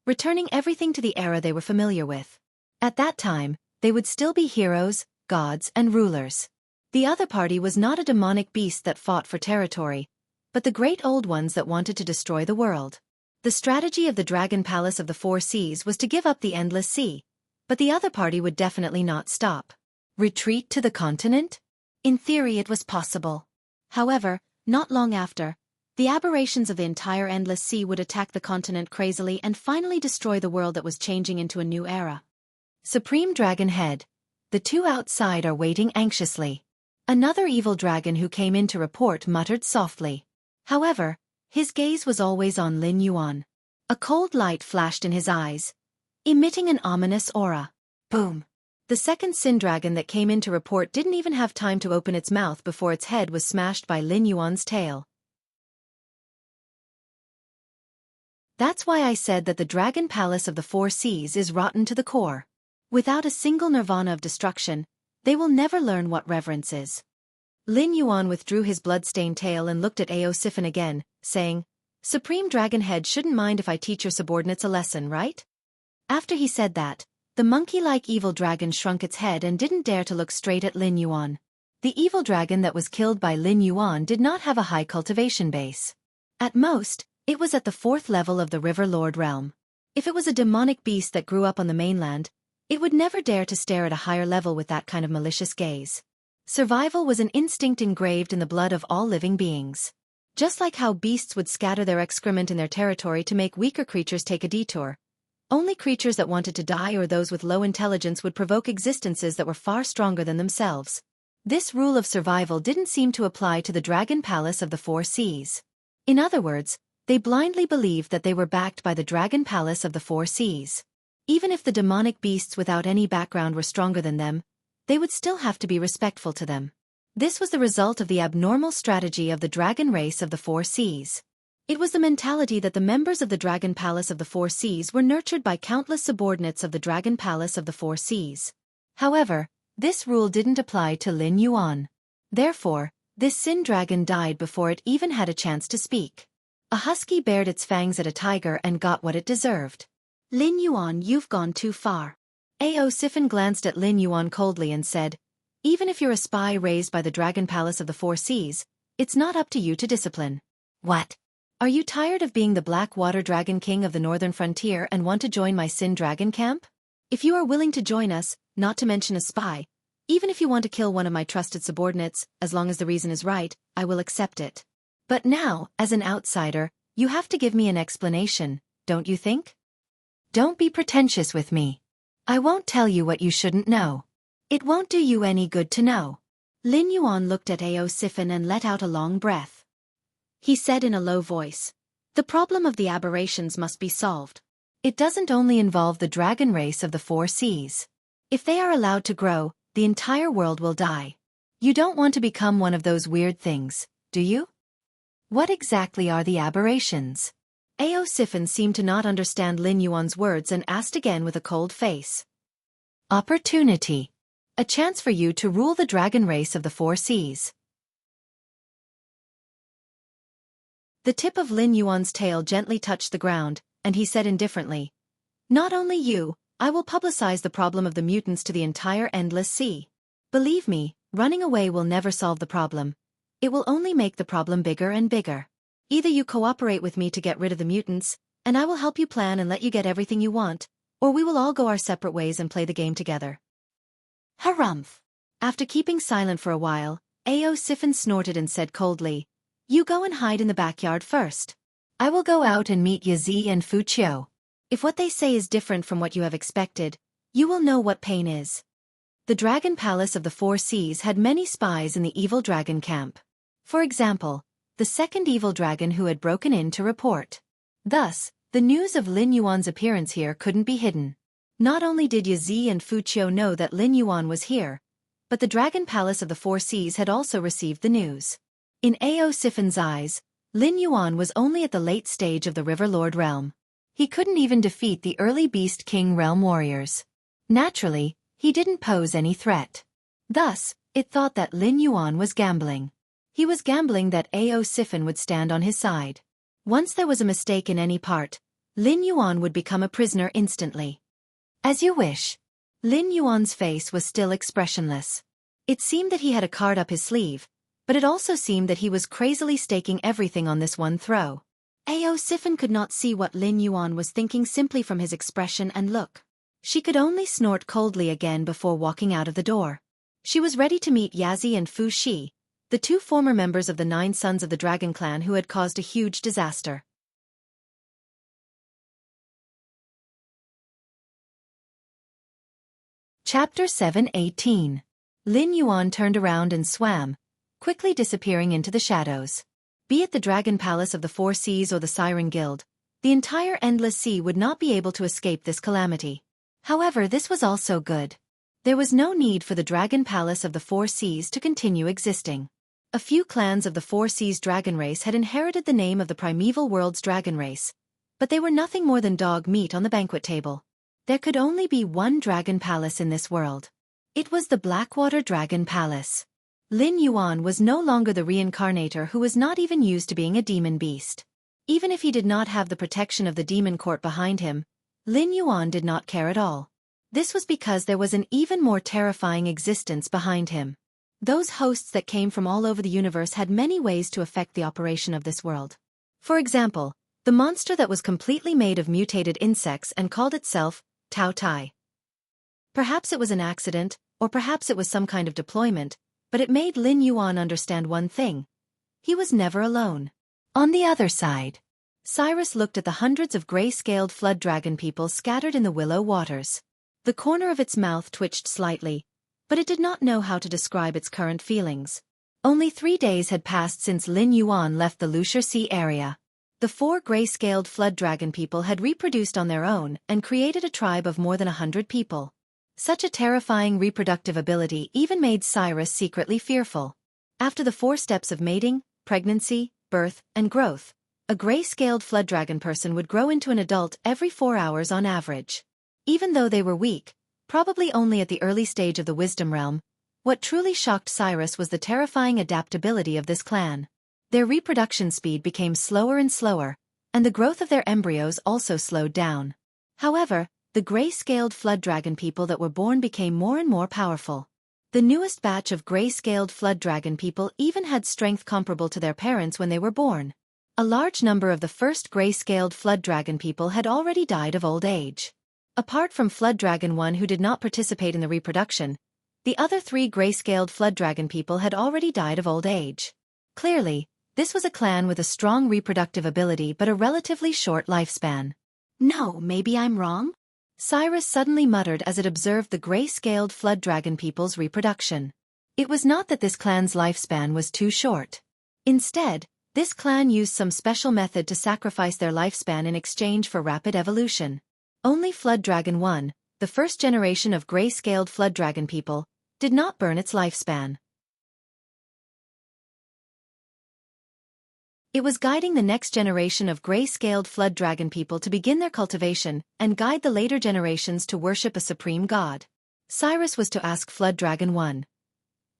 returning everything to the era they were familiar with. At that time, they would still be heroes, gods, and rulers. The other party was not a demonic beast that fought for territory, but the Great Old Ones that wanted to destroy the world. The strategy of the Dragon Palace of the Four Seas was to give up the endless sea, but the other party would definitely not stop. Retreat to the continent? In theory it was possible. However, not long after, the aberrations of the entire endless sea would attack the continent crazily and finally destroy the world that was changing into a new era. Supreme Dragon Head. The two outside are waiting anxiously. Another evil dragon who came in to report muttered softly. However, his gaze was always on Lin Yuan. A cold light flashed in his eyes, emitting an ominous aura. Boom! The second Sin Dragon that came in to report didn't even have time to open its mouth before its head was smashed by Lin Yuan's tail. That's why I said that the Dragon Palace of the Four Seas is rotten to the core. Without a single nirvana of destruction, they will never learn what reverence is. Lin Yuan withdrew his blood-stained tail and looked at Ao Sifin again, saying, Supreme Dragon Head shouldn't mind if I teach your subordinates a lesson, right? After he said that, the monkey-like evil dragon shrunk its head and didn't dare to look straight at Lin Yuan. The evil dragon that was killed by Lin Yuan did not have a high cultivation base. At most, it was at the 4th level of the River Lord realm. If it was a demonic beast that grew up on the mainland, it would never dare to stare at a higher level with that kind of malicious gaze. Survival was an instinct engraved in the blood of all living beings. Just like how beasts would scatter their excrement in their territory to make weaker creatures take a detour, only creatures that wanted to die or those with low intelligence would provoke existences that were far stronger than themselves. This rule of survival didn't seem to apply to the Dragon Palace of the Four Seas. In other words, they blindly believed that they were backed by the Dragon Palace of the Four Seas. Even if the demonic beasts without any background were stronger than them, they would still have to be respectful to them. This was the result of the abnormal strategy of the dragon race of the Four Seas. It was the mentality that the members of the Dragon Palace of the Four Seas were nurtured by countless subordinates of the Dragon Palace of the Four Seas. However, this rule didn't apply to Lin Yuan. Therefore, this Sin Dragon died before it even had a chance to speak. A husky bared its fangs at a tiger and got what it deserved. Lin Yuan, you've gone too far. Ao Sifin glanced at Lin Yuan coldly and said, Even if you're a spy raised by the Dragon Palace of the Four Seas, it's not up to you to discipline. What? Are you tired of being the Black Water Dragon King of the Northern Frontier and want to join my Sin Dragon camp? If you are willing to join us, not to mention a spy, even if you want to kill one of my trusted subordinates, as long as the reason is right, I will accept it. But now, as an outsider, you have to give me an explanation, don't you think? Don't be pretentious with me. I won't tell you what you shouldn't know. It won't do you any good to know. Lin Yuan looked at Ao Sifin and let out a long breath. He said in a low voice, The problem of the aberrations must be solved. It doesn't only involve the dragon race of the Four Seas. If they are allowed to grow, the entire world will die. You don't want to become one of those weird things, do you? What exactly are the aberrations? Ao Sifin seemed to not understand Lin Yuan's words and asked again with a cold face. Opportunity. A chance for you to rule the dragon race of the Four Seas. The tip of Lin Yuan's tail gently touched the ground, and he said indifferently, Not only you, I will publicize the problem of the mutants to the entire endless sea. Believe me, running away will never solve the problem. It will only make the problem bigger and bigger. Either you cooperate with me to get rid of the mutants, and I will help you plan and let you get everything you want, or we will all go our separate ways and play the game together. Harumph! After keeping silent for a while, Ao Sifin snorted and said coldly, You go and hide in the backyard first. I will go out and meet Yazi and Fu Qiu. If what they say is different from what you have expected, you will know what pain is. The Dragon Palace of the Four Seas had many spies in the evil dragon camp. For example, the second evil dragon who had broken in to report. Thus, the news of Lin Yuan's appearance here couldn't be hidden. Not only did Yazi and Fu Qiu know that Lin Yuan was here, but the Dragon Palace of the Four Seas had also received the news. In Ao Sifin's eyes, Lin Yuan was only at the late stage of the River Lord realm. He couldn't even defeat the early Beast King realm warriors. Naturally, he didn't pose any threat. Thus, it thought that Lin Yuan was gambling. He was gambling that Ao Sifin would stand on his side. Once there was a mistake in any part, Lin Yuan would become a prisoner instantly. As you wish. Lin Yuan's face was still expressionless. It seemed that he had a card up his sleeve, but it also seemed that he was crazily staking everything on this one throw. Ao Siphon could not see what Lin Yuan was thinking simply from his expression and look. She could only snort coldly again before walking out of the door. She was ready to meet Yazi and Fu Shi, the two former members of the 9 Sons of the Dragon Clan who had caused a huge disaster. Chapter 7:18. Lin Yuan turned around and swam, quickly disappearing into the shadows. Be it the Dragon Palace of the Four Seas or the Siren Guild, the entire Endless Sea would not be able to escape this calamity. However, this was also good. There was no need for the Dragon Palace of the Four Seas to continue existing. A few clans of the Four Seas dragon race had inherited the name of the primeval world's dragon race, but they were nothing more than dog meat on the banquet table. There could only be one dragon palace in this world. It was the Blackwater Dragon Palace. Lin Yuan was no longer the reincarnator who was not even used to being a demon beast. Even if he did not have the protection of the demon court behind him, Lin Yuan did not care at all. This was because there was an even more terrifying existence behind him. Those hosts that came from all over the universe had many ways to affect the operation of this world. For example, the monster that was completely made of mutated insects and called itself Tao Tai. Perhaps it was an accident, or perhaps it was some kind of deployment, but it made Lin Yuan understand one thing. He was never alone. On the other side, Cyrus looked at the hundreds of gray-scaled flood dragon people scattered in the willow waters. The corner of its mouth twitched slightly, but it did not know how to describe its current feelings. Only 3 days had passed since Lin Yuan left the Lucier Sea area. The 4 gray-scaled flood dragon people had reproduced on their own and created a tribe of more than 100 people. Such a terrifying reproductive ability even made Cyrus secretly fearful. After the 4 steps of mating, pregnancy, birth, and growth, a gray-scaled flood dragon person would grow into an adult every 4 hours on average. Even though they were weak, probably only at the early stage of the wisdom realm, what truly shocked Cyrus was the terrifying adaptability of this clan. Their reproduction speed became slower and slower, and the growth of their embryos also slowed down. However, the gray-scaled flood dragon people that were born became more and more powerful. The newest batch of gray-scaled flood dragon people even had strength comparable to their parents when they were born. A large number of the first gray-scaled flood dragon people had already died of old age. Apart from Flood Dragon 1 who did not participate in the reproduction, the other 3 gray-scaled flood dragon people had already died of old age. Clearly, this was a clan with a strong reproductive ability but a relatively short lifespan. No, maybe I'm wrong? Cyrus suddenly muttered as it observed the gray-scaled flood dragon people's reproduction. It was not that this clan's lifespan was too short. Instead, this clan used some special method to sacrifice their lifespan in exchange for rapid evolution. Only Flood Dragon 1, the first generation of gray-scaled flood dragon people, did not burn its lifespan. It was guiding the next generation of gray-scaled flood dragon people to begin their cultivation and guide the later generations to worship a supreme god. Cyrus was to ask Flood Dragon 1.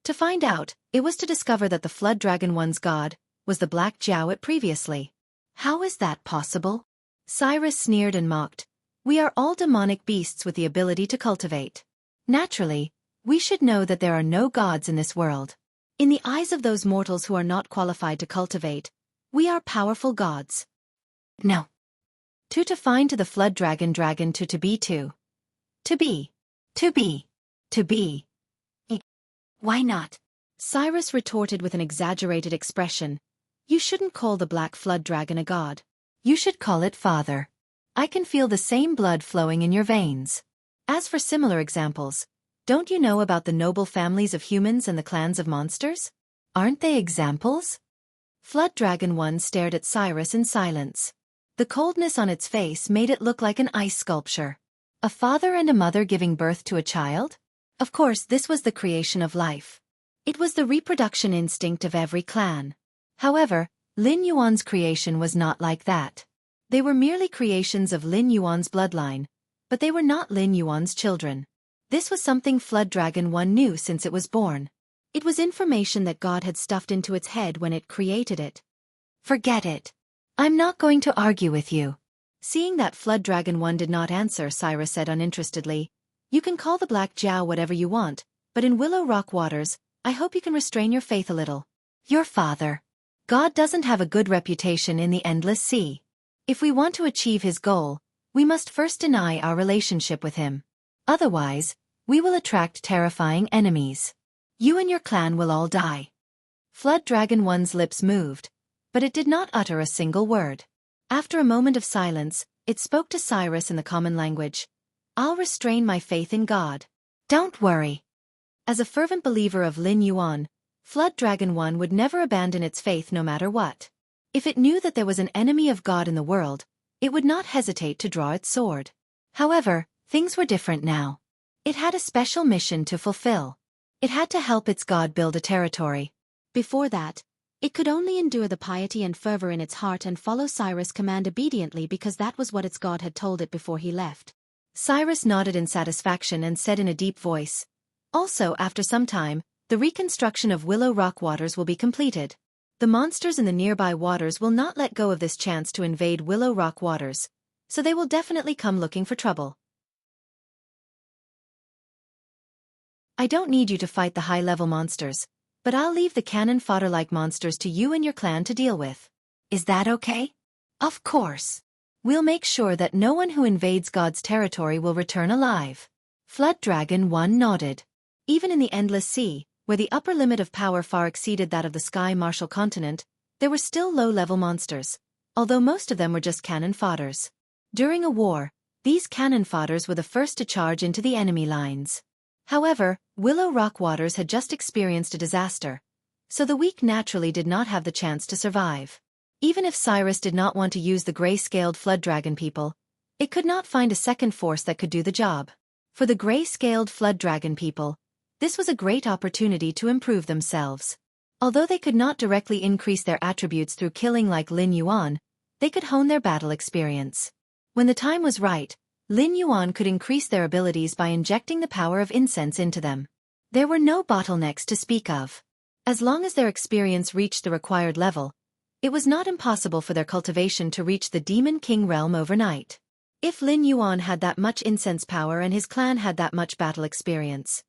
To find out, it was to discover that the Flood Dragon 1's god was the Black Jiao previously. How is that possible? Cyrus sneered and mocked. We are all demonic beasts with the ability to cultivate. Naturally, we should know that there are no gods in this world. In the eyes of those mortals who are not qualified to cultivate, we are powerful gods. No. To find to the flood dragon to be to. To be. To be. To be. Why not? Cyrus retorted with an exaggerated expression. You shouldn't call the black flood dragon a god. You should call it father. I can feel the same blood flowing in your veins. As for similar examples, don't you know about the noble families of humans and the clans of monsters? Aren't they examples? Flood Dragon 1 stared at Cyrus in silence. The coldness on its face made it look like an ice sculpture. A father and a mother giving birth to a child? Of course, this was the creation of life. It was the reproduction instinct of every clan. However, Lin Yuan's creation was not like that. They were merely creations of Lin Yuan's bloodline, but they were not Lin Yuan's children. This was something Flood Dragon 1 knew since it was born. It was information that God had stuffed into its head when it created it. Forget it. I'm not going to argue with you. Seeing that Flood Dragon 1 did not answer, Cyrus said uninterestedly, You can call the Black Jiao whatever you want, but in Willow Rock Waters, I hope you can restrain your faith a little. Your father. God doesn't have a good reputation in the endless sea. If we want to achieve his goal, we must first deny our relationship with him. Otherwise, we will attract terrifying enemies. You and your clan will all die. Flood Dragon 1's lips moved, but it did not utter a single word. After a moment of silence, it spoke to Cyrus in the common language. I'll restrain my faith in God. Don't worry. As a fervent believer of Lin Yuan, Flood Dragon 1 would never abandon its faith no matter what. If it knew that there was an enemy of God in the world, it would not hesitate to draw its sword. However, things were different now. It had a special mission to fulfill. It had to help its God build a territory. Before that, it could only endure the piety and fervor in its heart and follow Cyrus' command obediently because that was what its God had told it before he left. Cyrus nodded in satisfaction and said in a deep voice, also, after some time, the reconstruction of Willow Rock waters will be completed. The monsters in the nearby waters will not let go of this chance to invade Willow Rock waters, so they will definitely come looking for trouble. I don't need you to fight the high-level monsters, but I'll leave the cannon fodder-like monsters to you and your clan to deal with. Is that okay? Of course. We'll make sure that no one who invades God's territory will return alive. Flood Dragon 1 nodded. Even in the Endless Sea, where the upper limit of power far exceeded that of the Sky Martial continent, there were still low-level monsters, although most of them were just cannon fodders. During a war, these cannon fodders were the first to charge into the enemy lines. However, Willow Rock waters had just experienced a disaster, so the weak naturally did not have the chance to survive. Even if Cyrus did not want to use the gray-scaled flood dragon people, it could not find a second force that could do the job. For the gray-scaled flood dragon people, this was a great opportunity to improve themselves. Although they could not directly increase their attributes through killing like Lin Yuan, they could hone their battle experience. When the time was right, Lin Yuan could increase their abilities by injecting the power of incense into them. There were no bottlenecks to speak of. As long as their experience reached the required level, it was not impossible for their cultivation to reach the Demon King realm overnight. If Lin Yuan had that much incense power and his clan had that much battle experience.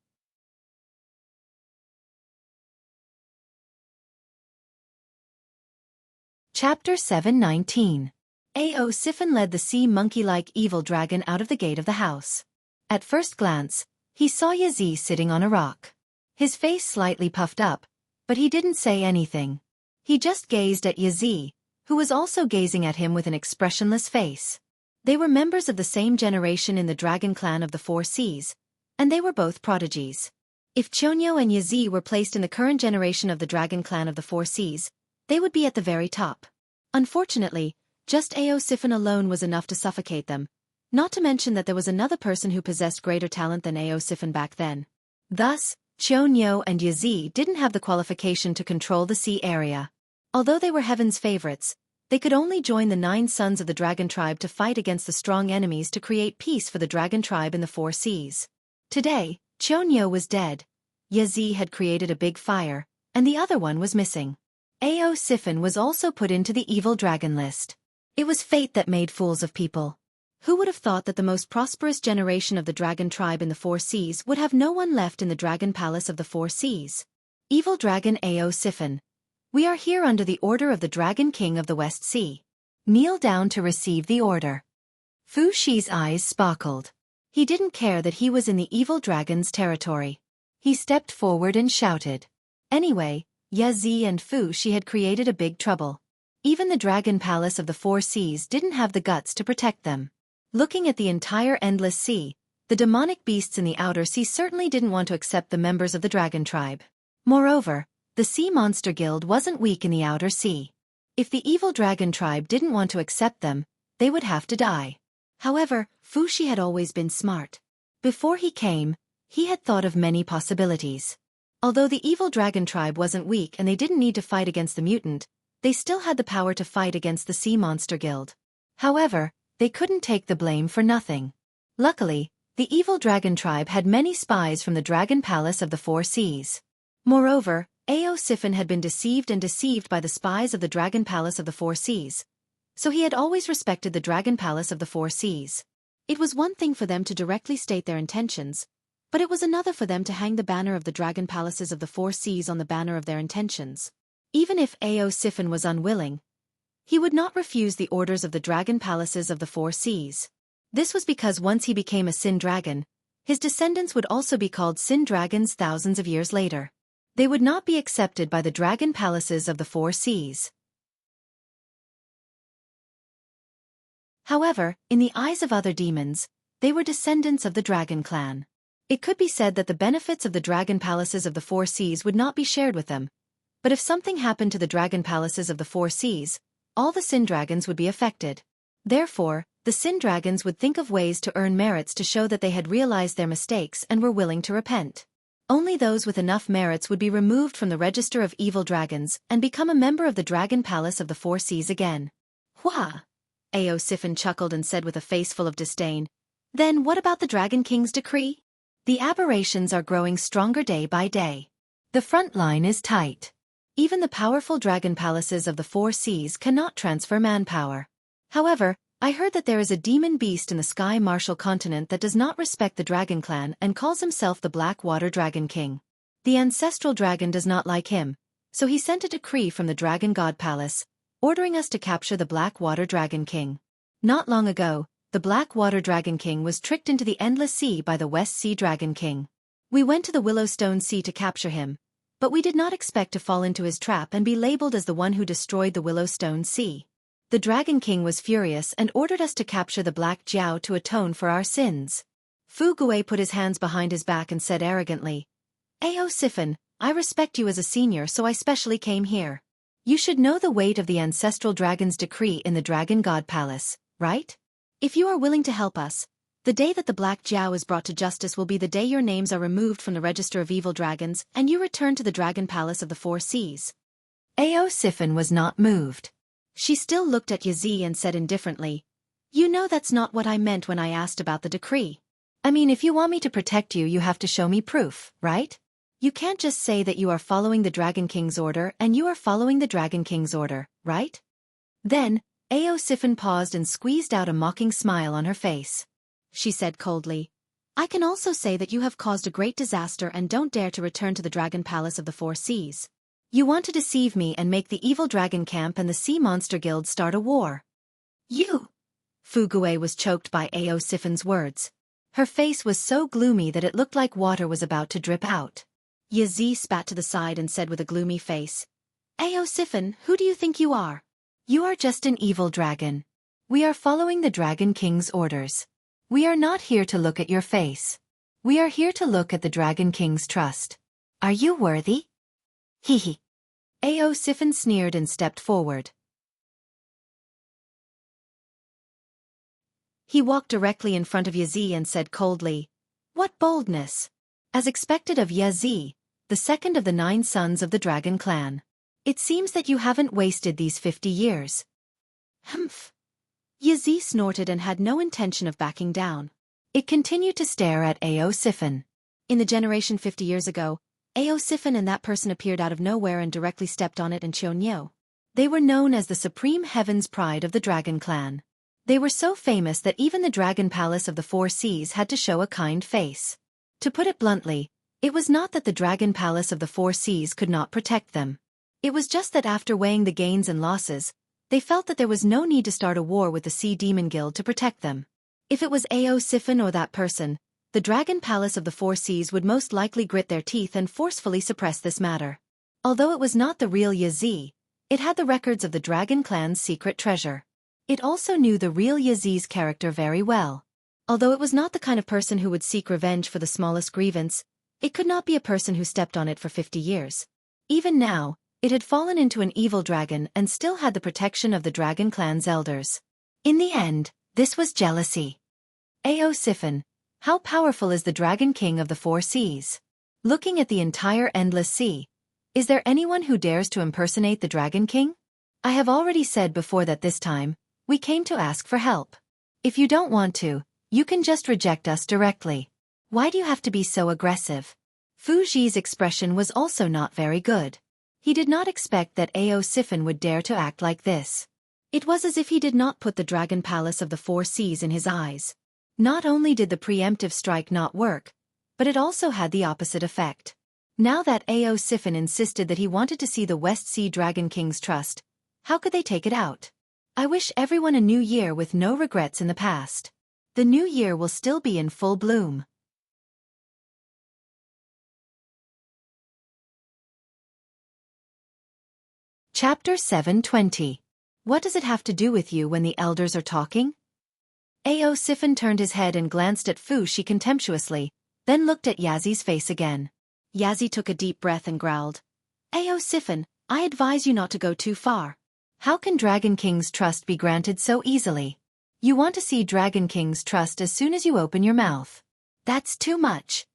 Chapter 719. Ao Siphon led the sea monkey-like evil dragon out of the gate of the house. At first glance, he saw Yazi sitting on a rock. His face slightly puffed up, but he didn't say anything. He just gazed at Yazi, who was also gazing at him with an expressionless face. They were members of the same generation in the dragon clan of the Four Seas, and they were both prodigies. If Chonyo and Yazi were placed in the current generation of the dragon clan of the Four Seas, they would be at the very top. Unfortunately, just Ao Siphon alone was enough to suffocate them, not to mention that there was another person who possessed greater talent than Ao Siphon back then. Thus, Chonyo and Yazi didn't have the qualification to control the sea area. Although they were heaven's favorites, they could only join the 9 sons of the dragon tribe to fight against the strong enemies to create peace for the dragon tribe in the Four Seas. Today, Chonyo was dead, Yazi had created a big fire, and the other one was missing. Ao Siphon was also put into the evil dragon list. It was fate that made fools of people. Who would have thought that the most prosperous generation of the dragon tribe in the Four Seas would have no one left in the dragon palace of the Four Seas? Evil dragon Ao Siphon. We are here under the order of the Dragon King of the West Sea. Kneel down to receive the order. Fu Shi's eyes sparkled. He didn't care that he was in the evil dragon's territory. He stepped forward and shouted. Anyway, Yazi and Fu Shi had created a big trouble. Even the dragon palace of the Four Seas didn't have the guts to protect them. Looking at the entire endless sea, the demonic beasts in the outer sea certainly didn't want to accept the members of the dragon tribe. Moreover, the Sea Monster Guild wasn't weak in the outer sea. If the evil dragon tribe didn't want to accept them, they would have to die. However, Fu Shi had always been smart. Before he came, he had thought of many possibilities. Although the evil dragon tribe wasn't weak and they didn't need to fight against the mutant, they still had the power to fight against the Sea Monster Guild. However, they couldn't take the blame for nothing. Luckily, the evil dragon tribe had many spies from the dragon palace of the Four Seas. Moreover, Ao Siphon had been deceived by the spies of the Dragon Palace of the Four Seas, so he had always respected the Dragon Palace of the Four Seas. It was one thing for them to directly state their intentions, but it was another for them to hang the banner of the Dragon Palaces of the Four Seas on the banner of their intentions. Even if Ao Siphon was unwilling, he would not refuse the orders of the dragon palaces of the four seas. This was because once he became a Sin Dragon, his descendants would also be called Sin Dragons thousands of years later. They would not be accepted by the dragon palaces of the four seas. However, in the eyes of other demons, they were descendants of the dragon clan. It could be said that the benefits of the dragon palaces of the four seas would not be shared with them. But if something happened to the dragon palaces of the four seas, all the Sin Dragons would be affected. Therefore, the Sin Dragons would think of ways to earn merits to show that they had realized their mistakes and were willing to repent. Only those with enough merits would be removed from the register of evil dragons and become a member of the dragon palace of the four seas again. Wah! Ao Siphon chuckled and said with a face full of disdain, "Then what about the Dragon King's decree? The aberrations are growing stronger day by day. The front line is tight. Even the powerful dragon palaces of the four seas cannot transfer manpower. However, I heard that there is a demon beast in the Sky Martial continent that does not respect the Dragon Clan and calls himself the Black Water Dragon King. The ancestral dragon does not like him, so he sent a decree from the Dragon God Palace, ordering us to capture the Black Water Dragon King. Not long ago, the Black Water Dragon King was tricked into the Endless Sea by the West Sea Dragon King. We went to the Willowstone Sea to capture him, but we did not expect to fall into his trap and be labeled as the one who destroyed the Willowstone Sea. The Dragon King was furious and ordered us to capture the Black Jiao to atone for our sins." Fu Gui put his hands behind his back and said arrogantly, "Ao Siphon, I respect you as a senior, so I specially came here. You should know the weight of the ancestral dragon's decree in the Dragon God Palace, right? If you are willing to help us, the day that the Black Jiao is brought to justice will be the day your names are removed from the register of evil dragons and you return to the Dragon Palace of the Four Seas." Ao Siphon was not moved. She still looked at Yazi and said indifferently, "You know that's not what I meant when I asked about the decree. I mean, if you want me to protect you, you have to show me proof, right? You can't just say that you are following the Dragon King's order and you are following the Dragon King's order, right?" Then, Ao Siphon paused and squeezed out a mocking smile on her face. She said coldly, "I can also say that you have caused a great disaster and don't dare to return to the Dragon Palace of the Four Seas. You want to deceive me and make the Evil Dragon Camp and the Sea Monster Guild start a war. You!" Fu Gui was choked by Ao Siphon's words. Her face was so gloomy that it looked like water was about to drip out. Yazi spat to the side and said with a gloomy face, "Ao Siphon, who do you think you are? You are just an evil dragon. We are following the Dragon King's orders. We are not here to look at your face. We are here to look at the Dragon King's trust. Are you worthy?" Hee hee. Ao Siphon sneered and stepped forward. He walked directly in front of Yazi and said coldly, "What boldness!" As expected of Yazi, the second of the 9 sons of the Dragon Clan. "It seems that you haven't wasted these 50 years. Humph. Yazi snorted and had no intention of backing down. It continued to stare at Ao Siphon. In the generation 50 years ago, Ao Siphon and that person appeared out of nowhere and directly stepped on it and Chonyo. They were known as the Supreme Heaven's Pride of the Dragon Clan. They were so famous that even the Dragon Palace of the Four Seas had to show a kind face. To put it bluntly, it was not that the Dragon Palace of the Four Seas could not protect them. It was just that after weighing the gains and losses, they felt that there was no need to start a war with the Sea Demon Guild to protect them. If it was Ao Siphon or that person, the Dragon Palace of the Four Seas would most likely grit their teeth and forcefully suppress this matter. Although it was not the real Yazi, it had the records of the Dragon Clan's secret treasure. It also knew the real Yazi's character very well. Although it was not the kind of person who would seek revenge for the smallest grievance, it could not be a person who stepped on it for 50 years. Even now, it had fallen into an evil dragon and still had the protection of the Dragon Clan's elders. In the end, this was jealousy. Ao Siphon, how powerful is the Dragon King of the Four Seas? Looking at the entire Endless Sea, is there anyone who dares to impersonate the Dragon King? I have already said before that this time, we came to ask for help. If you don't want to, you can just reject us directly. Why do you have to be so aggressive? Fu Ji's expression was also not very good. He did not expect that Ao Siphon would dare to act like this. It was as if he did not put the Dragon Palace of the Four Seas in his eyes. Not only did the preemptive strike not work, but it also had the opposite effect. Now that Ao Siphon insisted that he wanted to see the West Sea Dragon King's trust, how could they take it out? I wish everyone a new year with no regrets in the past. The new year will still be in full bloom. Chapter 720. What does it have to do with you when the elders are talking? Ao Siphon turned his head and glanced at Fu Shi contemptuously, then looked at Yazi's face again. Yazi took a deep breath and growled. Ao Siphon, I advise you not to go too far. How can Dragon King's trust be granted so easily? You want to see Dragon King's trust as soon as you open your mouth. That's too much.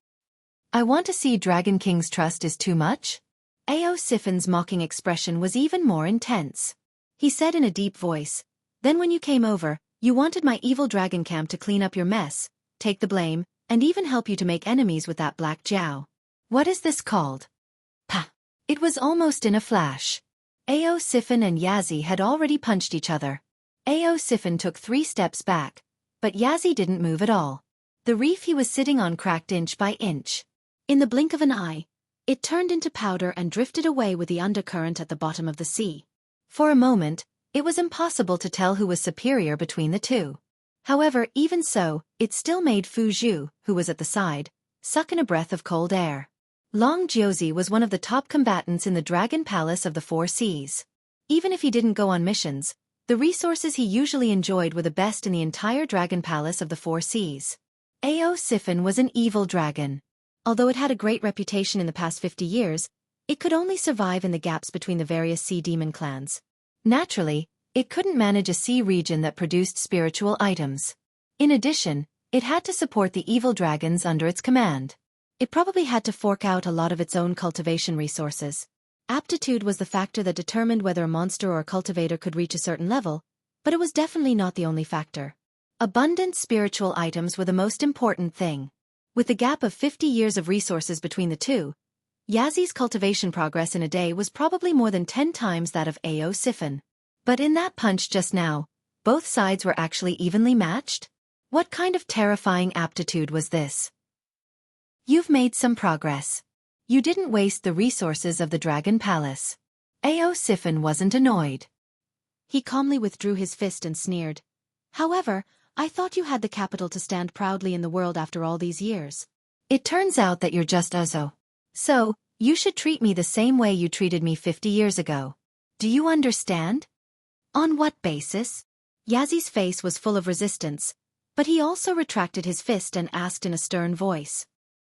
I want to see Dragon King's trust is too much? Ao Siphon's mocking expression was even more intense. He said in a deep voice, then when you came over, you wanted my evil dragon camp to clean up your mess, take the blame, and even help you to make enemies with that black Jiao. What is this called? Pah! It was almost in a flash. Ao Siphon and Yazi had already punched each other. Ao Siphon took 3 steps back, but Yazi didn't move at all. The reef he was sitting on cracked inch by inch. In the blink of an eye, it turned into powder and drifted away with the undercurrent at the bottom of the sea. For a moment, it was impossible to tell who was superior between the two. However, even so, it still made Fu Zhu, who was at the side, suck in a breath of cold air. Long Jiuzi was one of the top combatants in the Dragon Palace of the Four Seas. Even if he didn't go on missions, the resources he usually enjoyed were the best in the entire Dragon Palace of the Four Seas. Ao Siphon was an evil dragon. Although it had a great reputation in the past 50 years, it could only survive in the gaps between the various sea demon clans. Naturally, it couldn't manage a sea region that produced spiritual items. In addition, it had to support the evil dragons under its command. It probably had to fork out a lot of its own cultivation resources. Aptitude was the factor that determined whether a monster or a cultivator could reach a certain level, but it was definitely not the only factor. Abundant spiritual items were the most important thing. With the gap of 50 years of resources between the two, Yazi's cultivation progress in a day was probably more than 10 times that of Ao Siphon. But in that punch just now, both sides were actually evenly matched? What kind of terrifying aptitude was this? You've made some progress. You didn't waste the resources of the Dragon Palace. Ao Siphon wasn't annoyed. He calmly withdrew his fist and sneered. However, I thought you had the capital to stand proudly in the world after all these years. It turns out that you're just Ozo. So, you should treat me the same way you treated me 50 years ago. Do you understand? On what basis? Yazi's face was full of resistance, but he also retracted his fist and asked in a stern voice.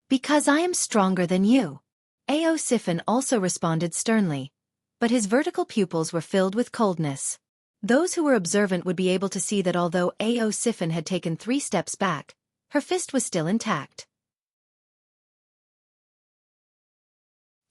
Because I am stronger than you. Ao Siphon also responded sternly, but his vertical pupils were filled with coldness. Those who were observant would be able to see that although Ao Siphon had taken 3 steps back, her fist was still intact.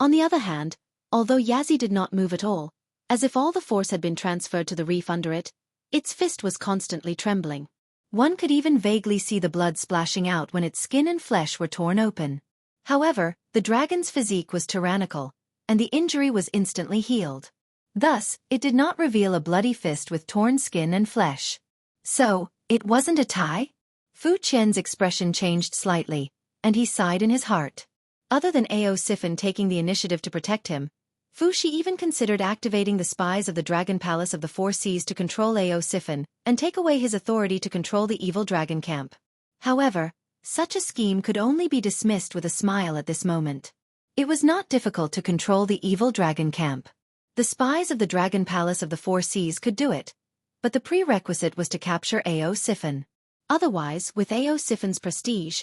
On the other hand, although Yazi did not move at all, as if all the force had been transferred to the reef under it, its fist was constantly trembling. One could even vaguely see the blood splashing out when its skin and flesh were torn open. However, the dragon's physique was tyrannical, and the injury was instantly healed. Thus, it did not reveal a bloody fist with torn skin and flesh. So, it wasn't a tie? Fu Qian's expression changed slightly, and he sighed in his heart. Other than Ao Siphon taking the initiative to protect him, Fu Shi even considered activating the spies of the Dragon Palace of the Four Seas to control Ao Siphon and take away his authority to control the evil dragon camp. However, such a scheme could only be dismissed with a smile at this moment. It was not difficult to control the evil dragon camp. The spies of the Dragon Palace of the Four Seas could do it, but the prerequisite was to capture Ao Siphon. Otherwise, with Ao Siphon's prestige,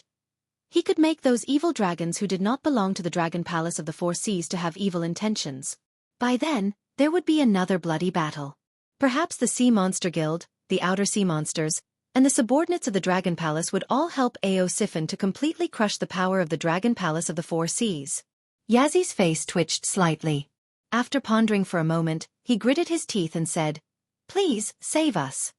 he could make those evil dragons who did not belong to the Dragon Palace of the Four Seas to have evil intentions. By then, there would be another bloody battle. Perhaps the Sea Monster Guild, the Outer Sea Monsters, and the subordinates of the Dragon Palace would all help Ao Siphon to completely crush the power of the Dragon Palace of the Four Seas. Yazi's face twitched slightly. After pondering for a moment, he gritted his teeth and said, "Please, save us."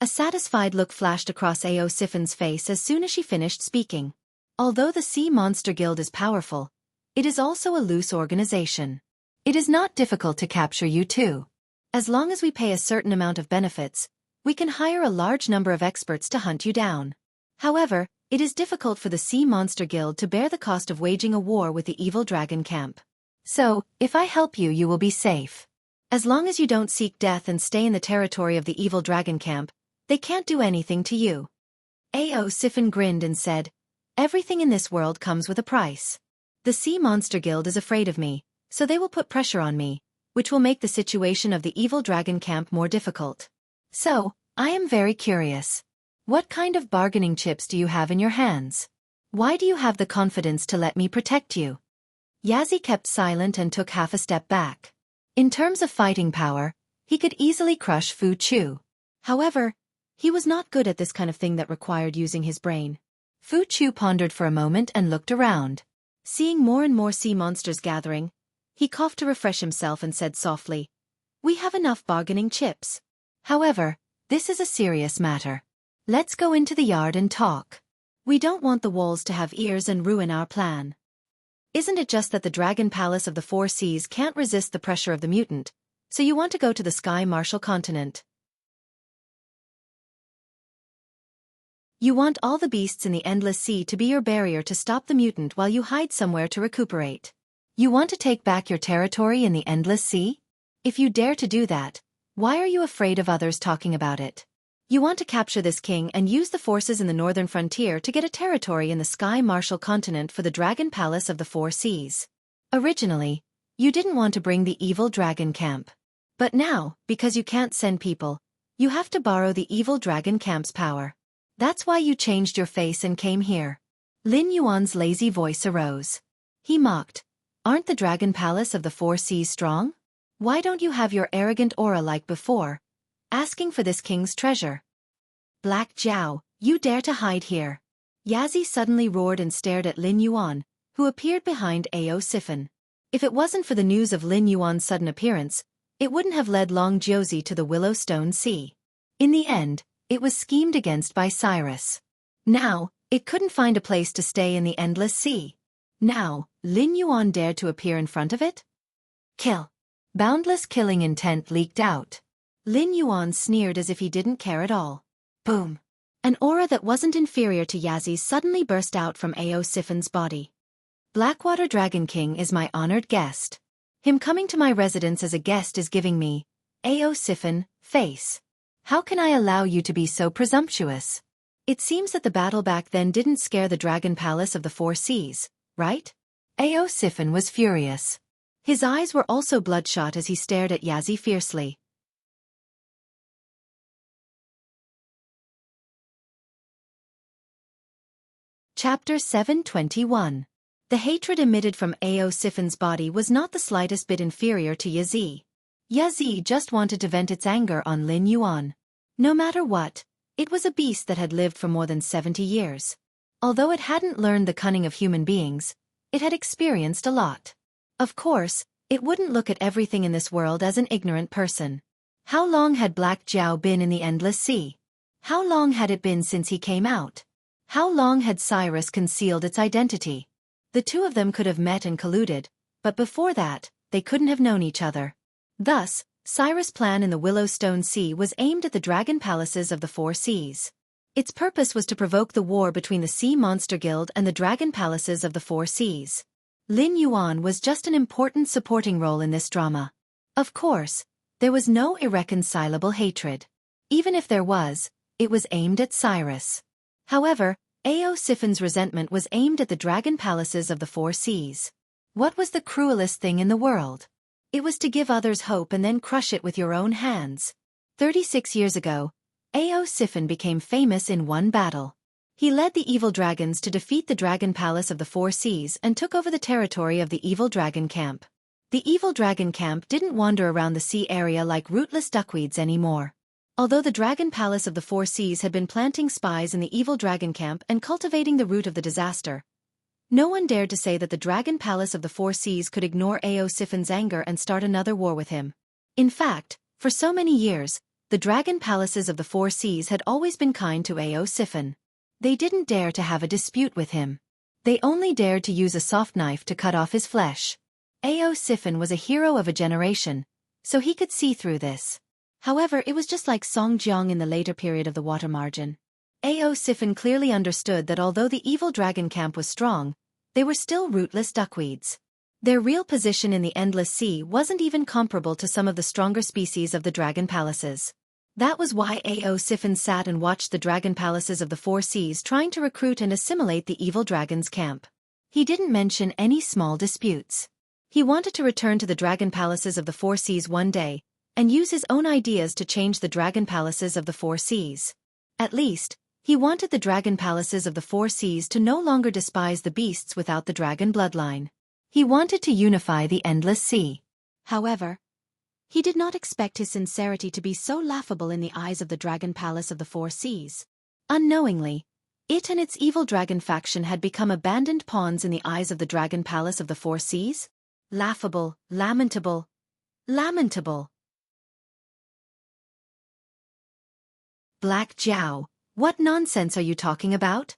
A satisfied look flashed across Ao Siphon's face as soon as she finished speaking. Although the Sea Monster Guild is powerful, it is also a loose organization. It is not difficult to capture you too. As long as we pay a certain amount of benefits, we can hire a large number of experts to hunt you down. However, It is difficult for the Sea Monster Guild to bear the cost of waging a war with the evil dragon camp. So, if I help you, you will be safe. As long as you don't seek death and stay in the territory of the evil dragon camp, they can't do anything to you. Ao Siphon grinned and said, everything in this world comes with a price. The Sea Monster Guild is afraid of me, so they will put pressure on me, which will make the situation of the evil dragon camp more difficult. So, I am very curious. What kind of bargaining chips do you have in your hands? Why do you have the confidence to let me protect you? Yazzie kept silent and took half a step back. In terms of fighting power, he could easily crush Fu Chu. However, he was not good at this kind of thing that required using his brain. Fu Chu pondered for a moment and looked around. Seeing more and more sea monsters gathering, he coughed to refresh himself and said softly, we have enough bargaining chips. However, this is a serious matter. Let's go into the yard and talk. We don't want the walls to have ears and ruin our plan. Isn't it just that the Dragon Palace of the Four Seas can't resist the pressure of the mutant, so you want to go to the Sky Martial Continent? You want all the beasts in the Endless Sea to be your barrier to stop the mutant while you hide somewhere to recuperate. You want to take back your territory in the Endless Sea? If you dare to do that, why are you afraid of others talking about it? You want to capture this king and use the forces in the northern frontier to get a territory in the Sky Martial Continent for the Dragon Palace of the Four Seas. Originally, you didn't want to bring the evil dragon camp. But now, because you can't send people, you have to borrow the evil dragon camp's power. That's why you changed your face and came here. Lin Yuan's lazy voice arose. He mocked, aren't the Dragon Palace of the Four Seas strong? Why don't you have your arrogant aura like before, asking for this king's treasure? Black Jiao, you dare to hide here. Yazzie suddenly roared and stared at Lin Yuan, who appeared behind Ao Siphon. If it wasn't for the news of Lin Yuan's sudden appearance, it wouldn't have led Long Jiuzi to the Willowstone Sea. In the end, it was schemed against by Cyrus. Now, it couldn't find a place to stay in the Endless Sea. Now, Lin Yuan dared to appear in front of it? Kill. Boundless killing intent leaked out. Lin Yuan sneered as if he didn't care at all. Boom. An aura that wasn't inferior to Yazzie's suddenly burst out from Ao Siphon's body. Blackwater Dragon King is my honored guest. Him coming to my residence as a guest is giving me, Ao Siphon, face. How can I allow you to be so presumptuous? It seems that the battle back then didn't scare the Dragon Palace of the Four Seas, right? Ao Siphon was furious. His eyes were also bloodshot as he stared at Yazzie fiercely. Chapter 721. The hatred emitted from Ao Siphon's body was not the slightest bit inferior to Yazzie. Yazzie just wanted to vent its anger on Lin Yuan. No matter what, it was a beast that had lived for more than 70 years. Although it hadn't learned the cunning of human beings, it had experienced a lot. Of course, it wouldn't look at everything in this world as an ignorant person. How long had Black Jiao been in the Endless Sea? How long had it been since he came out? How long had Cyrus concealed its identity? The two of them could have met and colluded, but before that, they couldn't have known each other. Thus, Cyrus' plan in the Willowstone Sea was aimed at the dragon palaces of the Four Seas. Its purpose was to provoke the war between the Sea Monster Guild and the dragon palaces of the Four Seas. Lin Yuan was just an important supporting role in this drama. Of course, there was no irreconcilable hatred. Even if there was, it was aimed at Cyrus. However, Ao Siphon's resentment was aimed at the dragon palaces of the Four Seas. What was the cruelest thing in the world? It was to give others hope and then crush it with your own hands. 36 years ago, Ao Siphon became famous in one battle. He led the evil dragons to defeat the dragon palace of the Four Seas and took over the territory of the evil dragon camp. The evil dragon camp didn't wander around the sea area like rootless duckweeds anymore. Although the dragon palace of the Four Seas had been planting spies in the evil dragon camp and cultivating the root of the disaster, no one dared to say that the dragon palace of the Four Seas could ignore Ao Siphon's anger and start another war with him. In fact, for so many years, the dragon palaces of the Four Seas had always been kind to Ao Siphon. They didn't dare to have a dispute with him. They only dared to use a soft knife to cut off his flesh. Ao Siphon was a hero of a generation, so he could see through this. However, it was just like Song Jiang in the later period of the water margin. Ao Siphon clearly understood that although the evil dragon camp was strong, they were still rootless duckweeds. Their real position in the endless sea wasn't even comparable to some of the stronger species of the dragon palaces. That was why Ao Siphon sat and watched the dragon palaces of the four seas trying to recruit and assimilate the evil dragon's camp. He didn't mention any small disputes. He wanted to return to the dragon palaces of the four seas one day, and use his own ideas to change the dragon palaces of the four seas. At least, he wanted the dragon palaces of the four seas to no longer despise the beasts without the dragon bloodline. He wanted to unify the endless sea. However, he did not expect his sincerity to be so laughable in the eyes of the dragon palace of the four seas. Unknowingly, it and its evil dragon faction had become abandoned pawns in the eyes of the dragon palace of the four seas. Laughable, lamentable, lamentable. Black Jiao, what nonsense are you talking about?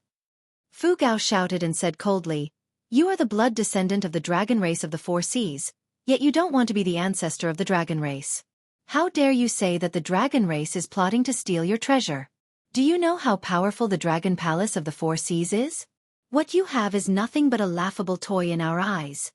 Fu Gao shouted and said coldly, "You are the blood descendant of the dragon race of the four seas, yet you don't want to be the ancestor of the dragon race. How dare you say that the dragon race is plotting to steal your treasure? Do you know how powerful the dragon palace of the four seas is? What you have is nothing but a laughable toy in our eyes."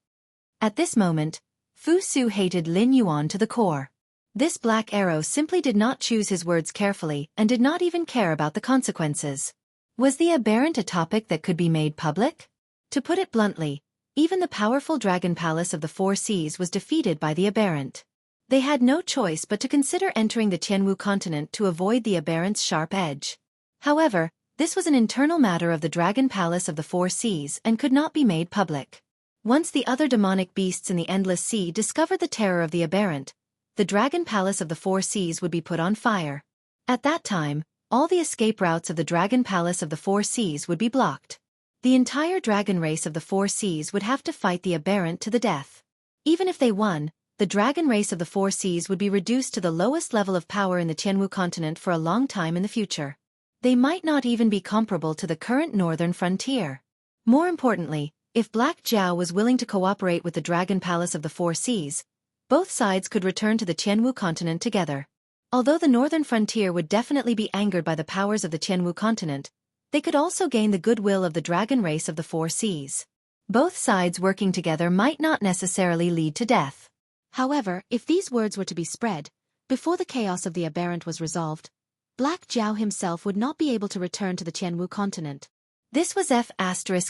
At this moment, Fu Su hated Lin Yuan to the core. This black arrow simply did not choose his words carefully and did not even care about the consequences. Was the aberrant a topic that could be made public? To put it bluntly, even the powerful dragon palace of the four seas was defeated by the aberrant. They had no choice but to consider entering the Tianwu continent to avoid the aberrant's sharp edge. However, this was an internal matter of the dragon palace of the four seas and could not be made public. Once the other demonic beasts in the endless sea discovered the terror of the aberrant, the dragon palace of the four seas would be put on fire. At that time, all the escape routes of the dragon palace of the four seas would be blocked. The entire dragon race of the four seas would have to fight the aberrant to the death. Even if they won, the dragon race of the four seas would be reduced to the lowest level of power in the Tianwu continent for a long time in the future. They might not even be comparable to the current northern frontier. More importantly, if Black Jiao was willing to cooperate with the dragon palace of the four seas, both sides could return to the Tianwu continent together. Although the northern frontier would definitely be angered by the powers of the Tianwu continent, they could also gain the goodwill of the dragon race of the four seas. Both sides working together might not necessarily lead to death. However, if these words were to be spread, before the chaos of the aberrant was resolved, Black Jiao himself would not be able to return to the Tianwu continent. This was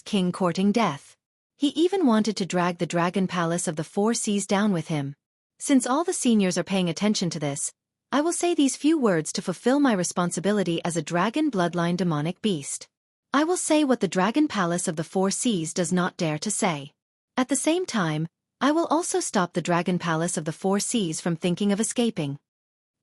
King courting death. He even wanted to drag the dragon palace of the four seas down with him. Since all the seniors are paying attention to this, I will say these few words to fulfill my responsibility as a dragon bloodline demonic beast. I will say what the dragon palace of the four seas does not dare to say. At the same time, I will also stop the dragon palace of the four seas from thinking of escaping.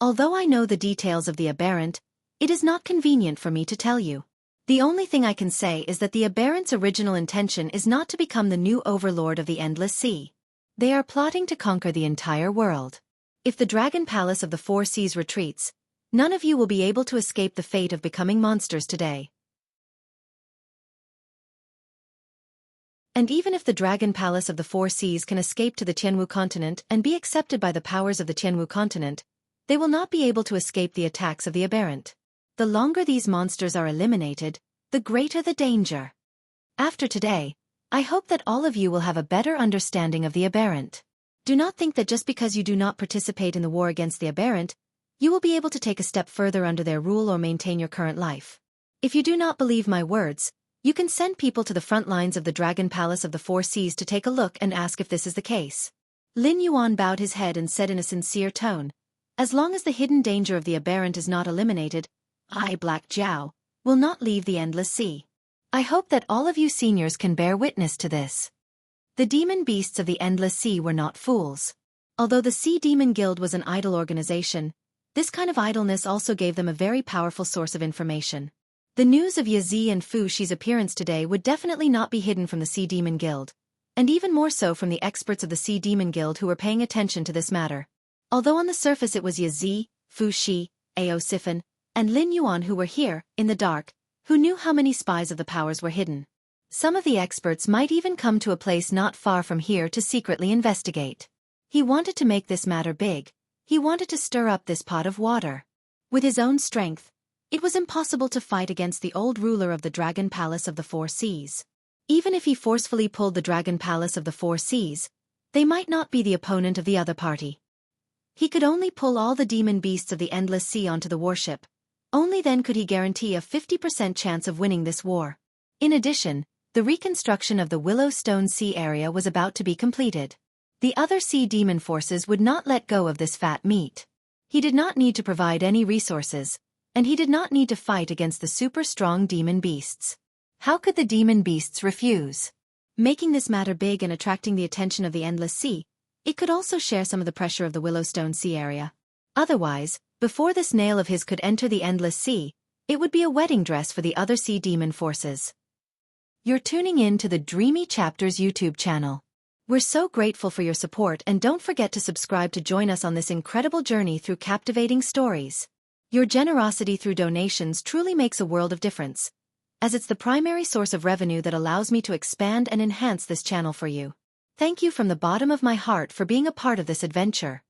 Although I know the details of the aberrant, it is not convenient for me to tell you. The only thing I can say is that the aberrant's original intention is not to become the new overlord of the endless sea. They are plotting to conquer the entire world. If the dragon palace of the four seas retreats, none of you will be able to escape the fate of becoming monsters today. And even if the dragon palace of the four seas can escape to the Tianwu continent and be accepted by the powers of the Tianwu continent, they will not be able to escape the attacks of the aberrant. The longer these monsters are eliminated, the greater the danger. After today, I hope that all of you will have a better understanding of the aberrant. Do not think that just because you do not participate in the war against the aberrant, you will be able to take a step further under their rule or maintain your current life. If you do not believe my words, you can send people to the front lines of the Dragon Palace of the Four Seas to take a look and ask if this is the case. Lin Yuan bowed his head and said in a sincere tone, "As long as the hidden danger of the aberrant is not eliminated, I, Black Jiao, will not leave the endless sea. I hope that all of you seniors can bear witness to this." The demon beasts of the endless sea were not fools. Although the Sea Demon Guild was an idle organization, this kind of idleness also gave them a very powerful source of information. The news of Yazi and Fu Shi's appearance today would definitely not be hidden from the Sea Demon Guild, and even more so from the experts of the Sea Demon Guild who were paying attention to this matter. Although on the surface it was Yazi, Fu Shi, Ao Siphon, and Lin Yuan who were here, in the dark, who knew how many spies of the powers were hidden. Some of the experts might even come to a place not far from here to secretly investigate. He wanted to make this matter big. He wanted to stir up this pot of water. With his own strength, It was impossible to fight against the old ruler of the Dragon Palace of the Four Seas. Even if he forcefully pulled the Dragon Palace of the Four Seas, they might not be the opponent of the other party. He could only pull all the demon beasts of the Endless Sea onto the warship. Only then could he guarantee a 50% chance of winning this war. In addition, the reconstruction of the Willowstone Sea area was about to be completed. The other sea demon forces would not let go of this fat meat. He did not need to provide any resources, and he did not need to fight against the super-strong demon beasts. How could the demon beasts refuse? Making this matter big and attracting the attention of the Endless Sea, it could also share some of the pressure of the Willowstone Sea area. Otherwise, before this nail of his could enter the Endless Sea, it would be a wedding dress for the other sea demon forces. You're tuning in to the Dreamy Chapters YouTube channel. We're so grateful for your support, and don't forget to subscribe to join us on this incredible journey through captivating stories. Your generosity through donations truly makes a world of difference, as it's the primary source of revenue that allows me to expand and enhance this channel for you. Thank you from the bottom of my heart for being a part of this adventure.